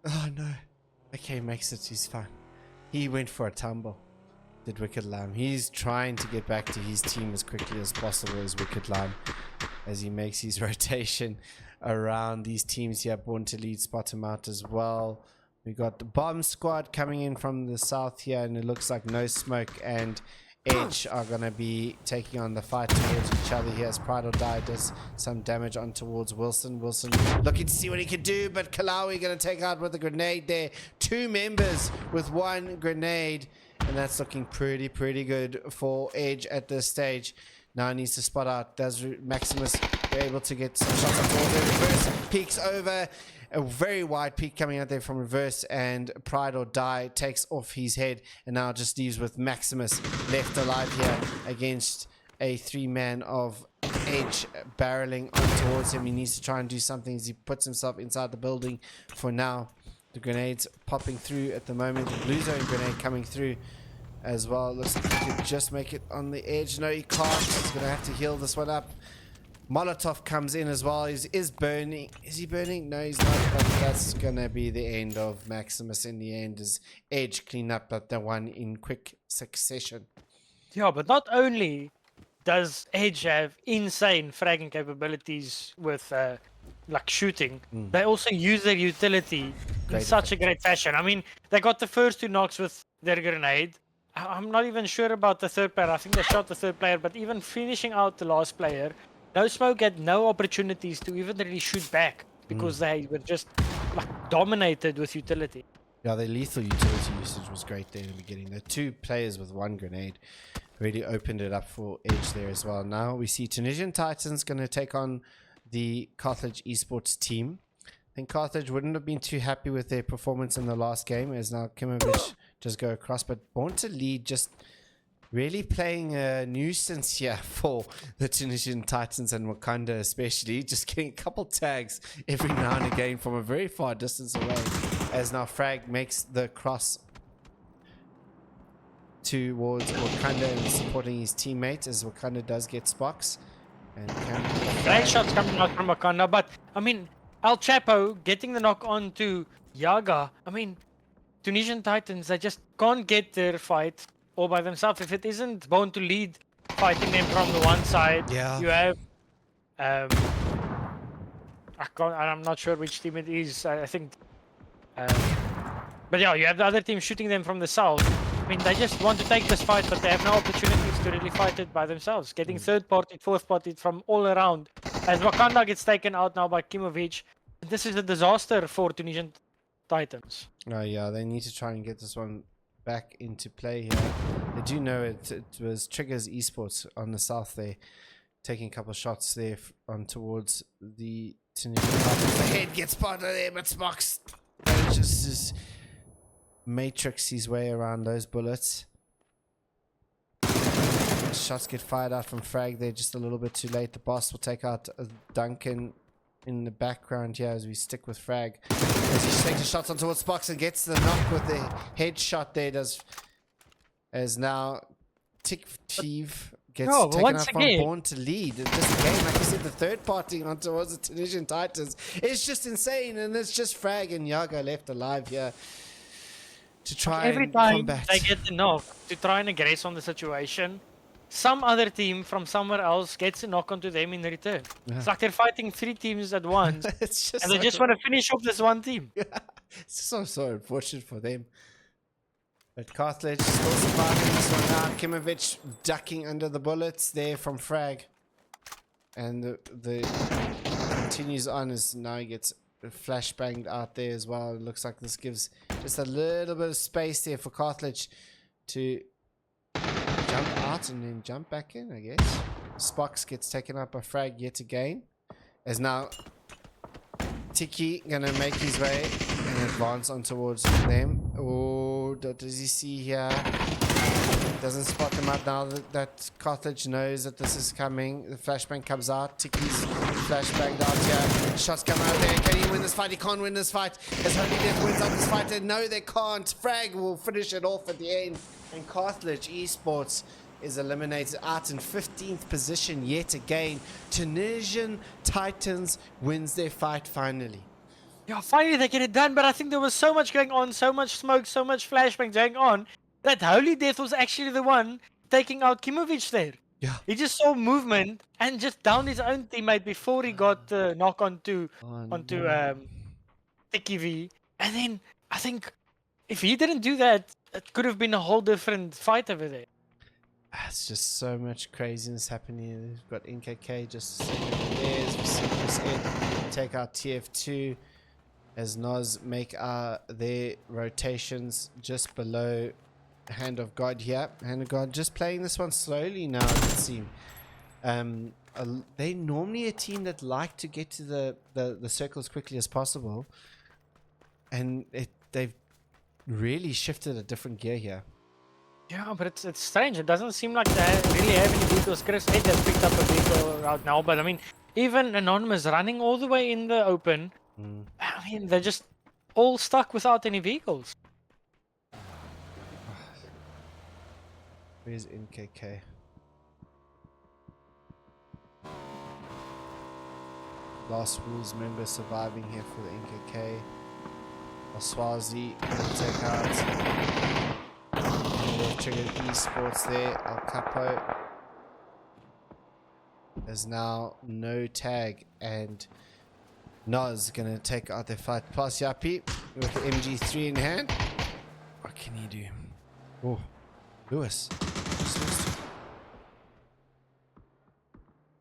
Oh, no. Okay, makes it. He's fine. He went for a tumble. Did Wicked Lime. He's trying to get back to his team as quickly as possible as Wicked Lime, as he makes his rotation around these teams here. Born to Lead spot him out as well. We got the Bomb Squad coming in from the south here, and it looks like No Smoke and Edge are going to be taking on the fight towards each other here as Pride or Die does some damage on towards Wilson. Wilson looking to see what he can do, but Kalawi going to take out with a grenade there. 2 members with 1 grenade, and that's looking pretty good for Edge at this stage. Now he needs to spot out. Does Maximus be able to get some shots up towards the reverse? Peeks over. A very wide peak coming out there from reverse, and Pride or Die takes off his head and now just leaves with Maximus left alive here against a 3-man of Edge barreling on towards him. He needs to try and do something as he puts himself inside the building for now. The grenades popping through at the moment. The blue zone grenade coming through as well. Looks like he could just make it on the edge. No, he can't. He's going to have to heal this one up. Molotov comes in as well. Is burning. Is he burning? No, he's not. But that's gonna be the end of Maximus in the end, as Edge clean up at the one in quick succession. Yeah, but not only does Edge have insane fragging capabilities with like shooting, they also use their utility in such a great fashion. I mean, they got the first 2 knocks with their grenade. I'm not even sure about the third player. I think they shot the third player, but even finishing out the last player, No Smoke had no opportunities to even really shoot back because they were just like dominated with utility. Yeah, their lethal utility usage was great there in the beginning. The 2 players with 1 grenade really opened it up for Edge there as well. Now we see Tunisian Titans going to take on the Carthage Esports team. I think Carthage wouldn't have been too happy with their performance in the last game, as now Kimovic just go across, but Born to Lead just really playing a nuisance here for the Tunisian Titans and Wakanda especially, just getting a couple tags every now and again from a very far distance away, as now Frag makes the cross towards Wakanda and supporting his teammates, as Wakanda does get Spox. And great shots coming out from Wakanda, but I mean, El Chapo getting the knock on to Yaga. I mean, Tunisian Titans, they just can't get their fight all by themselves. If it isn't Born to Lead fighting them from the one side, you have I'm not sure which team it is. I think but yeah, you have the other team shooting them from the south. I mean, they just want to take this fight, but they have no opportunities to really fight it by themselves. Getting third party, fourth party from all around. As Wakanda gets taken out now by Kimovic, this is a disaster for Tunisian Titans. Oh yeah, they need to try and get this one back into play here. They do know it was Triggers Esports on the south there, taking a couple of shots there on towards the Tunisian Titans. The head gets spotted there, but Spox just matrix his way around those bullets. Shots get fired out from Frag there just a little bit too late. The boss will take out Duncan in the background here as we stick with Frag. As he takes the shots on towards Spox and gets the knock with the headshot there. Does as now Tick Thief gets taken out from Born to Lead. This game, like you said, the third party on towards the Tunisian Titans. It's just insane, and it's just Frag and Yaga left alive here to try every time they get the knock to try and aggress on the situation, some other team from somewhere else gets a knock onto them in return. It's like they're fighting 3 teams at once, it's just and they just want to finish off this one team. It's so unfortunate for them. But Carthage still surviving this one now. Kimovic ducking under the bullets there from Frag, and the continues on as now he gets flashbanged out there as well. It looks like this gives just a little bit of space there for Carthage to jump out and then jump back in, I guess. Spox gets taken out by Frag yet again, as now Tiki gonna make his way and advance on towards them. Oh, what does he see here? Doesn't spot them out now that Carthage knows that this is coming. The flashbang comes out. Tiki's flashbanged out here. Shots come out there. Can he win this fight? He can't win this fight. As Holy Death wins out this fight. And no, they can't. Frag will finish it off at the end. And Carthage Esports is eliminated out in 15th position yet again. Tunisian Titans wins their fight finally. Yeah, finally they get it done, but I think there was so much going on, so much smoke, so much flashbang going on, that Holy Death was actually the one taking out Kimovic there. Yeah. He just saw movement and just downed his own teammate before he got the knock onto Tiki V. And then I think if he didn't do that, it could have been a whole different fight over there. It's just so much craziness happening. We've got NKK just sitting over there as we see this in. Take out TF2 as Nos make their rotations just below Hand of God here. Hand of God just playing this one slowly now, it would seem. They're normally a team that like to get to the circle as quickly as possible. And they've really shifted a different gear here. Yeah, but it's strange. It doesn't seem like they really have any vehicles. Chris Ed has picked up a vehicle right now, but I mean, even Anonymous running all the way in the open, I mean, they're just all stuck without any vehicles. Where's NKK? Last Wolves member surviving here for the NKK. Swazi will take out. We've triggered esports there. El Capo. There's now no tag, and Nos gonna take out their fight. Plus Yapi with the MG3 in hand. What can he do? Oh, Lewis.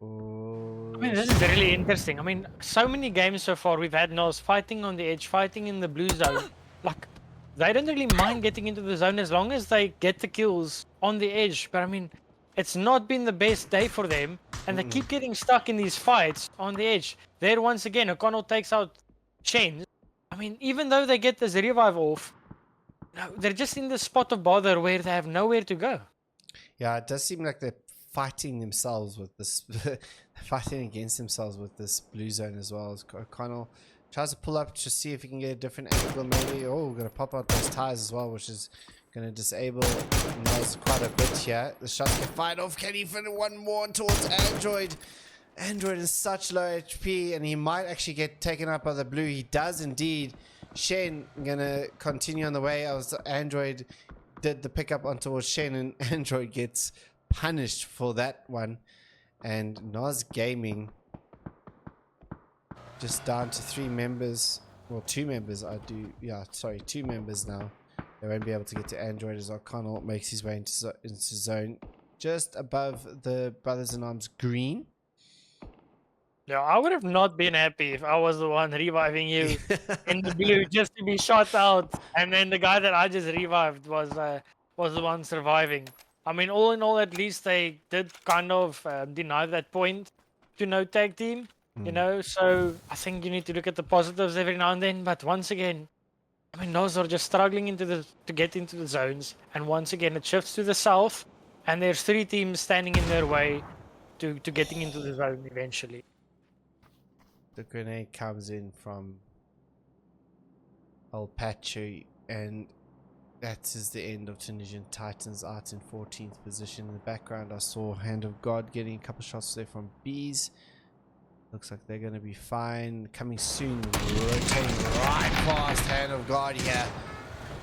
Oh, I mean, this is really interesting. I mean, so many games so far we've had Nos fighting on the edge, fighting in the blue zone. Like, they don't really mind getting into the zone as long as they get the kills on the edge. But I mean, it's not been the best day for them, and they keep getting stuck in these fights on the edge. There, once again, O'Connell takes out Chen. I mean, even though they get this revive off, no, they're just in the spot of bother where they have nowhere to go. Yeah, it does seem like they're fighting themselves with this, fighting against themselves with this blue zone as well. As O'Connell tries to pull up to see if he can get a different angle, maybe. Oh, going to pop out those tires as well, which is going to disable Nos quite a bit here. The shots get fired off. Can he fit one more towards Android? Android is such low HP, and he might actually get taken out by the blue. He does indeed. Shen going to continue on the way. Android did the pickup on towards Shen, and Android gets punished for that one. And Nos Gaming just down to 3 members. Well, 2 members. Two members now. They won't be able to get to Android as O'Connell makes his way into zone just above the Brothers in Arms green. Yeah, I would have not been happy if I was the one reviving you in the blue just to be shot out, and then the guy that I just revived was the one surviving. I mean, all in all, at least they did kind of deny that point to no tag team, you know. So I think you need to look at the positives every now and then. But once again, I mean, those are just struggling to get into the zones, and once again, it shifts to the south, and there's 3 teams standing in their way to getting into the zone eventually. The grenade comes in from El Pacho, and that is the end of Tunisian Titans out in 14th position. In the background, I saw Hand of God getting a couple shots there from Bees. Looks like they're going to be fine. Coming soon, rotating right past Hand of God here.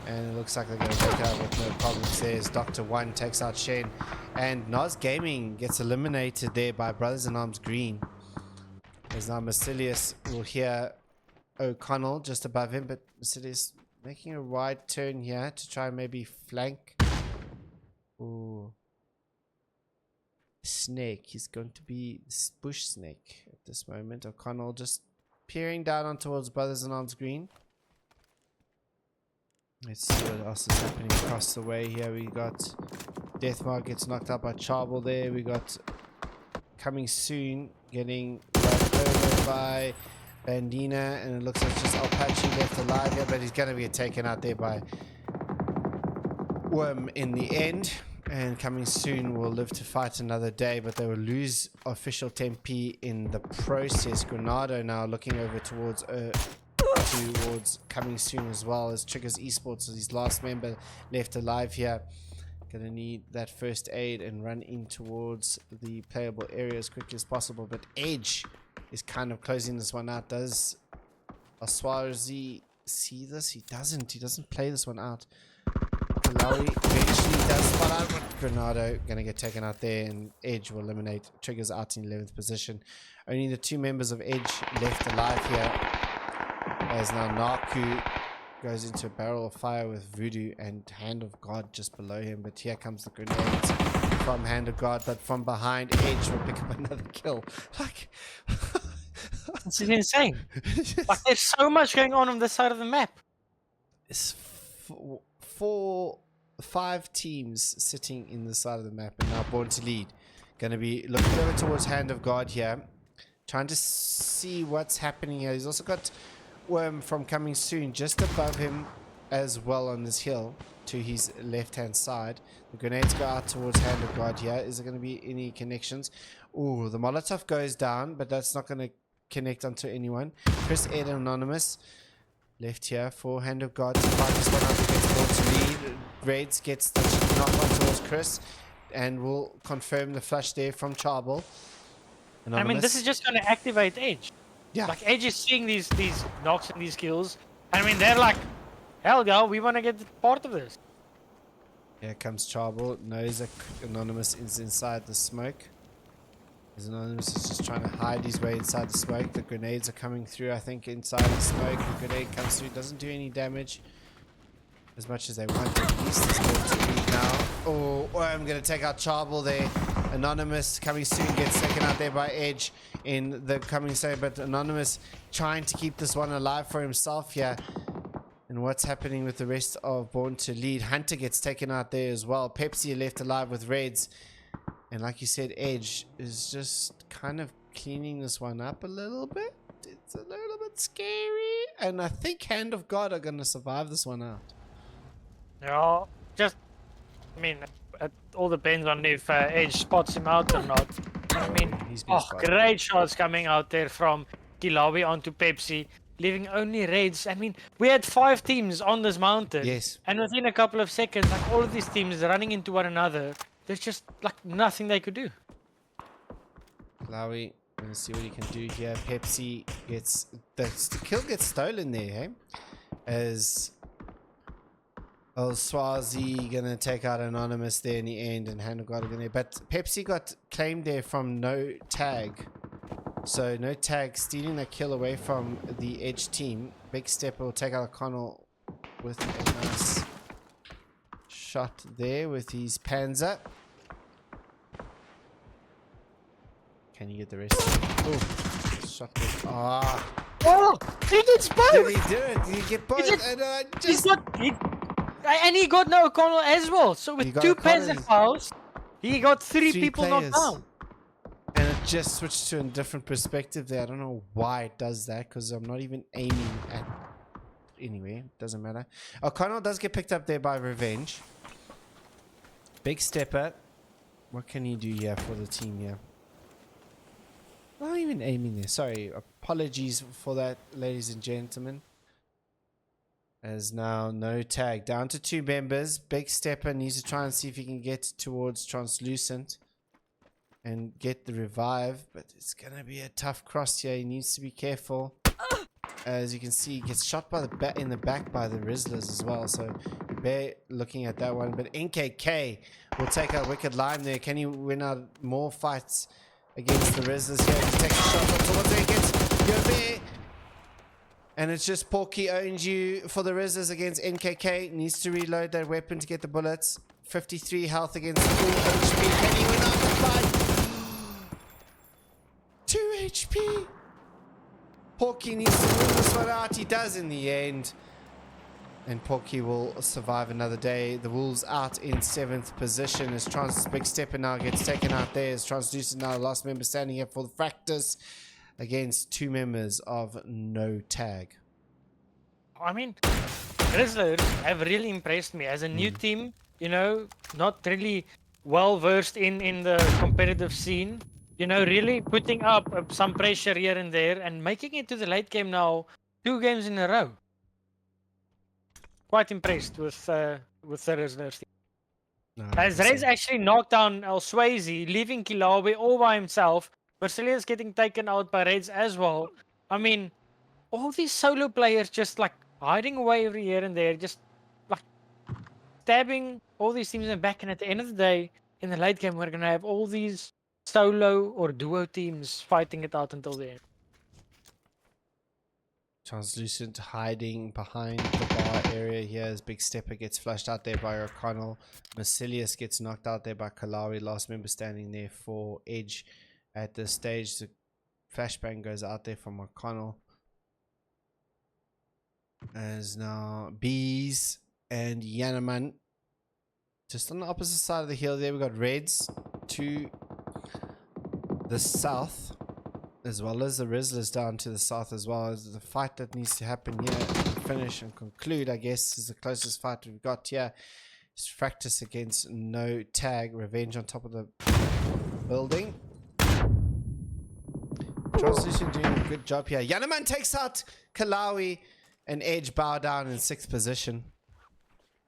And it looks like they're going to take out with no problems there as Dr. One takes out Shane. And Nos Gaming gets eliminated there by Brothers in Arms Green. As now Massilius will hear O'Connell just above him, but Massilius making a wide turn here to try and maybe flank. Ooh. Snake. He's going to be bush snake at this moment. O'Connell just peering down on towards Brothers in Arms Green. Let's see what else is happening across the way here. We got Deathmark gets knocked out by Charbel there. We got Coming Soon getting run over by Bandina, and it looks like just Apache left alive here, but he's going to get taken out there by Worm in the end. And Coming Soon will live to fight another day, but they will lose official Tempe in the process. Granado now looking over towards Coming Soon as well as Triggers Esports as his last member left alive here. Gonna need that first aid and run in towards the playable area as quickly as possible, but Edge is kind of closing this one out. Does Aswazi see this? He doesn't play this one out. Malawi eventually does spot out, but Granado gonna get taken out there, and Edge will eliminate Triggers out in 11th position. Only the 2 members of Edge left alive here, as now Naku goes into a barrel of fire with Voodoo and Hand of God just below him. But here comes the grenades from Hand of God, but from behind, Edge will pick up another kill. Like, This is insane. it's Like, there's so much going on this side of the map. it's five teams sitting in the side of the map, and now Born to Lead. Gonna be looking over towards Hand of God here, trying to see what's happening here. He's also got Worm from Coming Soon just above him as well on this hill to his left hand side. The grenades go out towards Hand of God here. Is there going to be any connections? Oh, the Molotov goes down, but that's not going to connect onto anyone. Chris Ed Anonymous left here for Hand of God to fight this one out against Born to Lead. Raids gets the knock on towards Chris, and will confirm the flush there from Charbel. I mean, this is just going to activate Edge. Yeah. Like, Edge is seeing these knocks and these kills. I mean, they're like, hell, girl, we want to get part of this. Here comes Charbel. Knows that Anonymous is inside the smoke. As Anonymous is just trying to hide his way inside the smoke. The grenades are coming through, I think, inside the smoke. The grenade comes through, doesn't do any damage as much as they want. At least it's going to lead now. Oh, I'm going to take out Charbel there. Anonymous Coming Soon gets taken out there by Edge in the Coming Soon, but Anonymous trying to keep this one alive for himself here. And what's happening with the rest of Born to Lead? Hunter gets taken out there as well. Pepsi left alive with Reds. And like you said, Edge is just kind of cleaning this one up a little bit. It's a little bit scary. And I think Hand of God are going to survive this one out. Yeah, just, I mean, it all depends on if Edge spots him out or not. I mean, He's been spotted. great shots coming out there from Kilawi onto Pepsi, leaving only Raids. I mean, we had 5 teams on this mountain. Yes. And within a couple of seconds, like, all of these teams running into one another. There's just, like, nothing they could do. Lowy, let's see what he can do here. Pepsi gets, the kill gets stolen there, hey? As Swazi gonna take out Anonymous there in the end, and Hand of God gonna, but Pepsi got claimed there from no tag. So no tag, stealing a kill away from the Edge team. Big Step will take out O'Connell with a nice shot there with his Panzer. Can you get the rest? Oh, shot with, Oh, he gets both! Did he do it? Did he get both? did- And I He's just... and he got no O'Connell as well. So He with got 2 O'Connell, Panzer files, he got 3 people knocked players. down. And it just switched to a different perspective there. I don't know why it does that, because I'm not even aiming at... Anyway, doesn't matter. O'Connell does get picked up there by Revenge. Big Stepper. What can he do here for the team here? Not even aiming there. Sorry. Apologies for that, ladies and gentlemen. As now no tag. Down to 2 members. Big Stepper needs to try and see if he can get towards Translucent and get the revive, but it's gonna be a tough cross here. He needs to be careful. As you can see, he gets shot by the in the back by the Rizzlers as well. So bear looking at that one. But NKK will take out Wicked Lime there. Can he win out more fights against the Rizzlers here? He takes a shot up towards it. Gets Yobe. And it's just Porky owns you for the Rizzlers against NKK. Needs to reload that weapon to get the bullets. 53 health against full HP. Can he win out the fight? 2 HP. Porky needs to move this one out. He does in the end. And Porky will survive another day. The Wolves out in 7th position as Big Stepper now gets taken out there. As Translucent now the last member standing here for the Fractus against 2 members of no tag. I mean, Rizzlers have really impressed me as a new team. You know, not really well versed in the competitive scene. You know, really putting up some pressure here and there and making it to the late game now, 2 games in a row. Quite impressed with the Rizzlers team. No, As Rez actually knocked down El Swayze, leaving Kilawe all by himself. Brazilia's getting taken out by Reds as well. I mean, all these solo players just like hiding away every here and there, just like stabbing all these teams in the back. And at the end of the day, in the late game, we're going to have all these solo or duo teams fighting it out until the end. Translucent hiding behind the bar area here as Big Stepper gets flushed out there by O'Connell. Massilius gets knocked out there by Kalawi. Last member standing there for Edge at this stage. The flashbang goes out there from O'Connell. As now Bees and Yanaman just on the opposite side of the hill there. We got Reds to the south, as well as the Rizzlers down to the south as well. The fight that needs to happen here, finish and conclude, I guess, is the closest fight we've got here. It's Fractus against No Tag. Revenge on top of the building. Translucent doing a good job here. Yanaman takes out Kalawi, and Edge bow down in 6th position.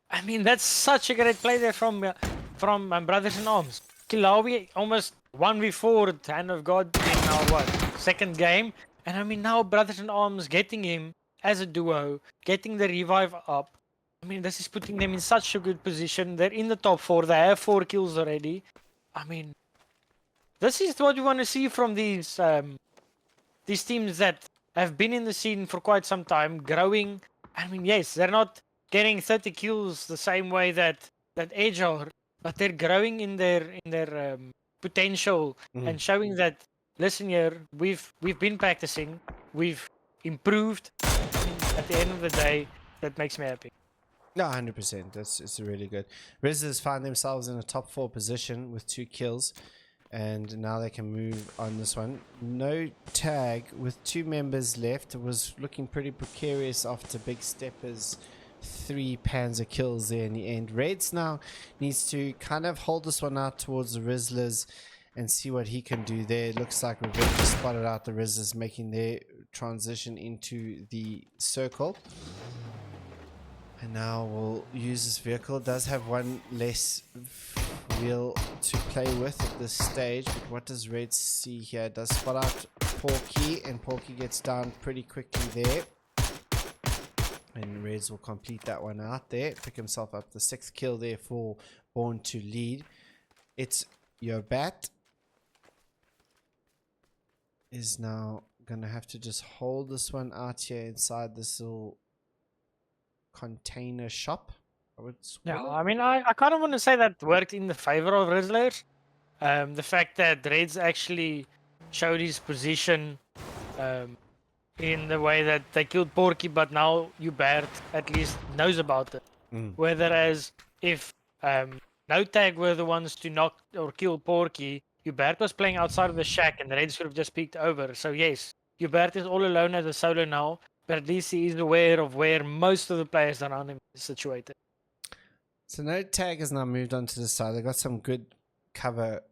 I mean, that's such a great play there from Brothers in Arms. Kilawi almost 1v4 Hand of God in our what, 2nd game. And I mean, now Brothers in Arms getting him as a duo, getting the revive up. I mean, this is putting them in such a good position. They're in the top 4. They have 4 kills already. I mean, this is what we want to see from these teams that have been in the scene for quite some time, growing. I mean, yes, they're not getting 30 kills the same way that Edge are, but they're growing in their potential and showing that, listen here, we've been practicing, we've improved. I mean, at the end of the day, that makes me happy. No, 100%. It's really good. Rizzlers find themselves in a top 4 position with 2 kills. And now they can move on this one. No Tag with 2 members left. It was looking pretty precarious after Big Stepper's 3 Panzer kills there in the end. Reds now needs to kind of hold this one out towards the Rizzlers and see what he can do there. It looks like Revenge has spotted out the Rizzlers making their transition into the circle. And now we'll use this vehicle. It does have 1 less wheel to play with at this stage, but what does Red see here? It does spot out Porky, and Porky gets down pretty quickly there, and Reds will complete that one out there, pick himself up the 6th kill there for Born to Lead. It's your bat is now gonna have to just hold this one out here inside this little container shop. Yeah, I mean, I kind of want to say that worked in the favor of Rizzlers. The fact that Reds actually showed his position in the way that they killed Porky, but now Hubert at least knows about it. Whereas if No Tag were the ones to knock or kill Porky, Hubert was playing outside of the shack and the Reds could have just peeked over. So yes, Hubert is all alone as a solo now, but at least he is aware of where most of the players around him is situated. So No Tag has now moved on to the side. They got some good cover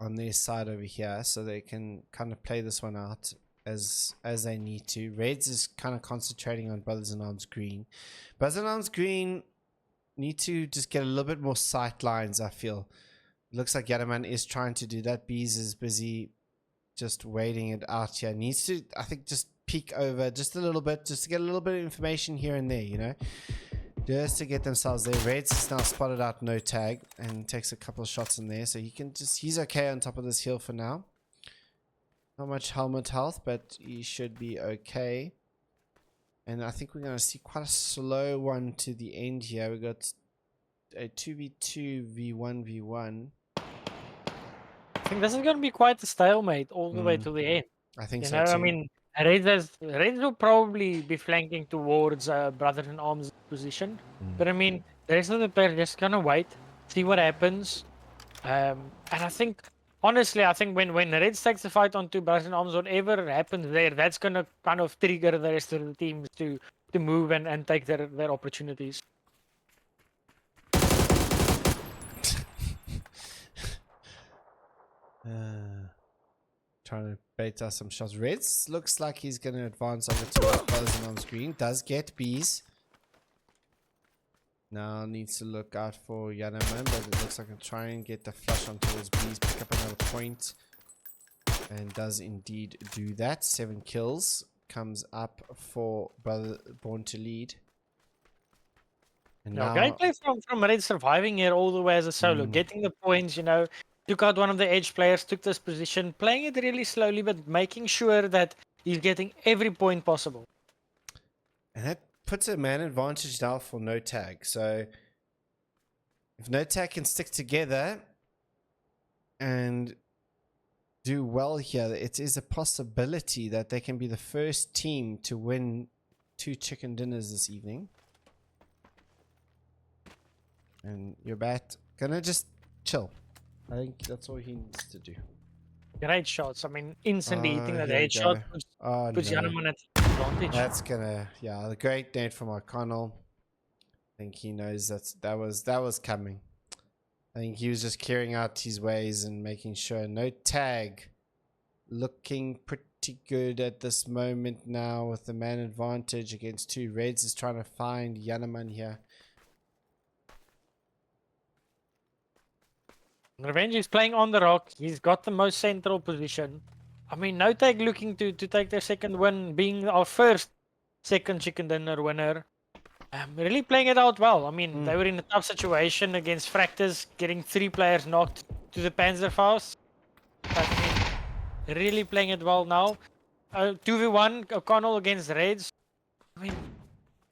on their side over here, so they can kind of play this one out as they need to. Reds is kind of concentrating on Brothers in Arms Green. Brothers in Arms Green need to just get a little bit more sight lines, I feel. It looks like Yadaman is trying to do that. Bees is busy just waiting it out here. Needs to, I think, just peek over just a little bit, just to get a little bit of information here and there, you know, just to get themselves there. Reds is now spotted out No Tag and takes a couple of shots in there, so he can just, he's okay on top of this hill for now. Not much helmet health, but he should be okay. And I think we're going to see quite a slow one to the end here. We got a 2v2 v1v1. I think this is going to be quite a stalemate all the way to the end. I think you so know, too. I mean, Reds will probably be flanking towards Brothers in Arms position. But I mean, the rest of the players just going to wait, see what happens. And I think, honestly, I think when Reds takes the fight onto Brothers in Arms, whatever happens there, that's going to kind of trigger the rest of the teams to move and take their opportunities. Trying to bait us some shots. Reds looks like he's going to advance over towards Brothers in Arms Green. Does get Bees. Now needs to look out for Yanaman, but it looks like he'll try and get the flush on towards Bees. Pick up another point. And does indeed do that. 7 kills. Comes up for Brother Born to Lead. And No, now, great play from Red surviving here all the way as a solo, getting the points, you know, took out one of the edge players, took this position, playing it really slowly, but making sure that he's getting every point possible. And that puts a man advantage now for No Tag. So if No Tag can stick together and do well here, it is a possibility that they can be the first team to win 2 chicken dinners this evening. And your bat gonna just chill. I think that's all he needs to do. Great shots. I mean, instantly hitting that Here we headshot go. Oh, puts no. Janeman at advantage. That's gonna, yeah, the great nade from O'Connell. I think he knows that was coming. I think he was just clearing out his ways and making sure. No Tag looking pretty good at this moment now with the man advantage against 2 Reds. Is trying to find Janeman here. Revenge is playing on the rock. He's got the most central position. I mean, No Tag looking to take their second win, being our first second chicken dinner winner. Really playing it out well. I mean, they were in a tough situation against Fractors, getting 3 players knocked to the Panzerfaust. But I mean, really playing it well now. 2v1, O'Connell against Reds. I mean,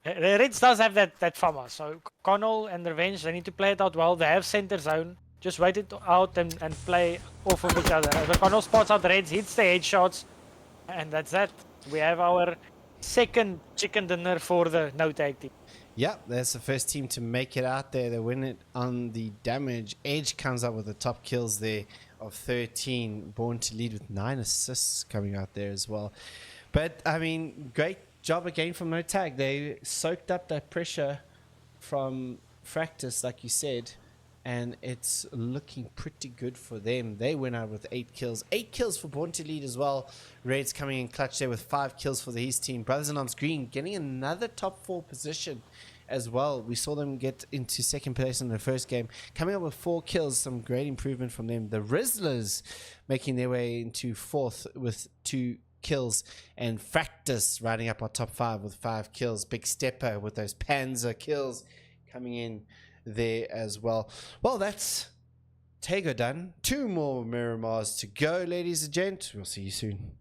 Reds does have that fama. So O'Connell and Revenge, they need to play it out well. They have center zone. Just wait it out and play off of each other. As O'Connell spots out Reds, hits the headshots. And that's that. We have our second chicken dinner for the No Tag team. Yeah, that's the first team to make it out there. They win it on the damage. Edge comes up with the top kills there of 13. Born to lead with 9 assists coming out there as well. But, I mean, great job again from No Tag. They soaked up that pressure from Fractus, like you said. And it's looking pretty good for them. They went out with 8 kills. 8 kills for Born to Lead as well. Raids coming in clutch there with 5 kills for his team. Brothers in Arms Green getting another top 4 position as well. We saw them get into second place in the first game. Coming up with 4 kills. Some great improvement from them. The Rizzlers making their way into 4th with 2 kills. And Fractus riding up our top 5 with 5 kills. Big Stepper with those Panzer kills coming in there as well. Well, that's Tego done. 2 more Miramars to go, ladies and gents. We'll see you soon.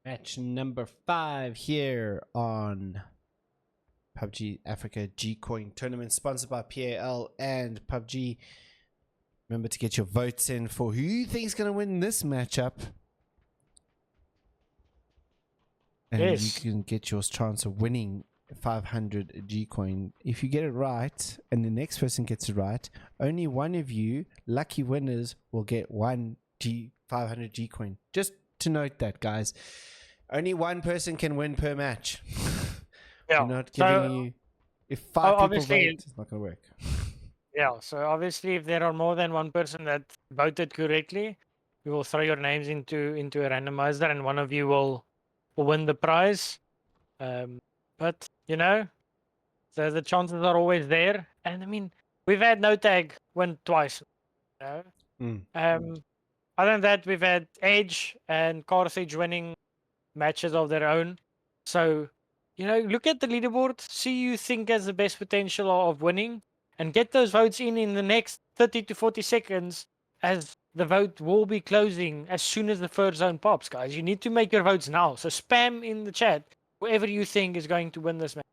Match number 5 here on PUBG Africa G-Coin Tournament, sponsored by PAL and PUBG. Remember to get your votes in for who you think is going to win this matchup. And Yes. you can get your chance of winning 500 G-Coin. If you get it right and the next person gets it right, only one of you lucky winners will get 500 G-Coin. Just to note that, guys. Only one person can win per match. Yeah. We're not giving you... If 5 people obviously, vote, it's not going to work. Yeah, so obviously, if there are more than one person that voted correctly, we will throw your names into a randomizer, and one of you will win the prize. But you know, the chances are always there. And I mean, we've had no tag win twice. You know? Other than that, we've had Edge and Carthage winning matches of their own. So, you know, look at the leaderboard, see who you think has the best potential of winning, and get those votes in the next 30 to 40 seconds, as the vote will be closing as soon as the first zone pops, guys. You need to make your votes now. So spam in the chat whoever you think is going to win this match.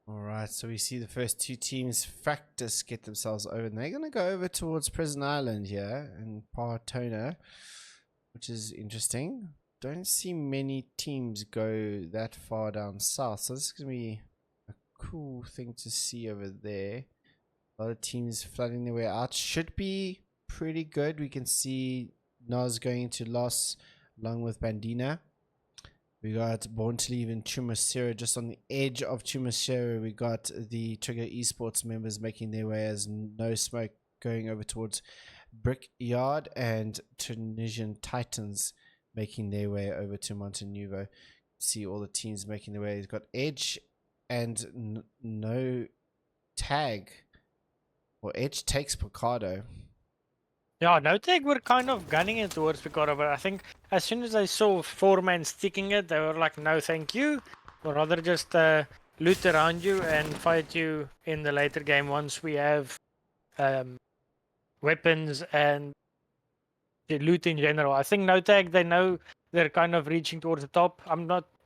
All right, so we see the first 2 teams, Fractus, get themselves over. And they're going to go over towards Prison Island here and Partona, which is interesting. Don't see many teams go that far down south, so this is going to be a cool thing to see over there. A lot of teams flooding their way out. Should be pretty good. We can see Nas going to Los along with Bandina. We got Born to Leave in Chumasera, just on the edge of Chumasera. We got the Trigger Esports members making their way as No Smoke going over towards Brickyard, and Tunisian Titans making their way over to Montenuvo. See all the teams making their way. He's got Edge and No Tag. Well, Edge takes Picardo. Yeah, no tag were kind of gunning it towards Picardo, but I think as soon as they saw 4 men sticking it, they were like, no thank you. We'll rather just loot around you and fight you in the later game once we have weapons and the loot in general. I think no tag, they know they're kind of reaching towards the top.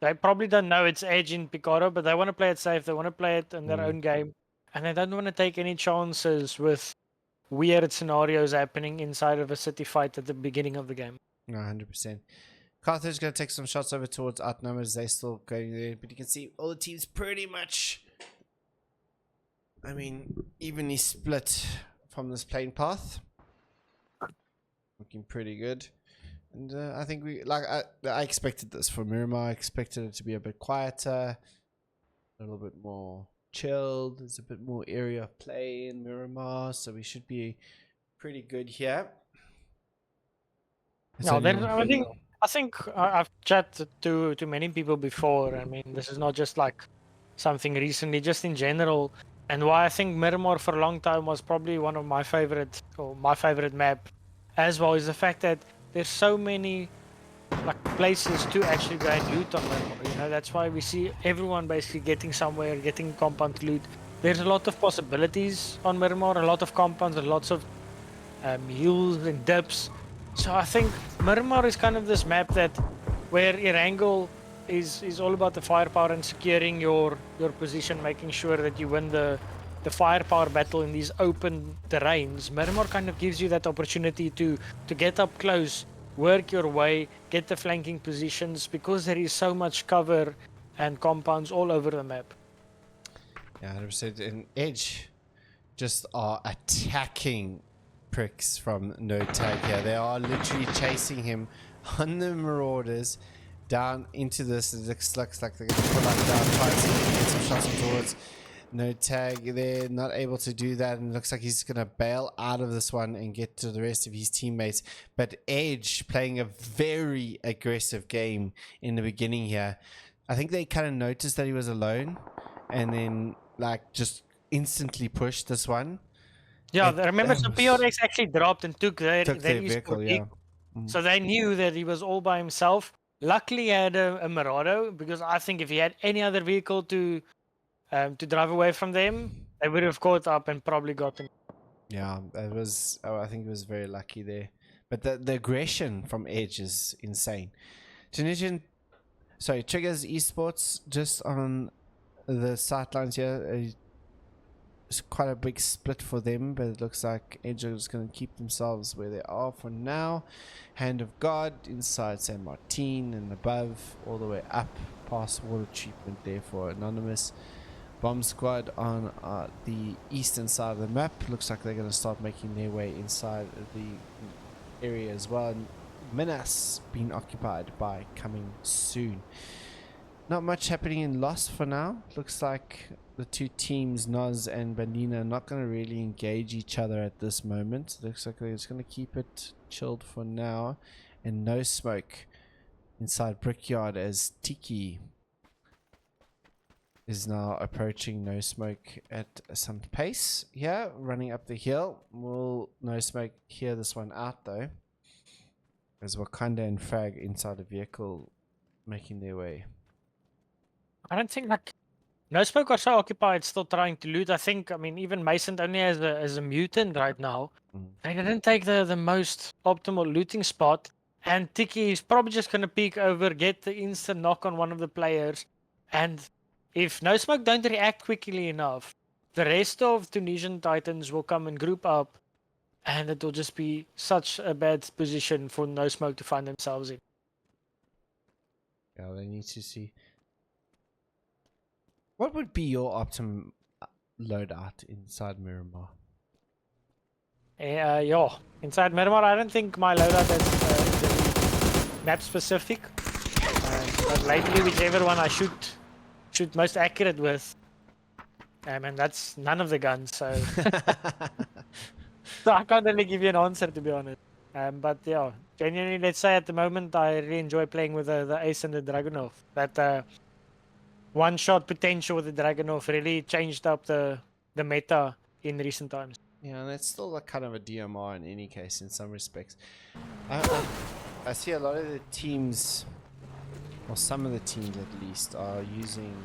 They probably don't know it's Edge in Picardo, but they want to play it safe. They want to play it in their own game. And they don't want to take any chances with weird scenarios happening inside of a city fight at the beginning of the game. No, 100%. Carthage is going to take some shots over towards Outnumbers. They're still going there, but you can see all the teams pretty much, I mean, evenly split from this plane path. Looking pretty good. And I think I expected this from Miramar. I expected it to be a bit quieter, a little bit more chilled. There's a bit more area of play in Miramar, so we should be pretty good here. No, I think I've chatted to many people before. I mean, this is not just like something recently, just in general. And why I think Miramar for a long time was probably one of my favorite map as well, is the fact that there's so many like places to actually go and loot on Miramar. You know, that's why we see everyone basically getting somewhere, getting compound loot. There's a lot of possibilities on Miramar, a lot of compounds, and lots of hills and dips. So I think Miramar is kind of this map that where Erangel is all about the firepower and securing your position, making sure that you win the firepower battle in these open terrains. Miramar kind of gives you that opportunity to get up close, work your way, get the flanking positions, because there is so much cover and compounds all over the map. Yeah, 100%. And Edge just are attacking pricks from No Tag here. They are literally chasing him on the Marauders down into this. It looks like they're going to pull up down, try to get some shots on towards No Tag. They're not able to do that, and it looks like he's going to bail out of this one and get to the rest of his teammates. But Edge playing a very aggressive game in the beginning here. I think they kind of noticed that he was alone and then like just instantly pushed this one. Yeah, remember, so PRX actually dropped and took their vehicle, yeah. So they knew that he was all by himself. Luckily, he had a Mirado, because I think if he had any other vehicle to drive away from them, They would have caught up and probably gotten. Yeah, it was. Oh, I think it was very lucky there. But the aggression from Edge is insane. Tunisian, sorry, Triggers Esports just on the sidelines here. It's quite a big split for them, but it looks like Edge is going to keep themselves where they are for now. Hand of God inside San Martin and above, all the way up past water treatment there for Anonymous. Bomb Squad on the eastern side of the map. Looks like they're going to start making their way inside the area as well. And Minas being occupied by coming soon. Not much happening in Lost for now. Looks like the two teams, Noz and Bandina, are not going to really engage each other at this moment. Looks like they're just going to keep it chilled for now. And no smoke inside Brickyard as Tiki is now approaching No Smoke at some pace. Yeah, running up the hill. Will No Smoke hear this one out though? As Wakanda and Frag inside the vehicle making their way. I don't think like No Smoke are so occupied still trying to loot. I mean, even Mason only has a mutant right now. They didn't take the most optimal looting spot. And Tiki is probably just going to peek over, get the instant knock on one of the players. And if No Smoke don't react quickly enough, the rest of Tunisian Titans will come and group up. And it will just be such a bad position for No Smoke to find themselves in. Yeah, they need to see. What would be your optimum loadout inside Miramar? Yeah, inside Miramar, I don't think my loadout is map specific. But lately, whichever one I shoot most accurate with, and that's none of the guns. So, so I can't really give you an answer to be honest. But yeah, genuinely, let's say at the moment I really enjoy playing with the Ace and the Dragunov. That one-shot potential with the Dragunov really changed up the meta in recent times. Yeah, and it's still a kind of a DMR in any case in some respects. I see a lot of the teams, or some of the teams at least, are using,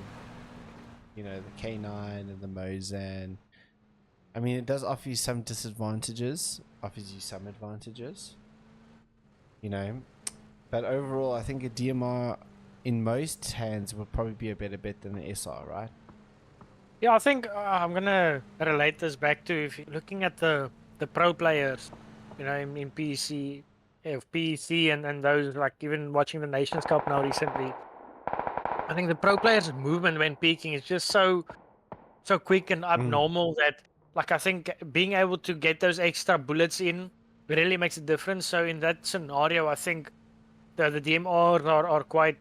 you know, the K9 and the Mozan. I mean, it does offer you some disadvantages, offers you some advantages, you know, but overall I think a DMR in most hands will probably be a better bet than an SR, right? Yeah, I think I'm gonna relate this back to if you're looking at the pro players, you know, in PEC, PEC and those like even watching the Nations Cup now recently. I think the pro players' movement when peaking is just so quick and abnormal that like I think being able to get those extra bullets in really makes a difference. So in that scenario, I think the DMRs are quite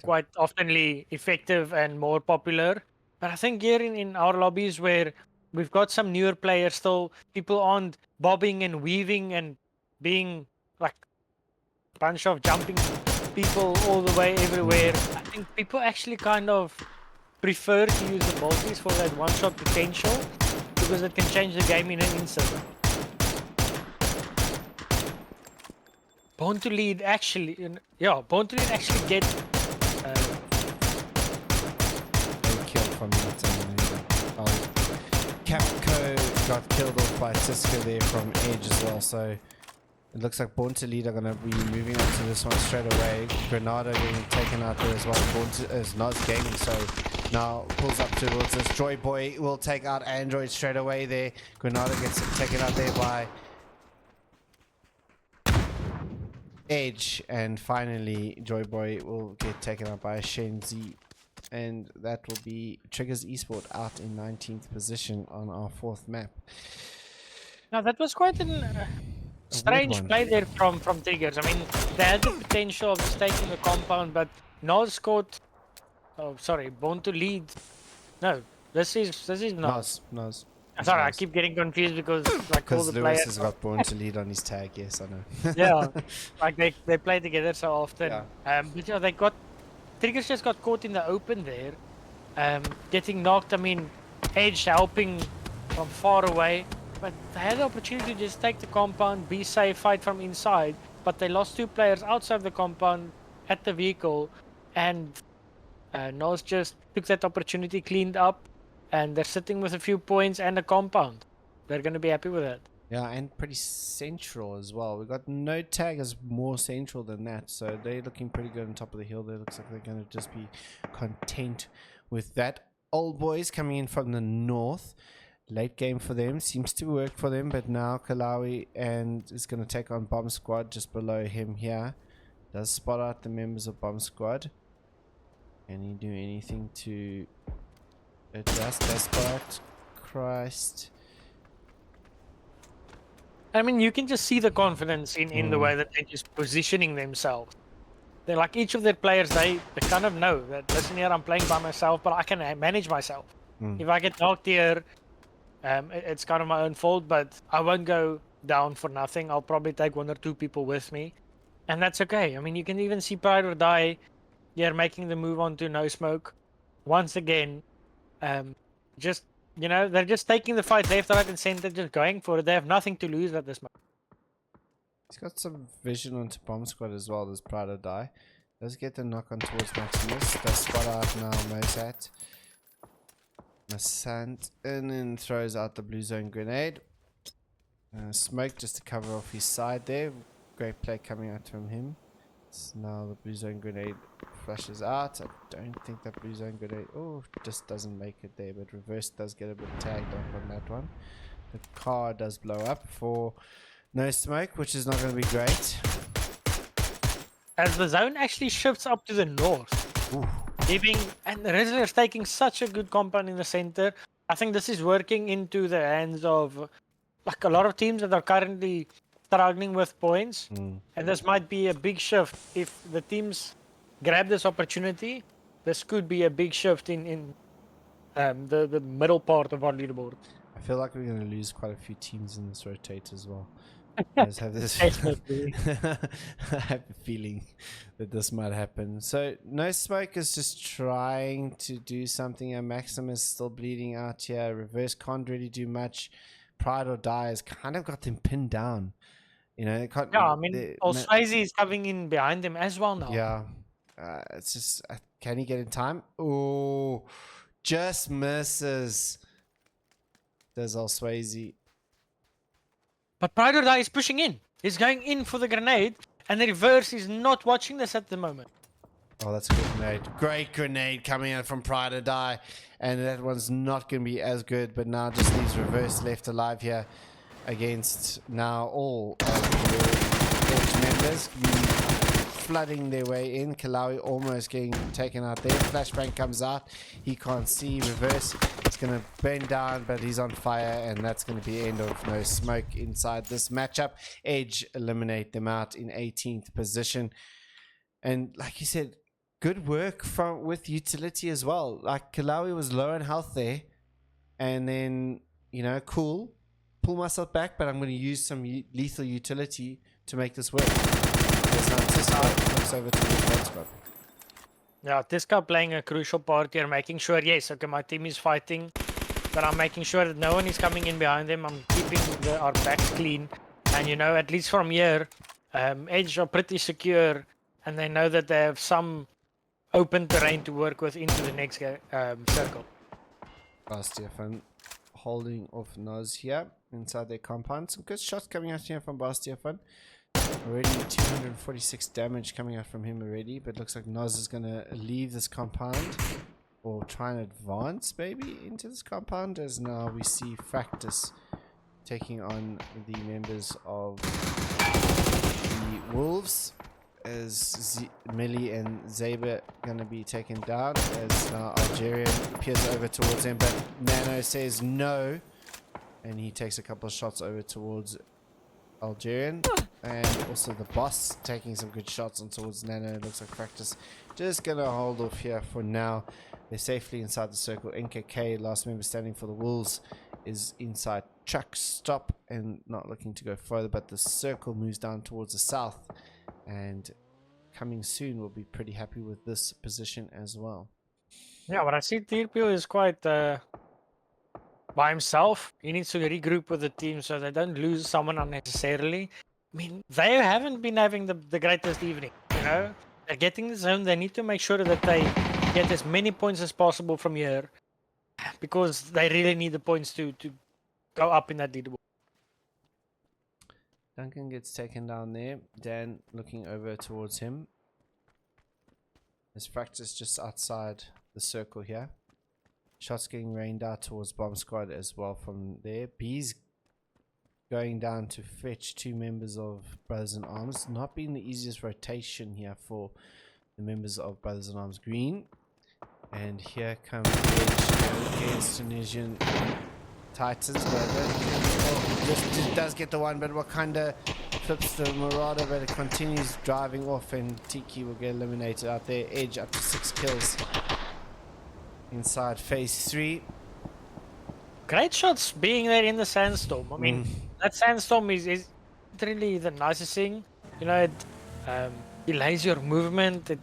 quite oftenly effective and more popular. But I think here in our lobbies where we've got some newer players still, people aren't bobbing and weaving and being like a bunch of jumping people all the way everywhere. I think people actually kind of prefer to use the multis for that one-shot potential because it can change the game in an instant. Born to Lead actually get killed from that. Capco got killed off by Tiska there from Edge as well, so it looks like Born to Lead are going to be moving on to this one straight away. Granada getting taken out there as well. Born to is Noz Gaming, so now pulls up towards this. Joy Boy will take out Android straight away there. Granada gets taken out there by Edge, and finally Joy Boy will get taken out by Shenzi, and that will be Triggers Esport out in 19th position on our 4th map. Now that was quite a strange play there from Triggers. I mean, they had the potential of just taking the compound, but Noz scored. Oh, sorry, Born to Lead. No, this is Noz. Noz. Sorry, I keep getting confused because like all the Lewis players has got Born to Lead on his tag. Yes, I know. yeah, like they play together so often. Yeah. But yeah, Triggers just got caught in the open there, getting knocked. I mean, Edge helping from far away, but they had the opportunity to just take the compound, be safe, fight from inside. But they lost 2 players outside the compound at the vehicle, and Noz just took that opportunity, cleaned up, and they're sitting with a few points and a compound. They're going to be happy with that. Yeah, and pretty central as well. We got no tag as more central than that, so they're looking pretty good on top of the hill. There looks like they're going to just be content with that. Old boys coming in from the north. Late game for them, seems to work for them, but now Kalawi and is going to take on Bomb Squad just below him here. Does spot out the members of Bomb Squad. Can he do anything to adjust? Does spot out Christ. I mean, you can just see the confidence in the way that they're just positioning themselves. They're like, each of their players, they kind of know that, listen here, I'm playing by myself, but I can manage myself. If I get knocked here, it's kind of my own fault, but I won't go down for nothing. I'll probably take 1 or 2 people with me, and that's okay. I mean, you can even see Pride or Die here making the move on to No Smoke. Once again, just, you know, they're just taking the fight left, right, and center, just going for it. They have nothing to lose at this moment. He's got some vision onto Bomb Squad as well, this Pride or Die. Does get the knock on towards Maximus. Does spot out now Mozart. Masant and then throws out the blue zone grenade. Smoke just to cover off his side there. Great play coming out from him. So now the blue zone grenade flashes out. I don't think that blue zone grenade, just doesn't make it there, but reverse does get a bit tagged up on that one. The car does blow up for No Smoke, which is not going to be great. As the zone actually shifts up to the north, and the Rizzler's taking such a good compound in the center. I think this is working into the hands of like a lot of teams that are currently struggling with points, and this might be a big shift if the teams grab this opportunity. This could be a big shift in the middle part of our leaderboard. I feel like we're going to lose quite a few teams in this rotate as well. I just have this I have a feeling that this might happen. So No Smoke is just trying to do something, and Maximus still bleeding out here. Reverse can't really do much. Pride or Die has kind of got them pinned down. You know, they can't, I mean, Swayze is coming in behind him as well now. Yeah, it's just can he get in time? Oh, just misses. There's all Swayze. But Pride or Die is pushing in. He's going in for the grenade, and the reverse is not watching this at the moment. Oh, that's a good grenade. Great grenade coming out from Pride or Die. And that one's not going to be as good, but now just leaves reverse left alive here against now all of the Edge members flooding their way in. Kalawi almost getting taken out there. Flashbang comes out. He can't see. Reverse. It's going to bend down, but he's on fire, and that's going to be the end of No Smoke inside this matchup. Edge eliminate them out in 18th position. And like you said, good work with utility as well. Like Kalawi was low in health there, and then, you know, cool, pull myself back, but I'm going to use some lethal utility to make this work. There's now Tiska looks over to the red spot. Yeah, Tiska playing a crucial part here, making sure, yes, okay, my team is fighting, but I'm making sure that no one is coming in behind them. I'm keeping our backs clean, and you know, at least from here, Edge are pretty secure, and they know that they have some open terrain to work with into the next circle. Bastiafan holding off Noz here inside their compound. Some good shots coming out here from Bastiafan. Already 246 damage coming out from him already, but looks like Noz is going to leave this compound or try and advance maybe into this compound, as now we see Fractus taking on the members of the Wolves, as Millie and Zaber going to be taken down, as now Algerian peers over towards him, but Nano says no, and he takes a couple of shots over towards Algerian, and also the boss taking some good shots on towards Nano. It looks like Practice just going to hold off here for now. They're safely inside the circle. NKK, last member standing for the Wolves, is inside truck stop and not looking to go further, but the circle moves down towards the south, and coming soon we'll be pretty happy with this position as well. Yeah, but I see Tirpio is quite by himself. He needs to regroup with the team so they don't lose someone unnecessarily. I mean, they haven't been having the greatest evening, you know. They're getting the zone. They need to make sure that they get as many points as possible from here. because they really need the points to go up in that leaderboard. Duncan gets taken down there. Dan looking over towards him. His practice just outside the circle here. Shots getting rained out towards Bomb Squad as well from there. B's going down to fetch 2 members of Brothers in Arms. Not being the easiest rotation here for the members of Brothers in Arms Green. And here comes Edge against Tunisian Titans. But just does get the one, but Wakanda flips the Marauder, but it continues driving off, and Tiki will get eliminated out there. Edge up to 6 kills inside phase 3. Great shots being there in the sandstorm. I mean, that sandstorm is really the nicest thing. You know, it delays your movement. It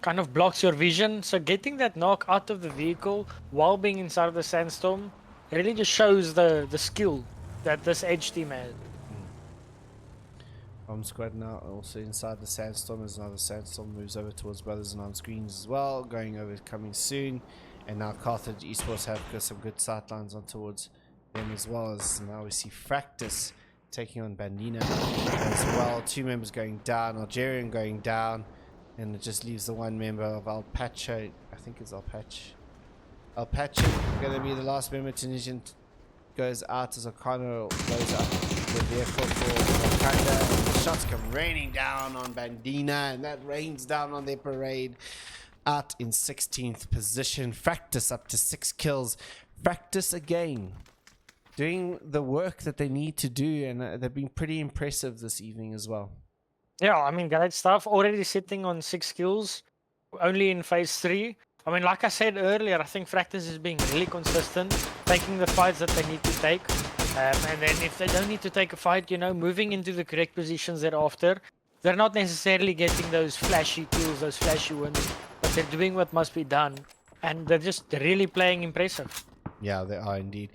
kind of blocks your vision. So getting that knock out of the vehicle while being inside of the sandstorm really just shows the skill that this Edge team has. Bomb Squad now also inside the sandstorm as another sandstorm moves over towards Brothers in Arms Greens as well. Going over, coming soon. And now Carthage Esports have got some good sightlines on towards them as well. As now we see Fractus taking on Bandina as well. 2 members going down, Algerian going down. And it just leaves the 1 member of Alpache. I think it's Alpache. Alpache going to be the last member. Tunisian goes out as O'Connor blows up the vehicle for Wakanda. And the shots come raining down on Bandina, and that rains down on their parade. Out in 16th position. Fractus up to 6 kills. Fractus again doing the work that they need to do, and they've been pretty impressive this evening as well. Yeah, I mean, great stuff. Already sitting on 6 kills, only in phase 3. I mean, like I said earlier, I think Fractus is being really consistent, taking the fights that they need to take. And then if they don't need to take a fight, you know, moving into the correct positions thereafter. They're not necessarily getting those flashy kills, those flashy wins, but they're doing what must be done. And they're just really playing impressive. Yeah, they are indeed.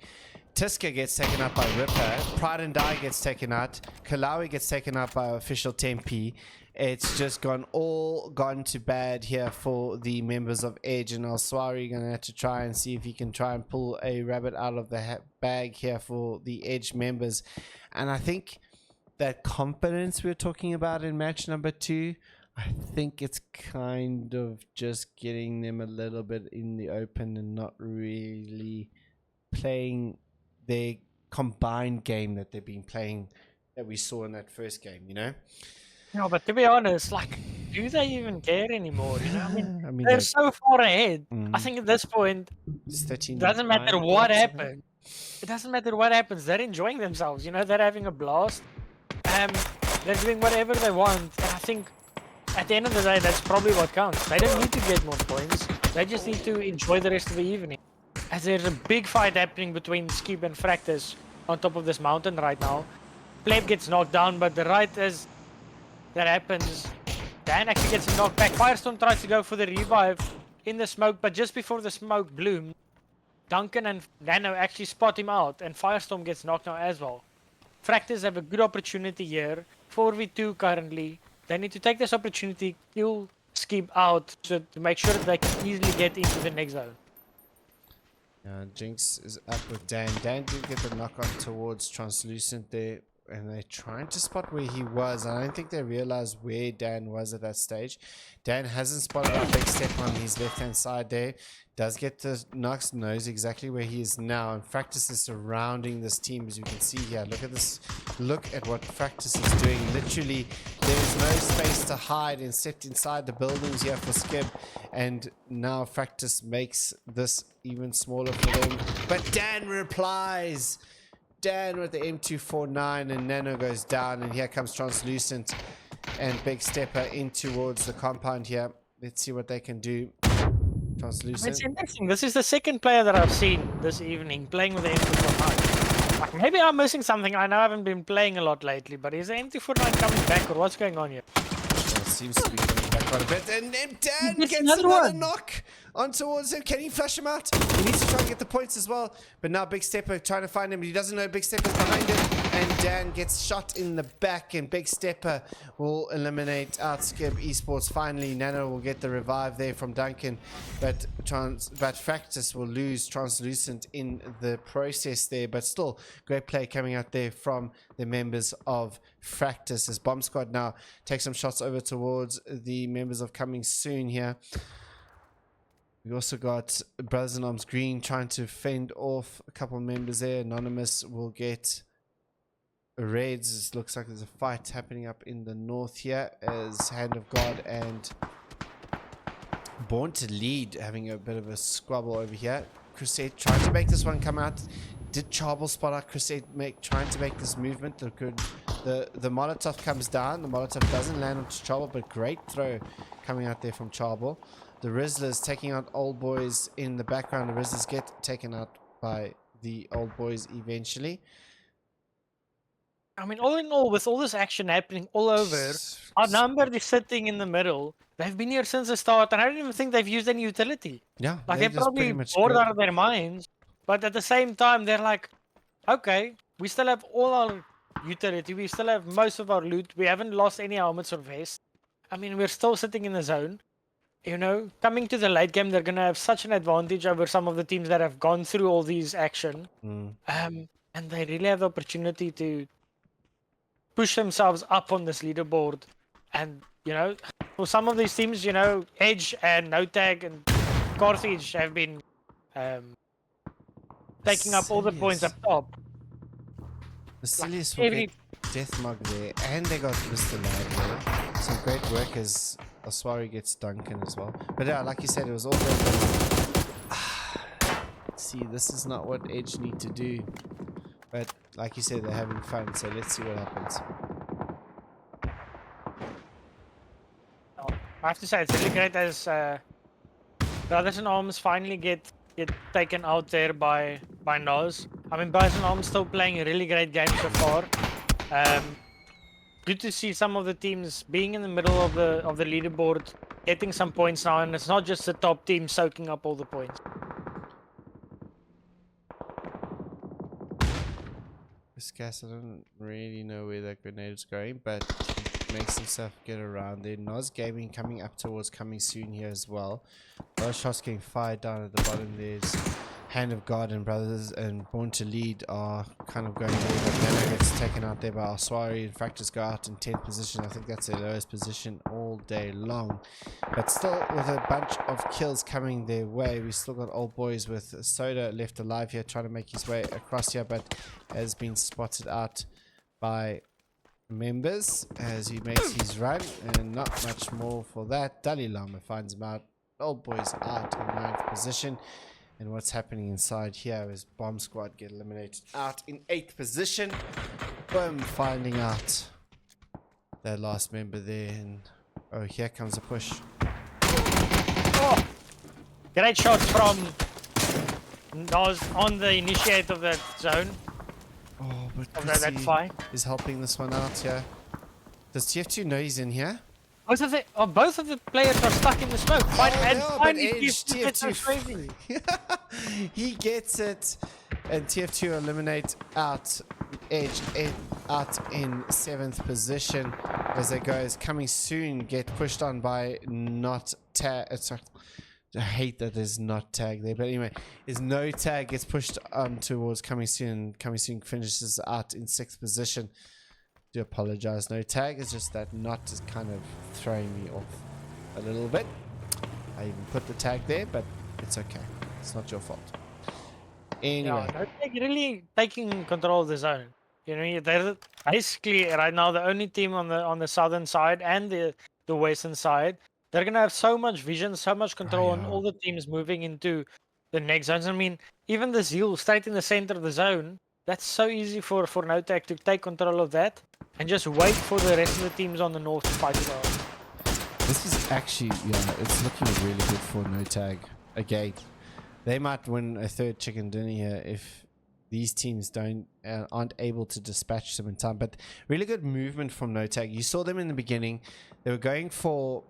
Tiska gets taken out by Ripper. Pride and Die gets taken out. Kalawi gets taken out by official Tempe. It's just gone to bad here for the members of Edge, and Al-Swari going to have to try and see if he can try and pull a rabbit out of the bag here for the Edge members. And I think that confidence we're talking about in match number 2, I think it's kind of just getting them a little bit in the open and not really playing their combined game that they've been playing, that we saw in that first game, you know? No, but to be honest, like, do they even care anymore? You know, I mean they're like, so far ahead. I think at this point, it doesn't matter what happens. It doesn't matter what happens. They're enjoying themselves. You know, they're having a blast. They're doing whatever they want. And I think at the end of the day, that's probably what counts. They don't need to get more points. They just need to enjoy the rest of the evening. As there's a big fight happening between Skip and Fractus on top of this mountain right now. Pleb gets knocked down, but right as that happens, Dan actually gets a knockback. Firestorm tries to go for the revive in the smoke, but just before the smoke blooms, Duncan and Nano actually spot him out, and Firestorm gets knocked out as well. Fractus have a good opportunity here. 4v2 currently. They need to take this opportunity, kill Skip out, so to make sure that they can easily get into the next zone. Jinx is up with Dan. Dan did get the knock on towards Translucent there, and they're trying to spot where he was. I don't think they realized where Dan was at that stage. Dan hasn't spotted a big step on his left hand side there. Does get the knocks, knows exactly where he is now, and Fractus is surrounding this team, as you can see here. Look at this. Look at what Fractus is doing. Literally, there's no space to hide except inside the buildings here for Skip, and now Fractus makes this even smaller for them. But Dan replies. Dan with the M249, and Nano goes down, and here comes Translucent and Big Stepper in towards the compound here. Let's see what they can do. Translucent. It's interesting. This is the second player that I've seen this evening playing with the M249. Like, maybe I'm missing something. I know I haven't been playing a lot lately, but is the M249 coming back, or what's going on here? It seems to be coming back quite a bit. And Dan gets another knock on towards him. Can he flush him out? He needs to try and get the points as well. But now Big Stepper trying to find him. He doesn't know Big Stepper's behind him. And Dan gets shot in the back, and Big Stepper will eliminate Outskip Esports. Finally, Nano will get the revive there from Duncan, but Fractus will lose Translucent in the process there. But still, great play coming out there from the members of Fractus as Bomb Squad now take some shots over towards the members of Coming Soon here. We also got Brothers in Arms Green trying to fend off a couple of members there. Anonymous will get Reds. It looks like there's a fight happening up in the north here as Hand of God and Born to Lead having a bit of a squabble over here. Crusade trying to make this one come out. Did Charbel spot out Crusade trying to make this movement? The Molotov comes down. The Molotov doesn't land onto Charbel, but great throw coming out there from Charbel. The Rizzlers taking out Old Boys in the background. The Rizzlers get taken out by the Old Boys eventually. I mean, all in all, with all this action happening all over, our number is sitting in the middle. They've been here since the start, and I don't even think they've used any utility. Yeah, like they're probably bored out of their minds. But at the same time, they're like, okay, we still have all our utility. We still have most of our loot. We haven't lost any helmets or vests. I mean, we're still sitting in the zone. You know, coming to the late game, they're going to have such an advantage over some of the teams that have gone through all these action. And they really have the opportunity to push themselves up on this leaderboard. And, you know, for some of these teams, you know, Edge and No Tag and Carthage have been taking up all the points up top. Basilius will get Death Mug there, and they got Mr. Lad there. Some great work as Aswari gets Duncan as well. But yeah, like you said, it was all good. See, this is not what Edge need to do. But like you said, they're having fun, so let's see what happens. I have to say, it's really great as Brothers in Arms finally get taken out there by Noz. I mean, Brothers in Arms still playing a really great game so far. Good to see some of the teams being in the middle of the leaderboard, getting some points now, and it's not just the top team soaking up all the points. This gas, I don't really know where that grenade is going, but he makes himself get around there. Noz Gaming coming up towards Coming Soon here as well. Those shots getting fired down at the bottom. There's Hand of God and Brothers and Born to Lead are kind of going there, but Nano gets taken out there by Aswari, and Fractors go out in 10th position. I think that's their lowest position all day long. But still, with a bunch of kills coming their way, we still got Old Boys with Soda left alive here, trying to make his way across here, but has been spotted out by members as he makes his run, and not much more for that. Dalai Lama finds him out. Old Boys out in 9th position. And what's happening inside here is Bomb Squad get eliminated out in 8th position. Boom, finding out their last member there. And oh, here comes a push. Oh, great shots from Noz on the initiate of that zone. Oh, but that fight is helping this one out here. Does TF2 know he's in here? Both of the players are stuck in the smoke. TF2 he gets it, and TF2 eliminate out Edge out in 7th position as they go. As Coming Soon get pushed on by not tag. I hate that there's not tag there, but anyway, is No Tag gets pushed on towards Coming Soon. Coming Soon finishes out in 6th position. Do apologize, No Tag. It's just that not is kind of throwing me off a little bit. I even put the tag there, but it's okay. It's not your fault. Anyway, No Tag really taking control of the zone. You know, they're basically right now the only team on the southern side and the western side. They're gonna have so much vision, so much control on all the teams moving into the next zones. I mean, even the Zeal straight in the center of the zone. That's so easy for No Tag to take control of that and just wait for the rest of the teams on the north to fight it out. This is actually, yeah, it's looking really good for No Tag. Again, they might win a 3rd chicken dinner here if these teams aren't able to dispatch them in time. But really good movement from No Tag. You saw them in the beginning. They were going for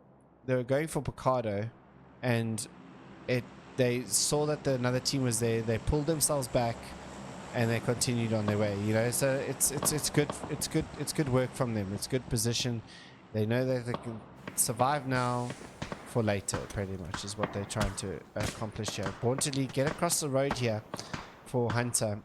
Picardo, and they saw that another team was there. They pulled themselves back, and they continued on their way. You know, so it's good work from them. It's good position. They know that they can survive now for later. Pretty much is what they're trying to accomplish here. Born to lead, get across the road here for Hunter.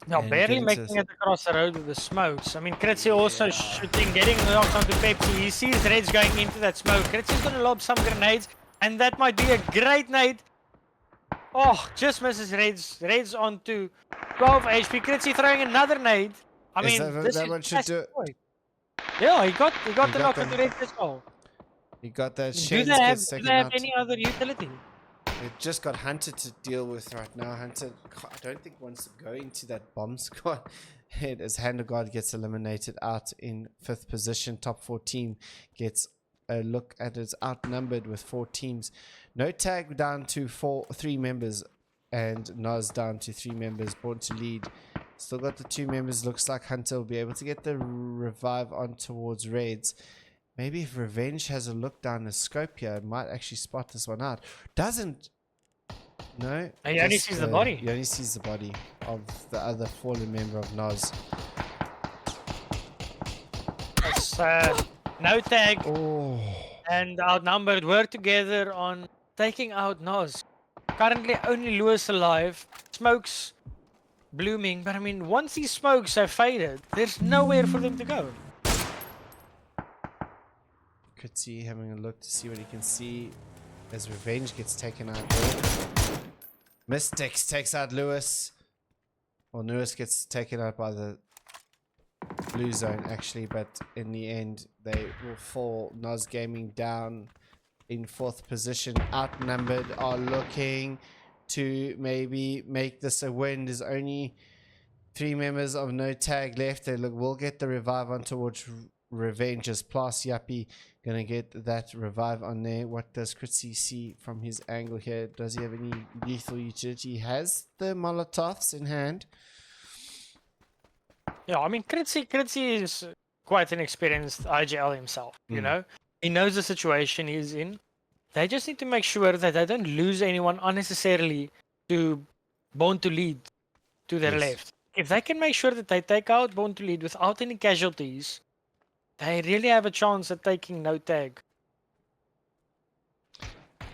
No, And barely get into making it across the road with the smokes. I mean, Kritzy also shooting, getting knocked onto Pepsi. He sees Reds going into that smoke. Kritzy's going to lob some grenades, and that might be a great nade. Oh, just misses Reds. Reds onto 12 HP. Kritzy throwing another nade. I mean, this that is one should do it. point. Yeah, he got the knock them. onto Reds as well. You got that. Do Shens they gets have out. any other utility? They've just got Hunter to deal with right now. Hunter, I don't think wants to go into that bomb squad. As Handegaard gets eliminated out in 5th position. Top 14 gets a look at it's outnumbered with 4 teams. No tag down to 3 members, and Nas down to 3 members. Born to lead. Still got the 2 members. Looks like Hunter will be able to get the revive on towards Reds. Maybe if Revenge has a look down the scope here, it might actually spot this one out. Doesn't. No. He only sees the body. He only sees the body of the other fallen member of Nos. It's no tag. Oh. And outnumbered work together on taking out Nos. Currently only Lewis alive. Smokes blooming. But I mean, once these smokes have faded, there's nowhere for them to go. Kritzy having a look to see what he can see as Revenge gets taken out. Mystics takes out Lewis. Well, Lewis gets taken out by the blue zone actually, but in the end they will fall. Nos Gaming down in 4th position, outnumbered, are looking to maybe make this a win. There's only 3 members of no tag left. They will get the revive on towards Revenges. Plus Yappy gonna get that revive on there. What does Kritzy see from his angle here? Does he have any lethal utility? He has the Molotovs in hand. Yeah, I mean, Kritzy is quite an experienced IGL himself, you know? He knows the situation he's in. They just need to make sure that they don't lose anyone unnecessarily to Born to Lead to their left. If they can make sure that they take out Born to Lead without any casualties, they really have a chance at taking no tag.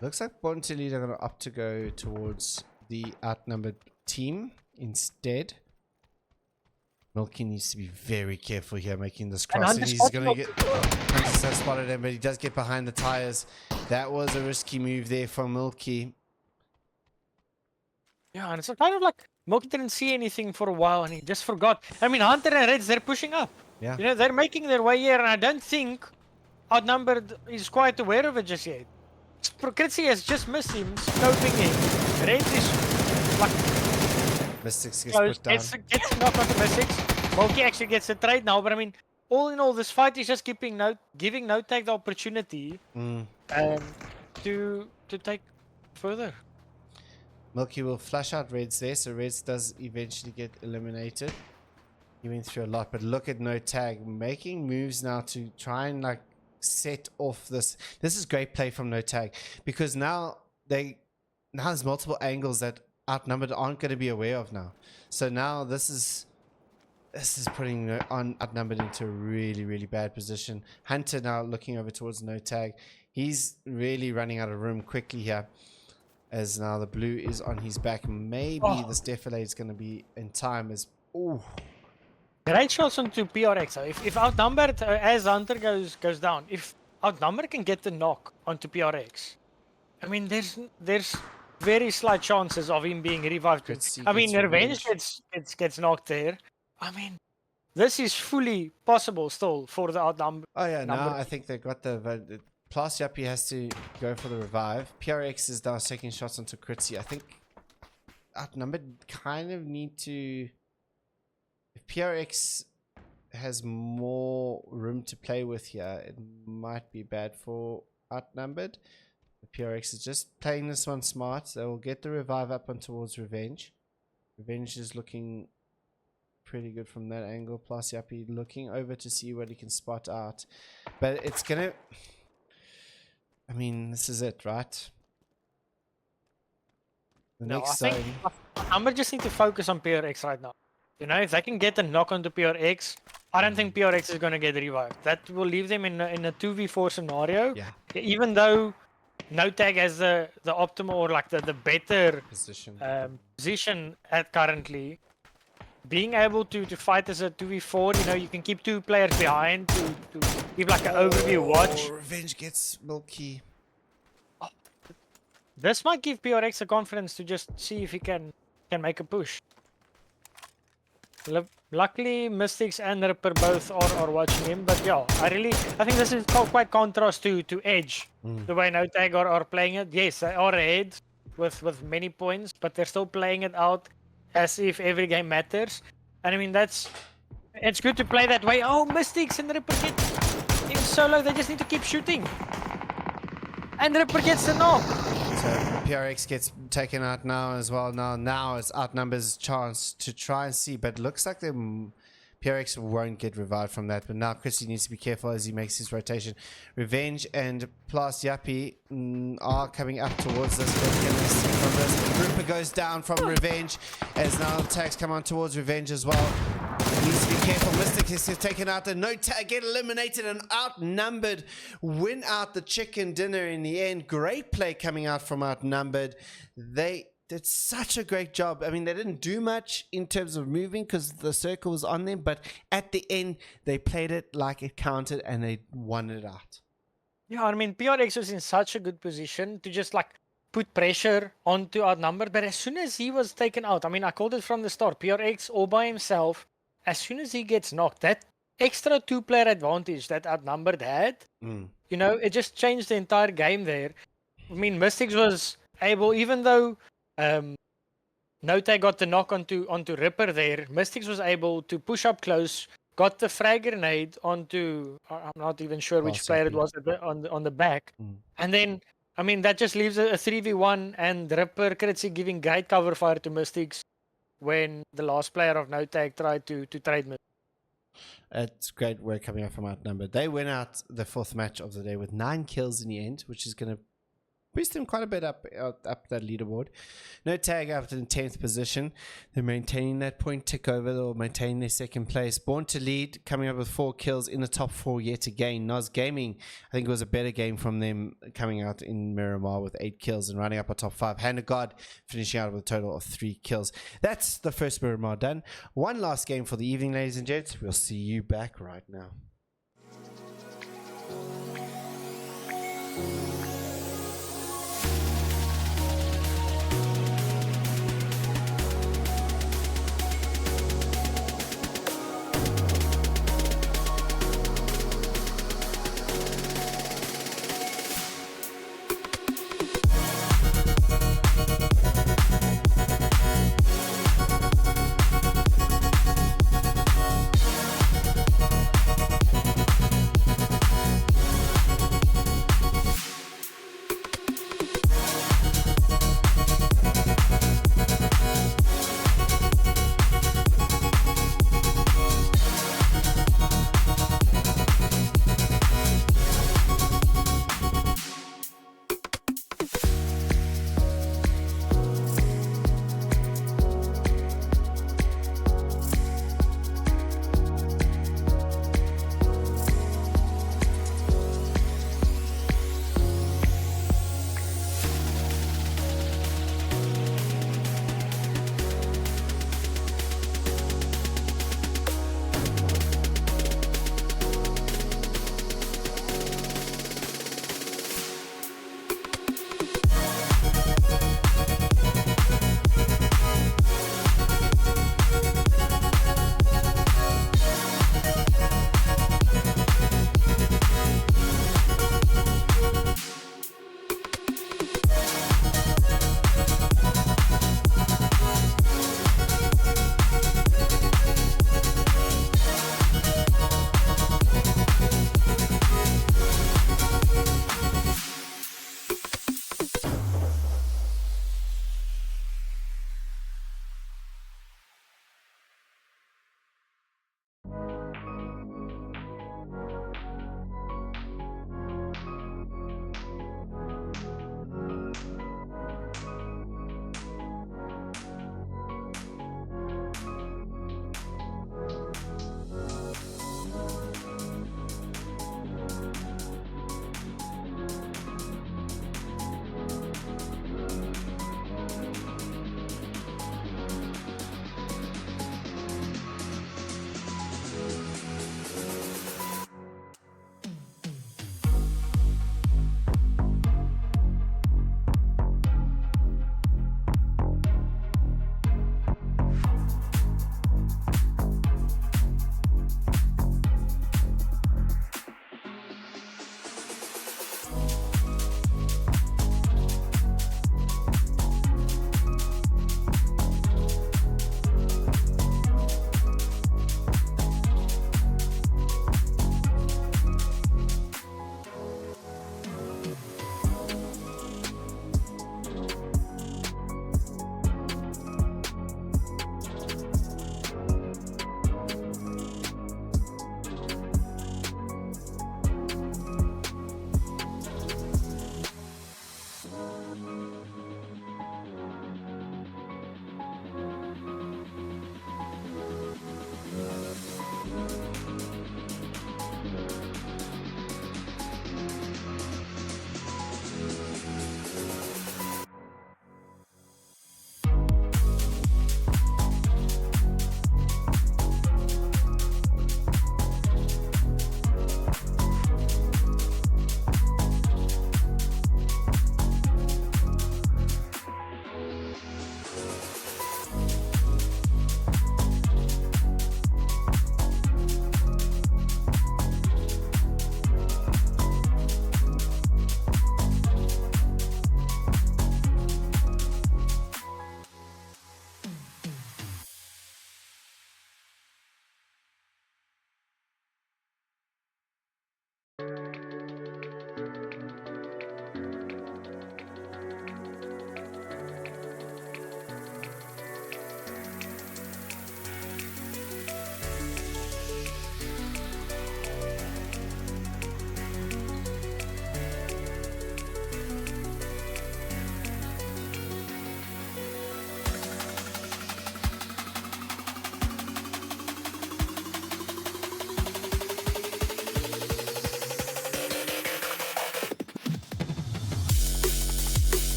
Looks like Born to Lead are going to opt to go towards the outnumbered team instead. Milky needs to be very careful here making this cross. And he's going to get... Hunter's spotted him, but he does get behind the tires. That was a risky move there for Milky. Yeah, and it's kind of like Milky didn't see anything for a while and he just forgot. I mean, Hunter and Reds, they're pushing up. Yeah. You know, they're making their way here, and I don't think outnumbered is quite aware of it just yet. Kritzy has just missed him, scoping him. Reds is like... Mystics gets put down. Gets knocked onto Mystics. Milky actually gets a trade now, but I mean, all in all, this fight is just giving no tag the opportunity to take further. Milky will flash out Reds there, so Reds does eventually get eliminated. He went through a lot, but look at no tag making moves now to try and like set off this. This is great play from no tag because now there's multiple angles that outnumbered aren't going to be aware of now. So now this is putting outnumbered into a really bad position. Hunter now looking over towards no tag. He's really running out of room quickly here, as now the blue is on his back. Maybe this defilade is going to be in time. As Great shots onto PRX. If outnumbered as Hunter goes down, if outnumbered can get the knock onto PRX, I mean there's very slight chances of him being revived. I mean Revenge gets knocked there. I mean this is fully possible still for the outnumbered. Oh yeah, now I think they got the plus Yappy has to go for the revive. PRX is now taking shots onto Kritzy. I think outnumbered kind of need to... If PRX has more room to play with here, it might be bad for outnumbered. The PRX is just playing this one smart. They will get the revive up on towards Revenge. Revenge is looking pretty good from that angle. Plus Yappy looking over to see what he can spot out. But it's gonna... I mean, this is it, right? The No, I next think zone. Amber just need to focus on PRX right now. You know, if they can get a knock onto PRX, I don't think PRX is going to get revived. That will leave them in a 2v4 scenario. Yeah. Even though No Tag has the optimal or like the better Position. position at currently, being able to fight as a 2v4, you know, you can keep 2 players behind to give like an overview watch. Revenge gets milky. This might give PRX the confidence to just see if he can make a push. Luckily, Mystics and Ripper both are watching him, but yeah, I think this is quite contrast to Edge. The way No Tag are playing it. Yes, they are ahead with many points, but they're still playing it out as if every game matters. And I mean, it's good to play that way. Oh, Mystics and Ripper get in solo. They just need to keep shooting. And Ripper gets the knock. So PRX gets taken out now as well. Now it's outnumbers chance to try and see, but looks like PRX won't get revived from that. But now Christy needs to be careful as he makes his rotation. Revenge and plus Yappy are coming up towards this. But can they see from this? Ripper goes down from Revenge as now attacks come on towards Revenge as well. Needs to be careful. Mystic is taken out. The No Tag get eliminated and outnumbered. Win out the chicken dinner in the end. Great play coming out from outnumbered. They did such a great job. I mean, they didn't do much in terms of moving because the circle was on them, but at the end, they played it like it counted and they won it out. Yeah, I mean, PRX was in such a good position to just like put pressure onto outnumbered, but as soon as he was taken out, I mean, I called it from the start, PRX all by himself. As soon as he gets knocked, that extra 2-player advantage that outnumbered had, you know, it just changed the entire game there. I mean, Mystics was able, even though No Tag got the knock onto Ripper there, Mystics was able to push up close, got the frag grenade onto, I'm not even sure which player it was on the back. And then, I mean, that just leaves a 3v1 and Ripper Kritzy giving great cover fire to Mystics when the last player of No Tag tried to trade me. It's great work coming out from outnumbered. They win out the 4th match of the day with 9 kills in the end, which is going to boost them quite a bit up that leaderboard. No Tag up in 10th position. They're maintaining that point tick over. They'll maintain their 2nd place. Born to Lead coming up with 4 kills in the top 4 yet again. Nos Gaming, I think it was a better game from them coming out in Miramar with 8 kills and running up a top 5. Hand of God finishing out with a total of 3 kills. That's the first Miramar done. One last game for the evening, ladies and gents. We'll see you back right now.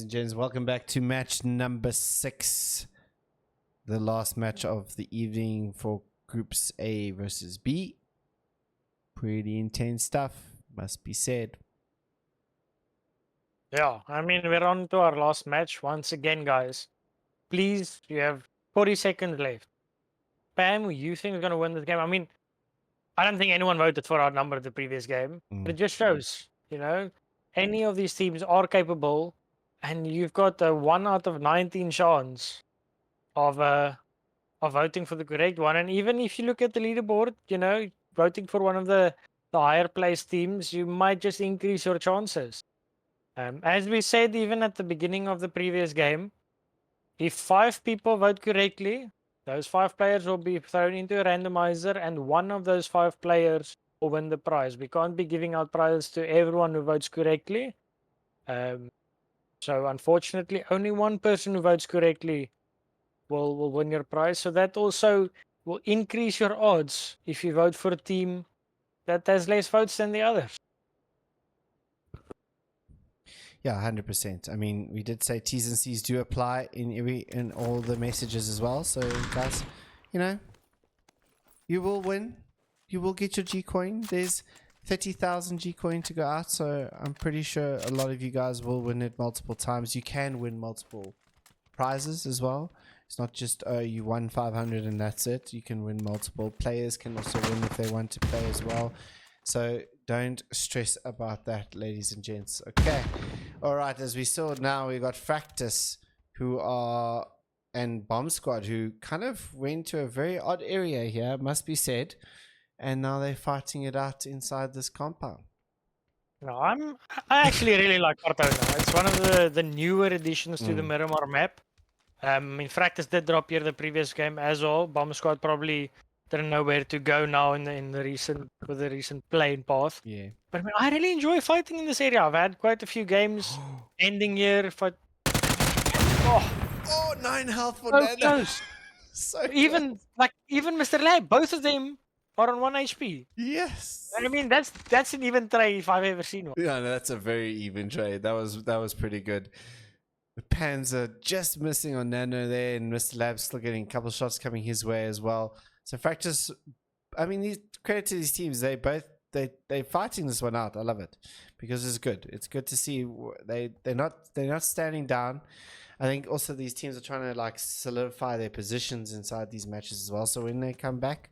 and gents. Welcome back to match number 6. The last match of the evening for Groups A versus B. Pretty intense stuff, must be said. Yeah, I mean, we're on to our last match. Once again, guys, please, you have 40 seconds left. Pam, who you think is going to win this game? I mean, I don't think anyone voted for our number the previous game. But it just shows, any of these teams are capable, and you've got a 1 out of 19 chance of voting for the correct one. And even if you look at the leaderboard, voting for one of the higher placed teams, you might just increase your chances. As we said, even at the beginning of the previous game, if 5 people vote correctly, those 5 players will be thrown into a randomizer, and one of those 5 players will win the prize. We can't be giving out prizes to everyone who votes correctly. So unfortunately, only one person who votes correctly will win your prize. So that also will increase your odds if you vote for a team that has less votes than the others. Yeah, 100%. I mean, we did say T's and C's do apply in all the messages as well. So, guys, you will win. You will get your G coin. There's 30,000 G coin to go out. So I'm pretty sure a lot of you guys will win it multiple times. You can win multiple prizes as well. It's not just you won 500 and that's it. You can win multiple. Players can also win if they want to play as well. So don't stress about that, ladies and gents. Okay. All right. As we saw now, we got Fractus, and Bomb Squad, who kind of went to a very odd area here, must be said. And now they're fighting it out inside this compound. No, I actually really like Cortona. It's one of the newer additions to the Miramar map. I mean, Fractus did drop here the previous game as well. Bomb Squad probably didn't know where to go now with the recent playing path. Yeah. But I mean, I really enjoy fighting in this area. I've had quite a few games ending here. Oh, 9 health for So Nana. close. So even Mr. Lab, both of them are on 1 HP. yes. I mean, that's an even trade if I've ever seen one. Yeah, no, that's a very even trade. That was pretty good. The Panzer just missing on Nano there, and Mr. Lab still getting a couple shots coming his way as well. So Fractus, I mean, credit to these teams. They're fighting this one out. I love it because it's good. It's good to see they're not standing down. I think also these teams are trying to like solidify their positions inside these matches as well. So when they come back,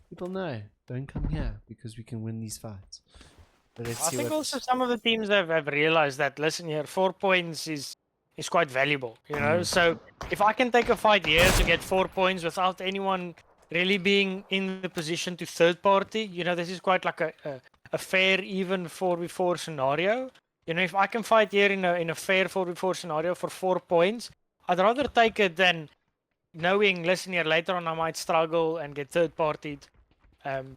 people know don't come here because we can win these fights. But I think also some of the teams have realized that, listen here, 4 points is quite valuable, So if I can take a fight here to get 4 points without anyone really being in the position to third party, this is quite like a fair, even 4v4 scenario. If I can fight here in a fair 4v4 scenario for 4 points, I'd rather take it than knowing, listen here, later on I might struggle and get third partied.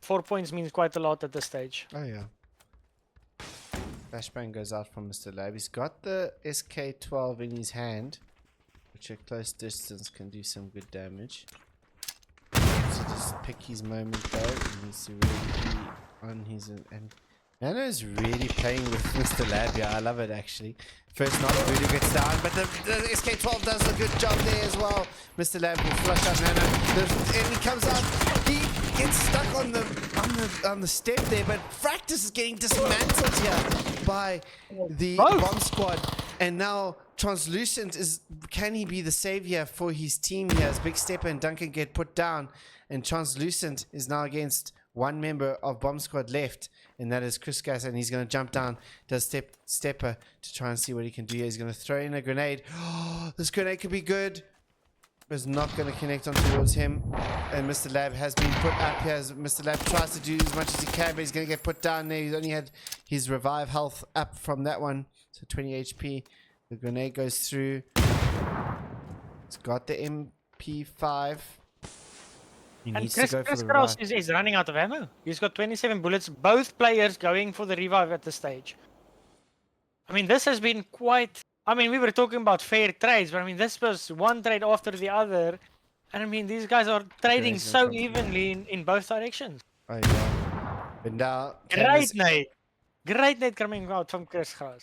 4 points means quite a lot at this stage. Oh yeah. Flashbang goes out from Mr. Lab. He's got the SK-12 in his hand, which at close distance can do some good damage. So just pick his moment though. He needs to really be on his and Nano's really playing with Mr. Lab here. I love it actually. First knock really gets down, but the SK-12 does a good job there as well. Mr. Lab will flush out Nano. And he comes out. He gets stuck on the step there, but Fractus is getting dismantled here by the Bomb Squad. And now Translucent can he be the savior for his team here as Big Stepper and Duncan get put down, and Translucent is now against one member of Bomb Squad left, and that is Chris Gas, and he's going to jump down, does Stepper to try and see what he can do here. He's going to throw in a grenade. Oh, this grenade could be good. It's not going to connect on towards him, and Mr. Lab has been put up here as Mr. Lab tries to do as much as he can, but he's going to get put down there. He's only had his revive health up from that one, so 20 HP. The grenade goes through. It's got the MP5. He needs to go for the revive. Is running out of ammo. He's got 27 bullets. Both players going for the revive at this stage. I mean, this has been quite... I mean, we were talking about fair trades, but I mean, this was one trade after the other. And I mean, these guys are trading so evenly in both directions. Oh, yeah. But now... Great nade. Great nade coming out from Chris Gras.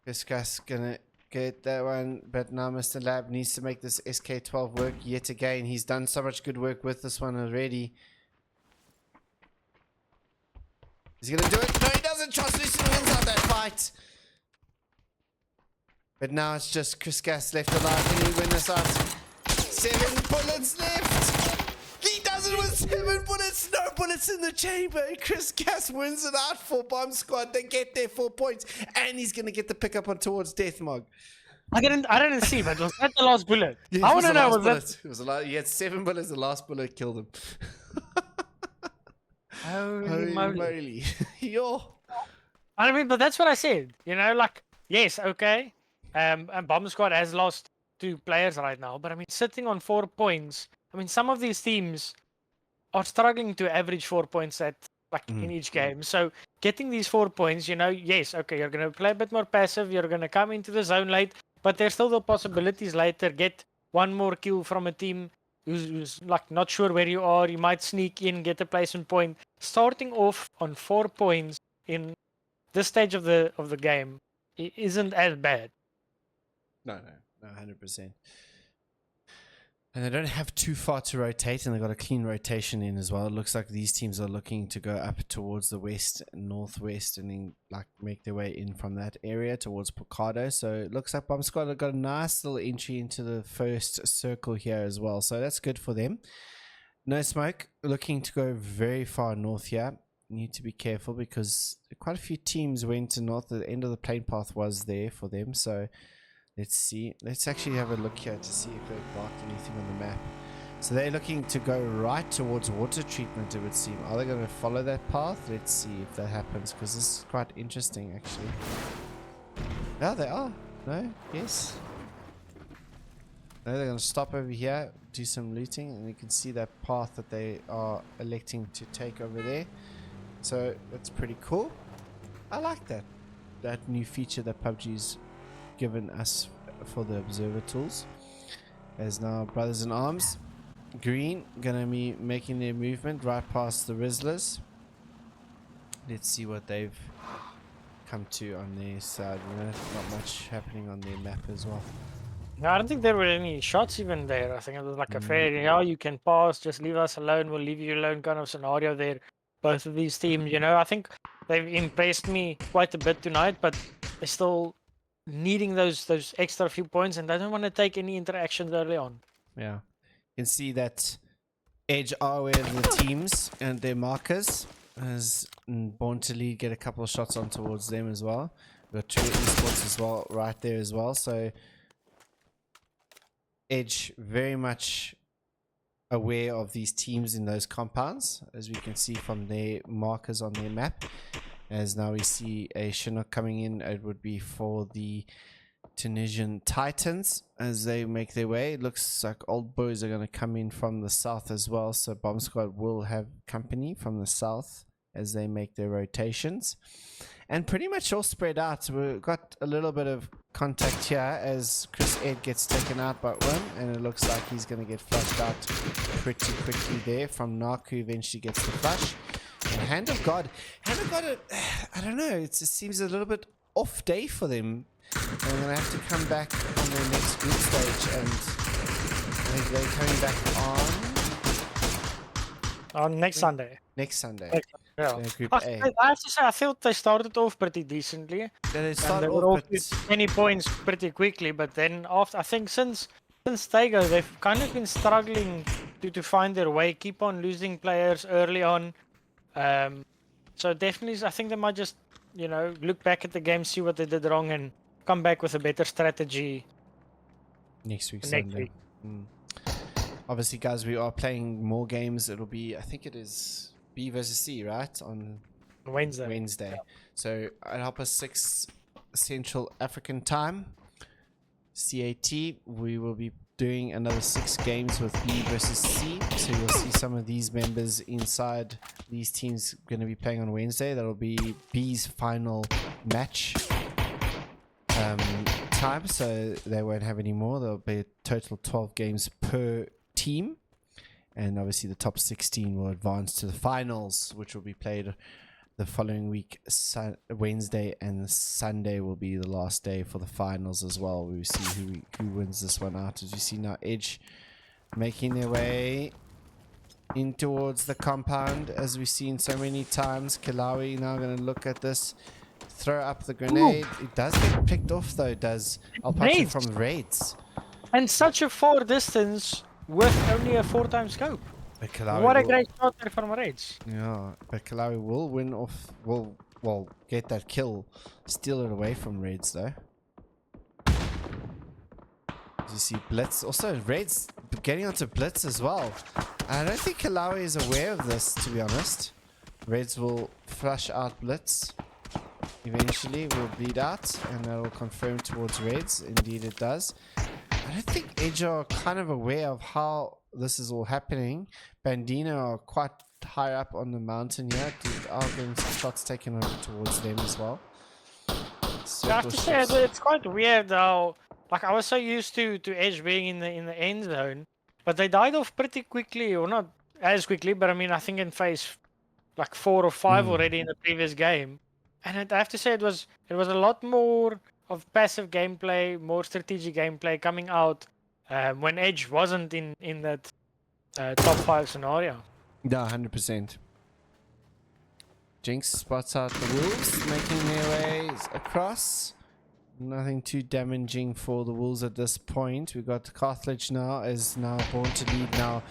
Chris Gas gonna get that one. But now Mr. Lab needs to make this SK12 work yet again. He's done so much good work with this one already. He's gonna do it. No, he doesn't. Translucent wins out that fight. But now it's just Chris Gas left alive. Can he win this out? 7 bullets left. He does it with 7 bullets. No bullets in the chamber. Chris Gas wins it out for Bomb Squad. They get their 4 points. And he's going to get the pickup on towards Deathmog. I didn't see, but was that the last bullet? Yeah, I want to know, was that... It was he had 7 bullets. The last bullet killed him. Holy moly. Yo. I mean, but that's what I said. You know, like, yes, okay. And Bomb Squad has lost 2 players right now, but I mean, sitting on 4 points. I mean, some of these teams are struggling to average 4 points in each game. So getting these 4 points, you know, yes, okay, you're gonna play a bit more passive. You're gonna come into the zone late, but there's still the possibilities later. Get 1 more kill from a team who's like not sure where you are. You might sneak in, get a placement point. Starting off on 4 points in this stage of the game isn't as bad. No, 100%. And they don't have too far to rotate, and they've got a clean rotation in as well. It looks like these teams are looking to go up towards the west, northwest, and then like make their way in from that area towards Pocado. So it looks like Bomb Squad have got a nice little entry into the first circle here as well. So that's good for them. No Smoke looking to go very far north here. Need to be careful because quite a few teams went to north. The end of the plane path was there for them. So let's see. Let's actually have a look here to see if they've marked anything on the map. So they're looking to go right towards water treatment, it would seem. Are they going to follow that path? Let's see if that happens, because this is quite interesting, actually. Yeah, they are. No? Yes? No, they're going to stop over here, do some looting, and you can see that path that they are electing to take over there. So that's pretty cool. I like that. That new feature that PUBG's given us for the observer tools. As now Brothers in Arms Green gonna be making their movement right past the Rizzlers. Let's see what they've come to on their side. You know, not much happening on their map as well. No, I don't think there were any shots even there. I think it was like a fair, yeah, you can pass, just leave us alone, we'll leave you alone kind of scenario there. Both of these teams, you know, I think they've impressed me quite a bit tonight, but they're still needing those extra few points, and they don't want to take any interactions early on. Yeah, you can see that Edge are aware of the teams and their markers. As Born to Lead get a couple of shots on towards them as well. We've got 2 esports as well right there as well. So Edge very much aware of these teams in those compounds, as we can see from their markers on their map. As now we see a Chinook coming in. It would be for the Tunisian Titans as they make their way. It looks like Old Boys are going to come in from the south as well. So Bomb Squad will have company from the south as they make their rotations. And pretty much all spread out. We've got a little bit of contact here as Chris Ed gets taken out by one. And it looks like he's going to get flushed out pretty quickly there from Nark, who eventually gets the flush. And Hand of God, I don't know, it seems a little bit off day for them. And they're going to have to come back on their next group stage, and I think they're coming back on next Sunday. Next Sunday. Yeah. So group A. I have to say, I thought they started off pretty decently. Yeah, they started off with 20 points pretty quickly, but then after, I think since Tego, they've kind of been struggling to find their way, keep on losing players early on. So definitely, I think they might just, you know, look back at the game, see what they did wrong, and come back with a better strategy next week. Obviously, guys, we are playing more games. It'll be, I think it is B versus C, right? On Wednesday. Yeah. So at 6:30 Central African time, CAT, we will be doing another 6 games with B versus C. So you'll see some of these members inside these teams going to be playing on Wednesday. That'll be B's final match time, so they won't have any more. There'll be a total 12 games per team, and obviously the top 16 will advance to the finals, which will be played the following week, Wednesday and Sunday will be the last day for the finals as well. We will see who wins this one out. As you see now, Edge making their way in towards the compound, as we've seen so many times. Kilawi now going to look at this, throw up the grenade. Ooh. It does get picked off though, does Alpache Raids. from Raids. And such a far distance with only a 4-time scope. But Kilawi What a will, great shot there from Raids. yeah, but Kilawi will win off, will get that kill, steal it away from Raids though. As you see Blitz, also Raids getting onto Blitz as well. I don't think Kilawi is aware of this, to be honest. Raids will flush out Blitz. Eventually will bleed out, and that will confirm towards Raids. Indeed it does. I don't think Edge are kind of aware of how this is all happening. Bandina are quite high up on the mountain here. Are getting some shots taken over towards them as well. I have to say it's quite weird how, like, I was so used to Edge being in the end zone, but they died off pretty quickly, or not as quickly, but I mean I think in phase like 4 or 5 already in the previous game. And I have to say it was a lot more of passive gameplay, more strategic gameplay coming out when Edge wasn't in that top 5 scenario. Yeah, 100%. Jinx spots out the wolves, making their way across. Nothing too damaging for the wolves at this point. We've got Carthage now, is now born to lead now.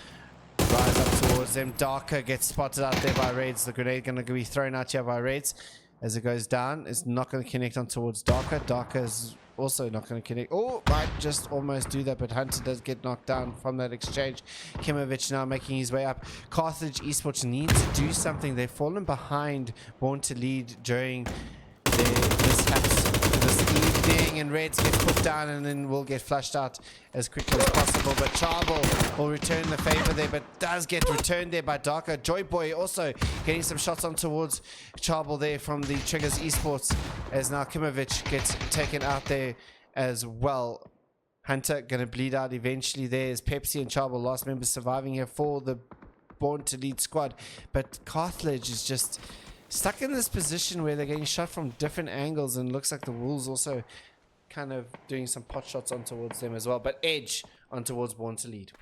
Rise up towards them. Darker gets spotted out there by Raids. The grenade going to be thrown out here by Raids. As it goes down, it's not going to connect on towards Darker. Darker is also not going to connect. Oh, might just almost do that, but Hunter does get knocked down from that exchange. Kimovic now making his way up. Carthage Esports need to do something. They've fallen behind, born to lead during this evening, and Reds gets put down and then will get flushed out as quickly as possible. But Charbel will return the favor there, but does get returned there by Darker. Joy Boy also getting some shots on towards Charbel there from the Triggers Esports, as now Kimovic gets taken out there as well. Hunter gonna bleed out eventually. There's Pepsi and Charbel, last members surviving here for the Born to Lead squad, but Carthage is just stuck in this position where they're getting shot from different angles, and looks like the Wolves also kind of doing some pot shots on towards them as well. But Edge on towards Born to Lead.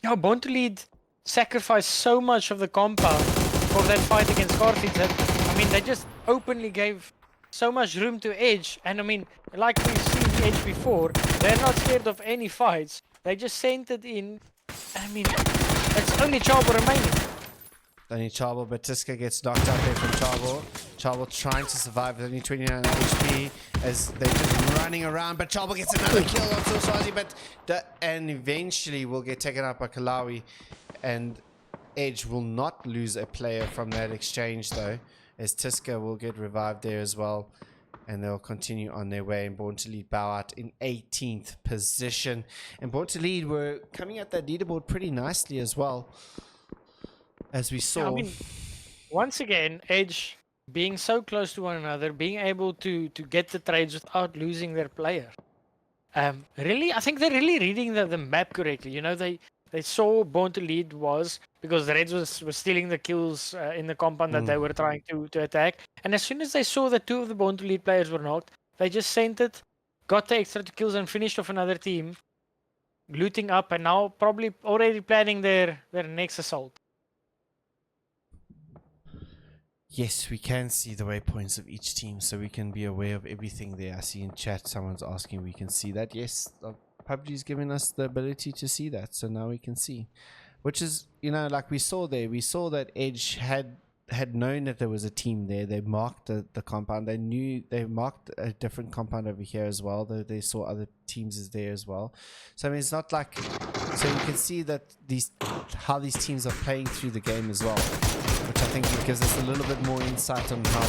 Yeah, Born to Lead sacrificed so much of the compound for that fight against Carthage that, I mean, they just openly gave so much room to Edge. And I mean, like we've seen Edge before, they're not scared of any fights. They just sent it in. I mean, it's only Charbel remaining. Only Charbel, but Tiska gets knocked out there from Charbel. Charbel trying to survive with only 29 HP as they're just running around, but Charbel gets another kill on Swazi, and eventually will get taken out by Kalawi, and Edge will not lose a player from that exchange though, as Tiska will get revived there as well, and they'll continue on their way, and Born to Lead bow out in 18th position. And Born to Lead were coming at that leaderboard pretty nicely as well, as we saw. Yeah, I mean, once again, Edge being so close to one another, being able to get the trades without losing their player. Really, I think they're really reading the map correctly. You know, they saw Born to Lead was, because the Reds was stealing the kills in the compound that they were trying to attack. And as soon as they saw that 2 of the Born to Lead players were knocked, they just sent it, got the extra 2 kills and finished off another team, looting up, and now probably already planning their next assault. Yes, we can see the waypoints of each team, so we can be aware of everything there. I see in chat someone's asking, we can see that. Yes, PUBG's giving us the ability to see that, so now we can see. Which is, you know, like we saw there, we saw that Edge had known that there was a team there. They marked the compound. They marked a different compound over here as well. They saw other teams is there as well. So I mean, it's not like, so you can see that how these teams are playing through the game as well, which I think it gives us a little bit more insight on how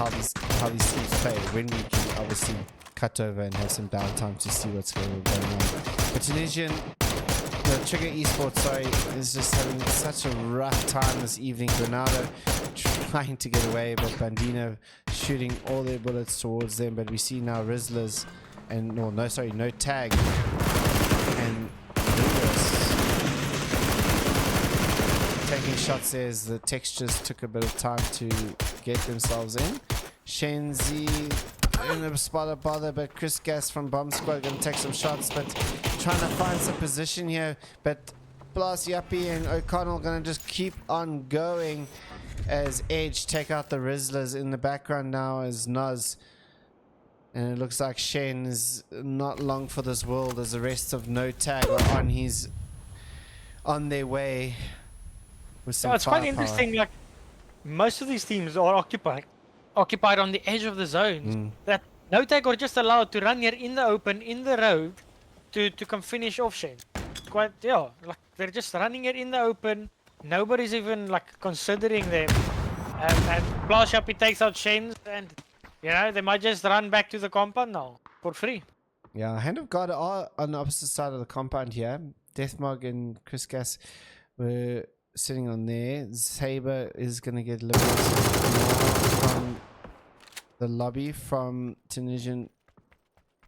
these teams play, when we can obviously cut over and have some downtime to see what's going on. But Tunisian, the Trigger Esports, sorry, is just having such a rough time this evening. Granado trying to get away, but Bandino shooting all their bullets towards them. But we see now Rizzlers and no tag, and Lewis taking shots there as the textures took a bit of time to get themselves in. Shenzi in a spot of bother, but Chris Gas from Bomb Squad going to take some shots, but trying to find some position here. But Blast Yuppie and O'Connell going to just keep on going as Edge take out the Rizzlers in the background now as Nuz. And it looks like Shen is not long for this world as the rest of No Tag are on their way with some It's quite firepower. interesting. Like most of these teams are occupied on the edge of the zones. That No Tag are just allowed to run here in the open, in the road, to come finish off Shen. Quite like they're just running it in the open. Nobody's even like considering them. And Blast Yuppie takes out Shen's, and they might just run back to the compound now for free. Yeah, Hand of God are on the opposite side of the compound here. Deathmog and Chris Gas were sitting on there. Saber is going to get eliminated from the lobby from Tunisian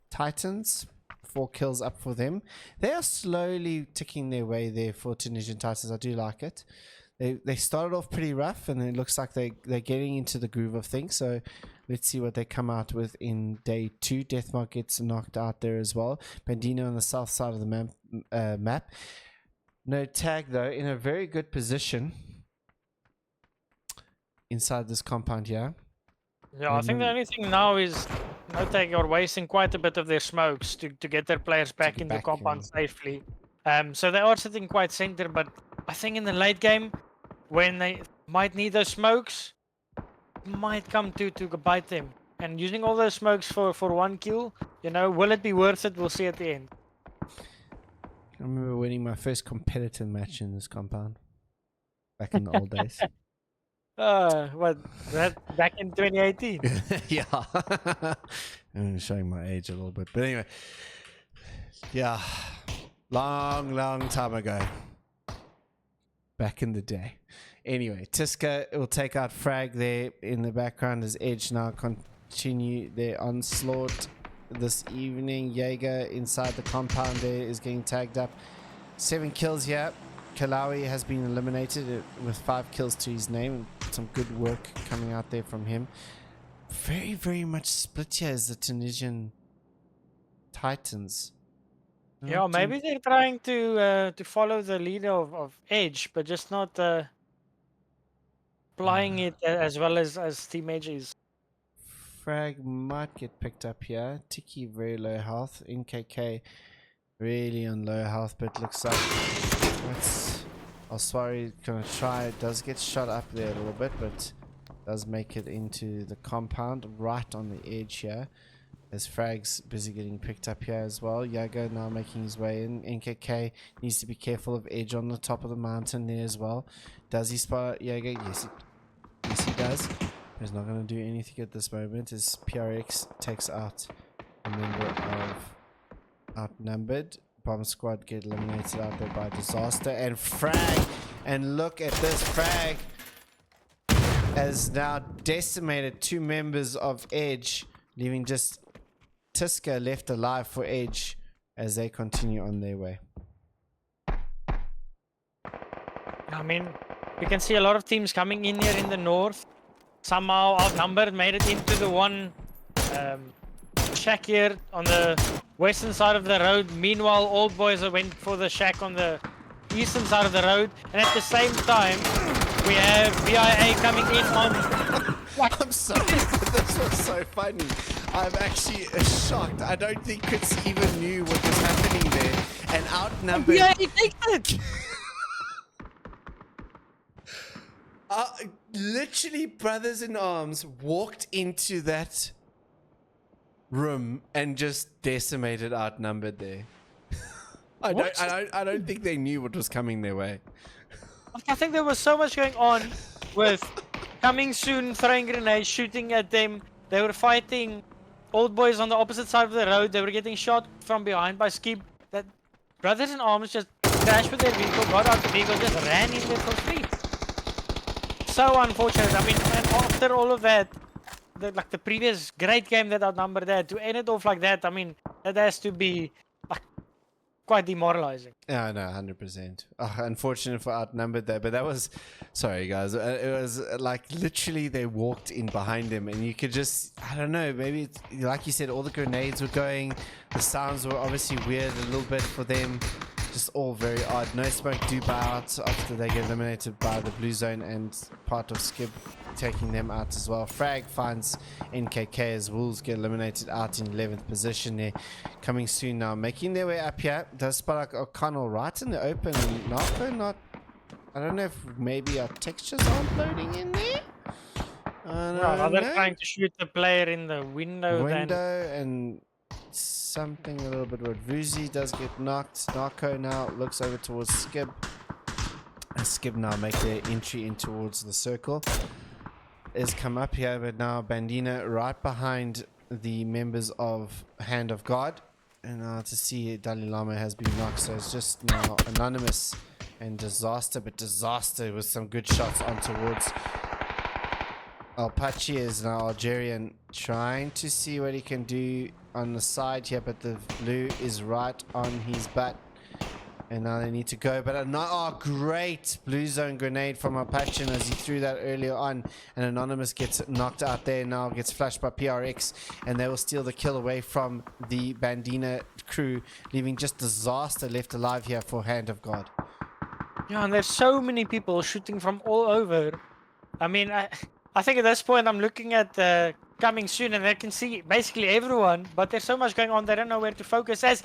Titans. 4 kills up for them. They are slowly ticking their way there for Tunisian Titans. I do like it. They started off pretty rough, and it looks like they're getting into the groove of things. So let's see what they come out with in day 2. Deathmark gets knocked out there as well. Bandino on the south side of the map. No Tag though in a very good position inside this compound here. Yeah, I think the only thing now is No Tag are wasting quite a bit of their smokes to get their players back in the compound safely. So they are sitting quite center, but I think in the late game, when they might need those smokes, might come to bite them. And using all those smokes for 1 kill, will it be worth it? We'll see at the end. I remember winning my first competitive match in this compound back in the old days. What? That back in 2018? Yeah. I'm showing my age a little bit. But anyway. Yeah. Long time ago. Back in the day. Anyway, Tiska will take out Frag there in the background as Edge now continue their onslaught this evening. Jaeger inside the compound there is getting tagged up. 7 kills here. Kalawi has been eliminated with 5 kills to his name. Some good work coming out there from him. Very much split here as the Tunisian Titans. Yeah, maybe they're trying to follow the leader of Edge, but just not applying it as well as Team Edge is. Frag might get picked up here. Tiki very low health. NKK really on low health, but looks like Oswari gonna try. It does get shot up there a little bit, but does make it into the compound right on the edge here. As Frag's busy getting picked up here as well. Yago now making his way in. NKK needs to be careful of Edge on the top of the mountain there as well. Does he spot Yago? Yes, he does. He's not going to do anything at this moment as PRX takes out a member of Outnumbered. Bomb Squad get eliminated out there by Disaster. And Frag! And look at this. Frag has now decimated 2 members of Edge, leaving just Tiska left alive for Edge as they continue on their way. I mean, we can see a lot of teams coming in here in the north. Somehow outnumbered, made it into the one shack here on the western side of the road. Meanwhile, Old Boys went for the shack on the eastern side of the road. And at the same time, we have VIA coming in on... I'm sorry, but this was so funny. I'm actually shocked. I don't think Chris even knew what was happening there. And outnumbered... Yeah, he takes it! Literally, brothers in arms walked into that room and just decimated outnumbered there. I don't think they knew what was coming their way. I think there was so much going on with coming soon, throwing grenades, shooting at them. They were fighting Old Boys on the opposite side of the road. They were getting shot from behind by Skip. That brothers in arms just crashed with their vehicle, got out the vehicle, just ran in there for free. So unfortunate. I mean, and after all of that, like the previous great game that outnumbered that, to end it off like that, I mean, that has to be like quite demoralizing. Yeah, no, 100%. Unfortunate for outnumbered there, but that was, sorry guys, it was like literally they walked in behind him, and you could just, I don't know, maybe it's, like you said, all the grenades were going, the sounds were obviously weird a little bit for them, just all very odd. No Smoke do bow out after they get eliminated by the blue zone, and part of Skib taking them out as well. Frag finds NKK as Wolves get eliminated out in 11th position there. Coming soon now, making their way up here. Does spot like O'Connell right in the open. Not, I don't know if maybe our textures aren't loading in there. Are they trying to shoot the player in the window then? And something a little bit weird. Vuzi does get knocked. Narco now looks over towards Skib. And Skib now make their entry in towards the circle. Is come up here, but now Bandina right behind the members of Hand of God, and now to see Dalai Lama has been knocked, so it's just now Anonymous and Disaster, but Disaster with some good shots on towards Alpachi is now Algerian, trying to see what he can do on the side here, but the blue is right on his butt. And now they need to go, but great blue zone grenade from Apache as he threw that earlier on, and Anonymous gets knocked out there, now gets flashed by PRX, and they will steal the kill away from the Bandina crew, leaving just Disaster left alive here for Hand of God. Yeah, and there's so many people shooting from all over. I mean, I think at this point I'm looking at coming soon, and I can see basically everyone, but there's so much going on, they don't know where to focus, as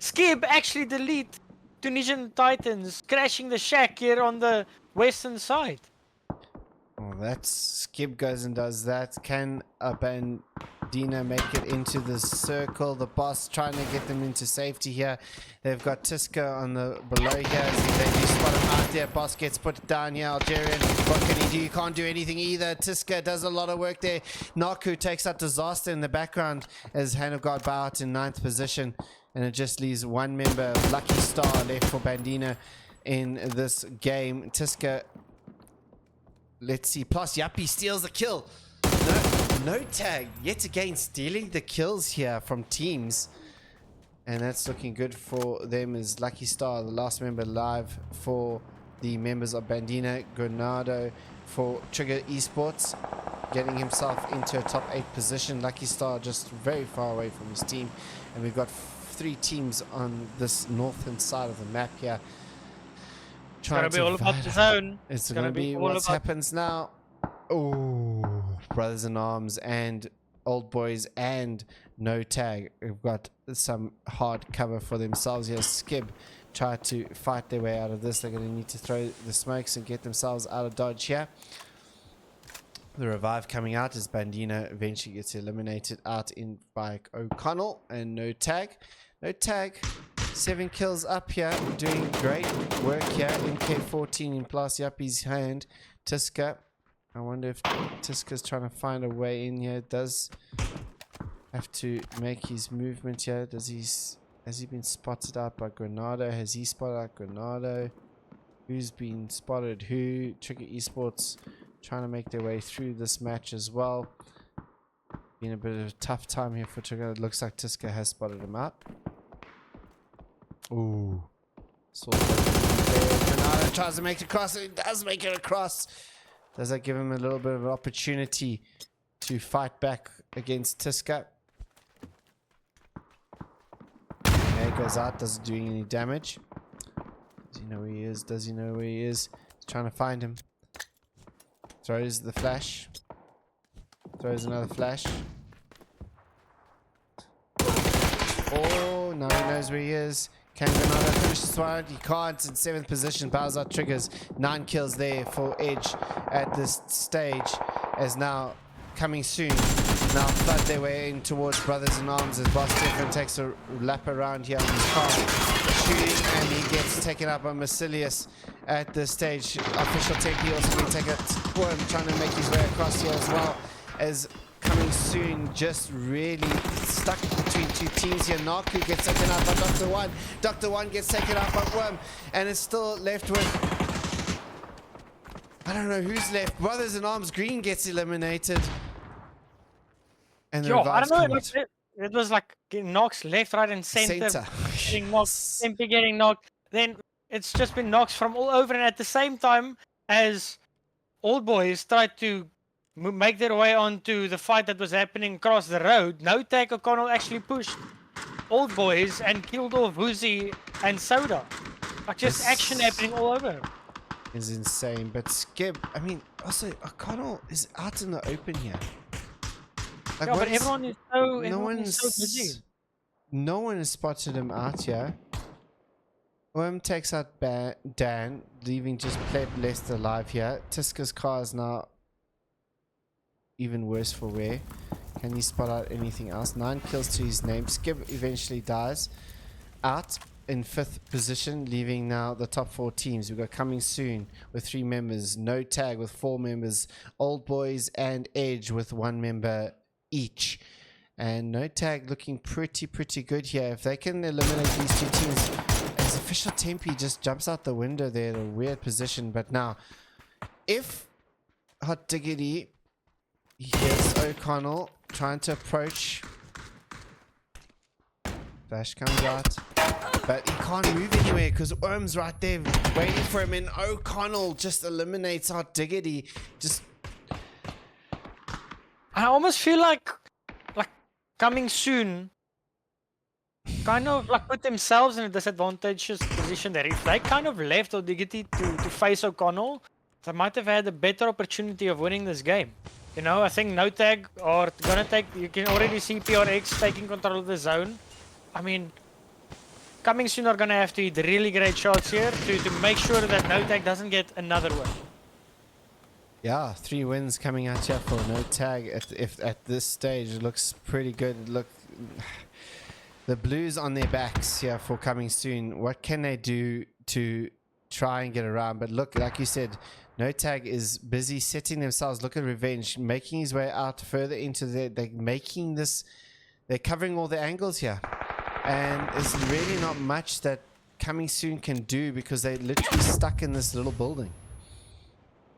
Skib actually delete Tunisian Titans, crashing the shack here on the western side. Oh, that's Skib goes and does that. Can Bandina make it into the circle? The boss trying to get them into safety here. They've got Tiska on the below here. They do spot him out there. Boss gets put down here. Algerian, what can he do? He can't do anything either. Tiska does a lot of work there. Naku takes out Disaster in the background as Hand of God bow out in 9th position. And it just leaves one member of Lucky Star left for Bandina in this game. Tiska, let's see. Plus, Yappy steals the kill. No tag. Yet again, stealing the kills here from teams. And that's looking good for them as Lucky Star, the last member live for the members of Bandina. Granado for Trigger Esports, getting himself into a top 8 position. Lucky Star just very far away from his team. And we've got 3 teams on this northern side of the map here. It's gonna be all about the zone. It's gonna be what happens now. Oh, Brothers in Arms and Old Boys and No Tag have got some hard cover for themselves here. Skib try to fight their way out of this. They're going to need to throw the smokes and get themselves out of dodge here. The revive coming out as Bandina eventually gets eliminated out in by O'Connell and No Tag. No Tag, 7 kills up here, doing great work here. MK14 in Plus Yuppie's hand. Tiska, I wonder if Tiska's trying to find a way in here. Does have to make his movement here. Has he been spotted out by Granado? Has he spotted out Granado? Who's been spotted who? Trigger Esports trying to make their way through this match as well. Been a bit of a tough time here for Trigger. It looks like Tiska has spotted him out. Ooh. Granado tries to make it across. He does make it across. Does that give him a little bit of an opportunity to fight back against Tiska? There he goes out. Doesn't do any damage. Does he know where he is? Does he know where he is? He's trying to find him. Throws the flash. Throws another flash. Oh, now he knows where he is. Can Granado finish this one? He can't. In 7th position, bows out Triggers. 9 kills there for Edge at this stage. As now coming soon. Now flood their way in towards Brothers in Arms as Boss Stefan takes a lap around here on his car. Shooting, and he gets taken up by Massilius at this stage. Official Tempe also going to take a worm, trying to make his way across here as well. As coming soon, just really stuck between 2 teams here. Naku gets taken out by Dr. One. Dr. One gets taken out by Worm, and it's still left with, I don't know who's left. Brothers in Arms Green gets eliminated. And the I don't know. it was like getting knocks left, right, and center, Center. getting knocked, Yes. MP getting knocked. Then it's just been knocks from all over, and at the same time as old boys tried to make their way onto the fight that was happening across the road, No Tag O'Connell actually pushed old boys and killed off Woozy and Soda. Like just action happening all over. Is insane. But Skib, I mean, also O'Connell is out in the open here. Like, Yeah, but everyone is so busy. No one has spotted him out here. Takes out Dan, leaving just Pleb left alive here. Tiska's car is now even worse for wear. Can he spot out anything else? 9 kills to his name. Skib eventually dies. Out in 5th position, leaving now the top 4 teams. We've got Coming Soon with 3 members. No Tag with 4 members. Old Boys and Edge with 1 member each. And No Tag looking pretty good here. If they can eliminate these 2 teams, as official Tempe just jumps out the window there in a weird position. But now, if Hot Diggity hears O'Connell trying to approach, Flash comes out, but he can't move anywhere because Orm's right there waiting for him, and O'Connell just eliminates Hot Diggity. Just, I almost feel like Coming Soon kind of like put themselves in a disadvantageous position there. If they kind of left Diggity to face O'Connell, they might have had a better opportunity of winning this game. You know, I think No Tag are gonna take. You can already see PRX taking control of the zone. I mean, Coming Soon are gonna have to hit really great shots here to make sure that No Tag doesn't get another win. yeah, 3 wins coming out here for No Tag. At this stage, it looks pretty good. Look, the Blues on their backs here for Coming Soon. What can they do to try and get around? But look, like you said, No Tag is busy setting themselves. Look at Revenge, making his way out further into the. They're covering all the angles here, and there's really not much that Coming Soon can do because they're literally stuck in this little building.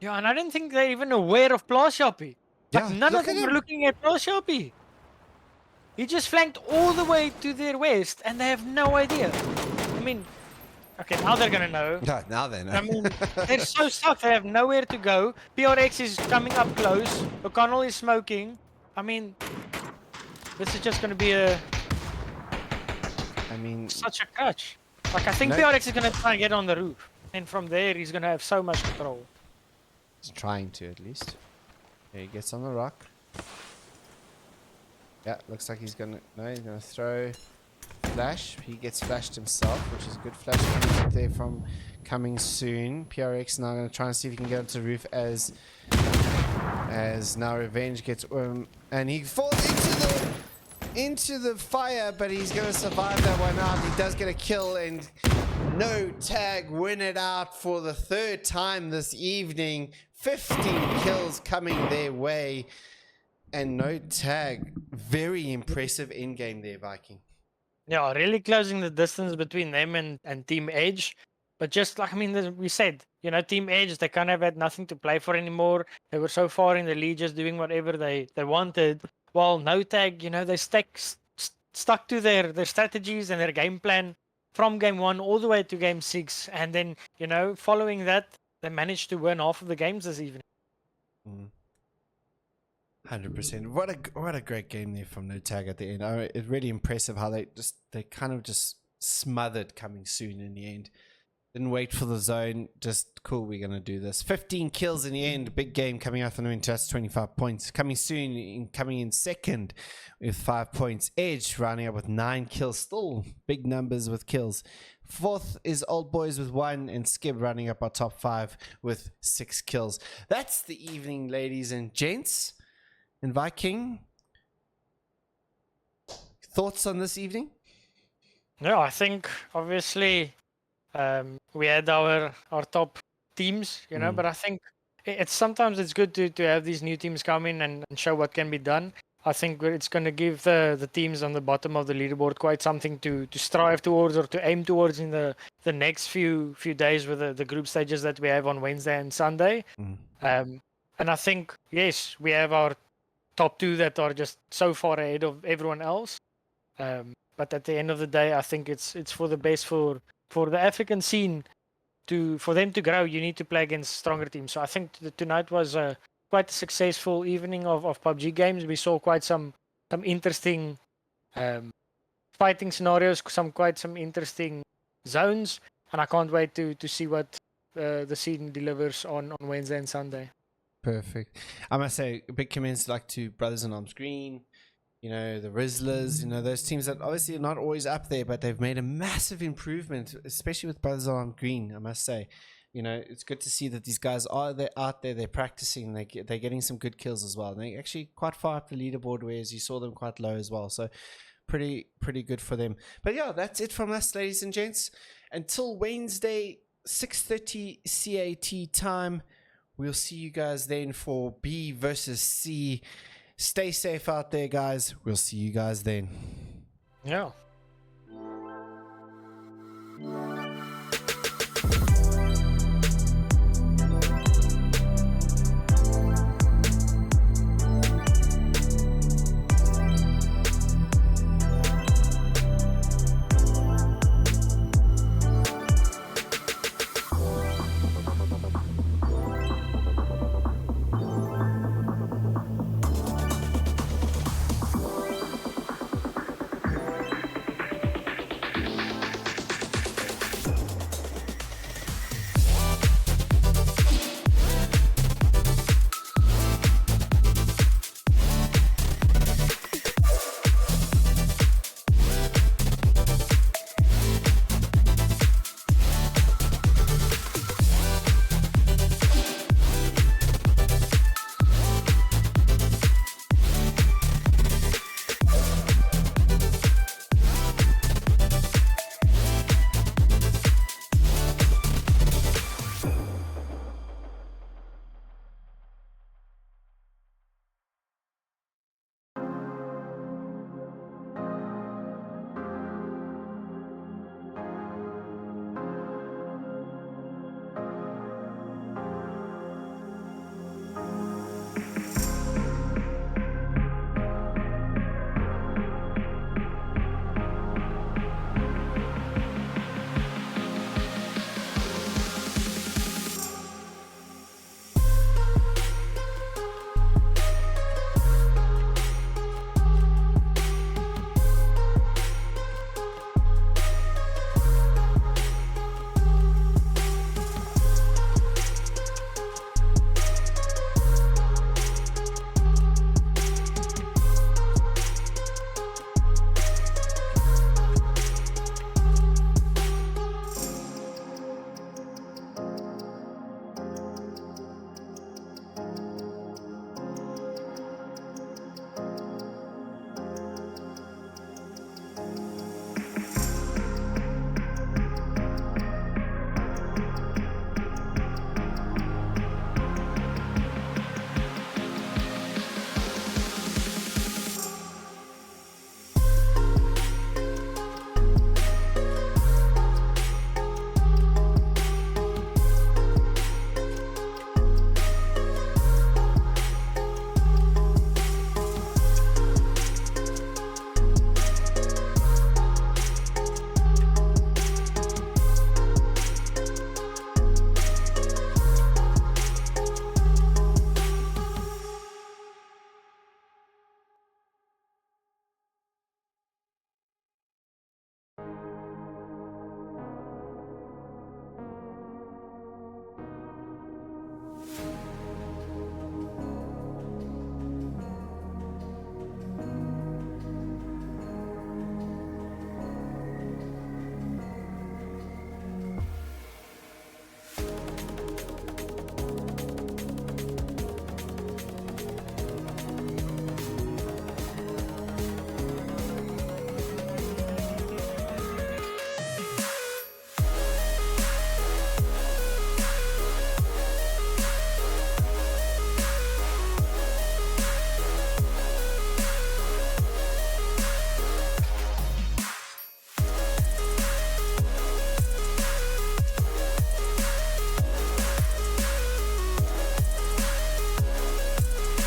Yeah, and I don't think they're even aware of Plashapi. Like, Yeah, none of look at them are him. looking at Plashapi. He just flanked all the way to their west, and they have no idea. I mean, okay, now they're gonna know. No, now they know. I mean, they're so stuck. They have nowhere to go. PRX is coming up close. O'Connell is smoking. I mean, this is just gonna be such a catch. Like, I think PRX is gonna try and get on the roof, and from there he's gonna have so much control. He's trying to, at least. There he gets on the rock. Yeah, looks like he's gonna throw flash. He gets flashed himself, which is a good flash coming up there from Coming Soon. PRX now gonna try and see if he can get onto the roof as now Revenge gets and he falls into the fire, but he's gonna survive that one out. He does get a kill, and No Tag win it out for the 3rd time this evening. 15 kills coming their way. And No Tag, very impressive in-game there, Viking. Yeah, really closing the distance between them and Team Edge. But just like, I mean, we said, you know, Team Edge, they kind of had nothing to play for anymore. They were so far in the lead, just doing whatever they wanted. While No Tag, you know, they stuck to their strategies and their game plan from game 1 all the way to game 6. And then, you know, following that, they managed to win half of the games this evening. 100%. What a great game there from No Tag at the end. It's really impressive how they kind of just smothered Coming Soon in the end. Didn't wait for the zone. Just cool, we're gonna do this. 15 kills in the end. Big game coming out from them. Just 25 points. Coming Soon coming in 2nd with 5 points. Edge rounding up with 9 kills. Still big numbers with kills. 4th is Old Boys with 1, and Skib running up our top 5 with 6 kills. That's the evening, ladies and gents. And Viking, thoughts on this evening? Yeah, I think obviously we had our top teams, you know, but I think sometimes it's good to have these new teams come in and show what can be done. I think it's going to give the teams on the bottom of the leaderboard quite something to strive towards or to aim towards in the next few days with the group stages that we have on Wednesday and Sunday. And I think, yes, we have our top two that are just so far ahead of everyone else. But at the end of the day, I think it's for the best for the African scene for them to grow. You need to play against stronger teams. So I think tonight was quite a successful evening of PUBG games. We saw quite some interesting fighting scenarios, some interesting zones, and I can't wait to see what the scene delivers on Wednesday and Sunday. Perfect. I must say, big comments like to Brothers in Arms Green, you know, the Rizzlers, you know, those teams that obviously are not always up there, but they've made a massive improvement, especially with Brothers in Arms Green, I must say. You know, it's good to see that these guys are out there, they're practicing, they're getting some good kills as well. And they're actually quite far up the leaderboard, whereas you saw them quite low as well. So pretty good for them. But yeah, that's it from us, ladies and gents. Until Wednesday, 6:30 CAT time. We'll see you guys then for B versus C. Stay safe out there, guys. We'll see you guys then. Yeah.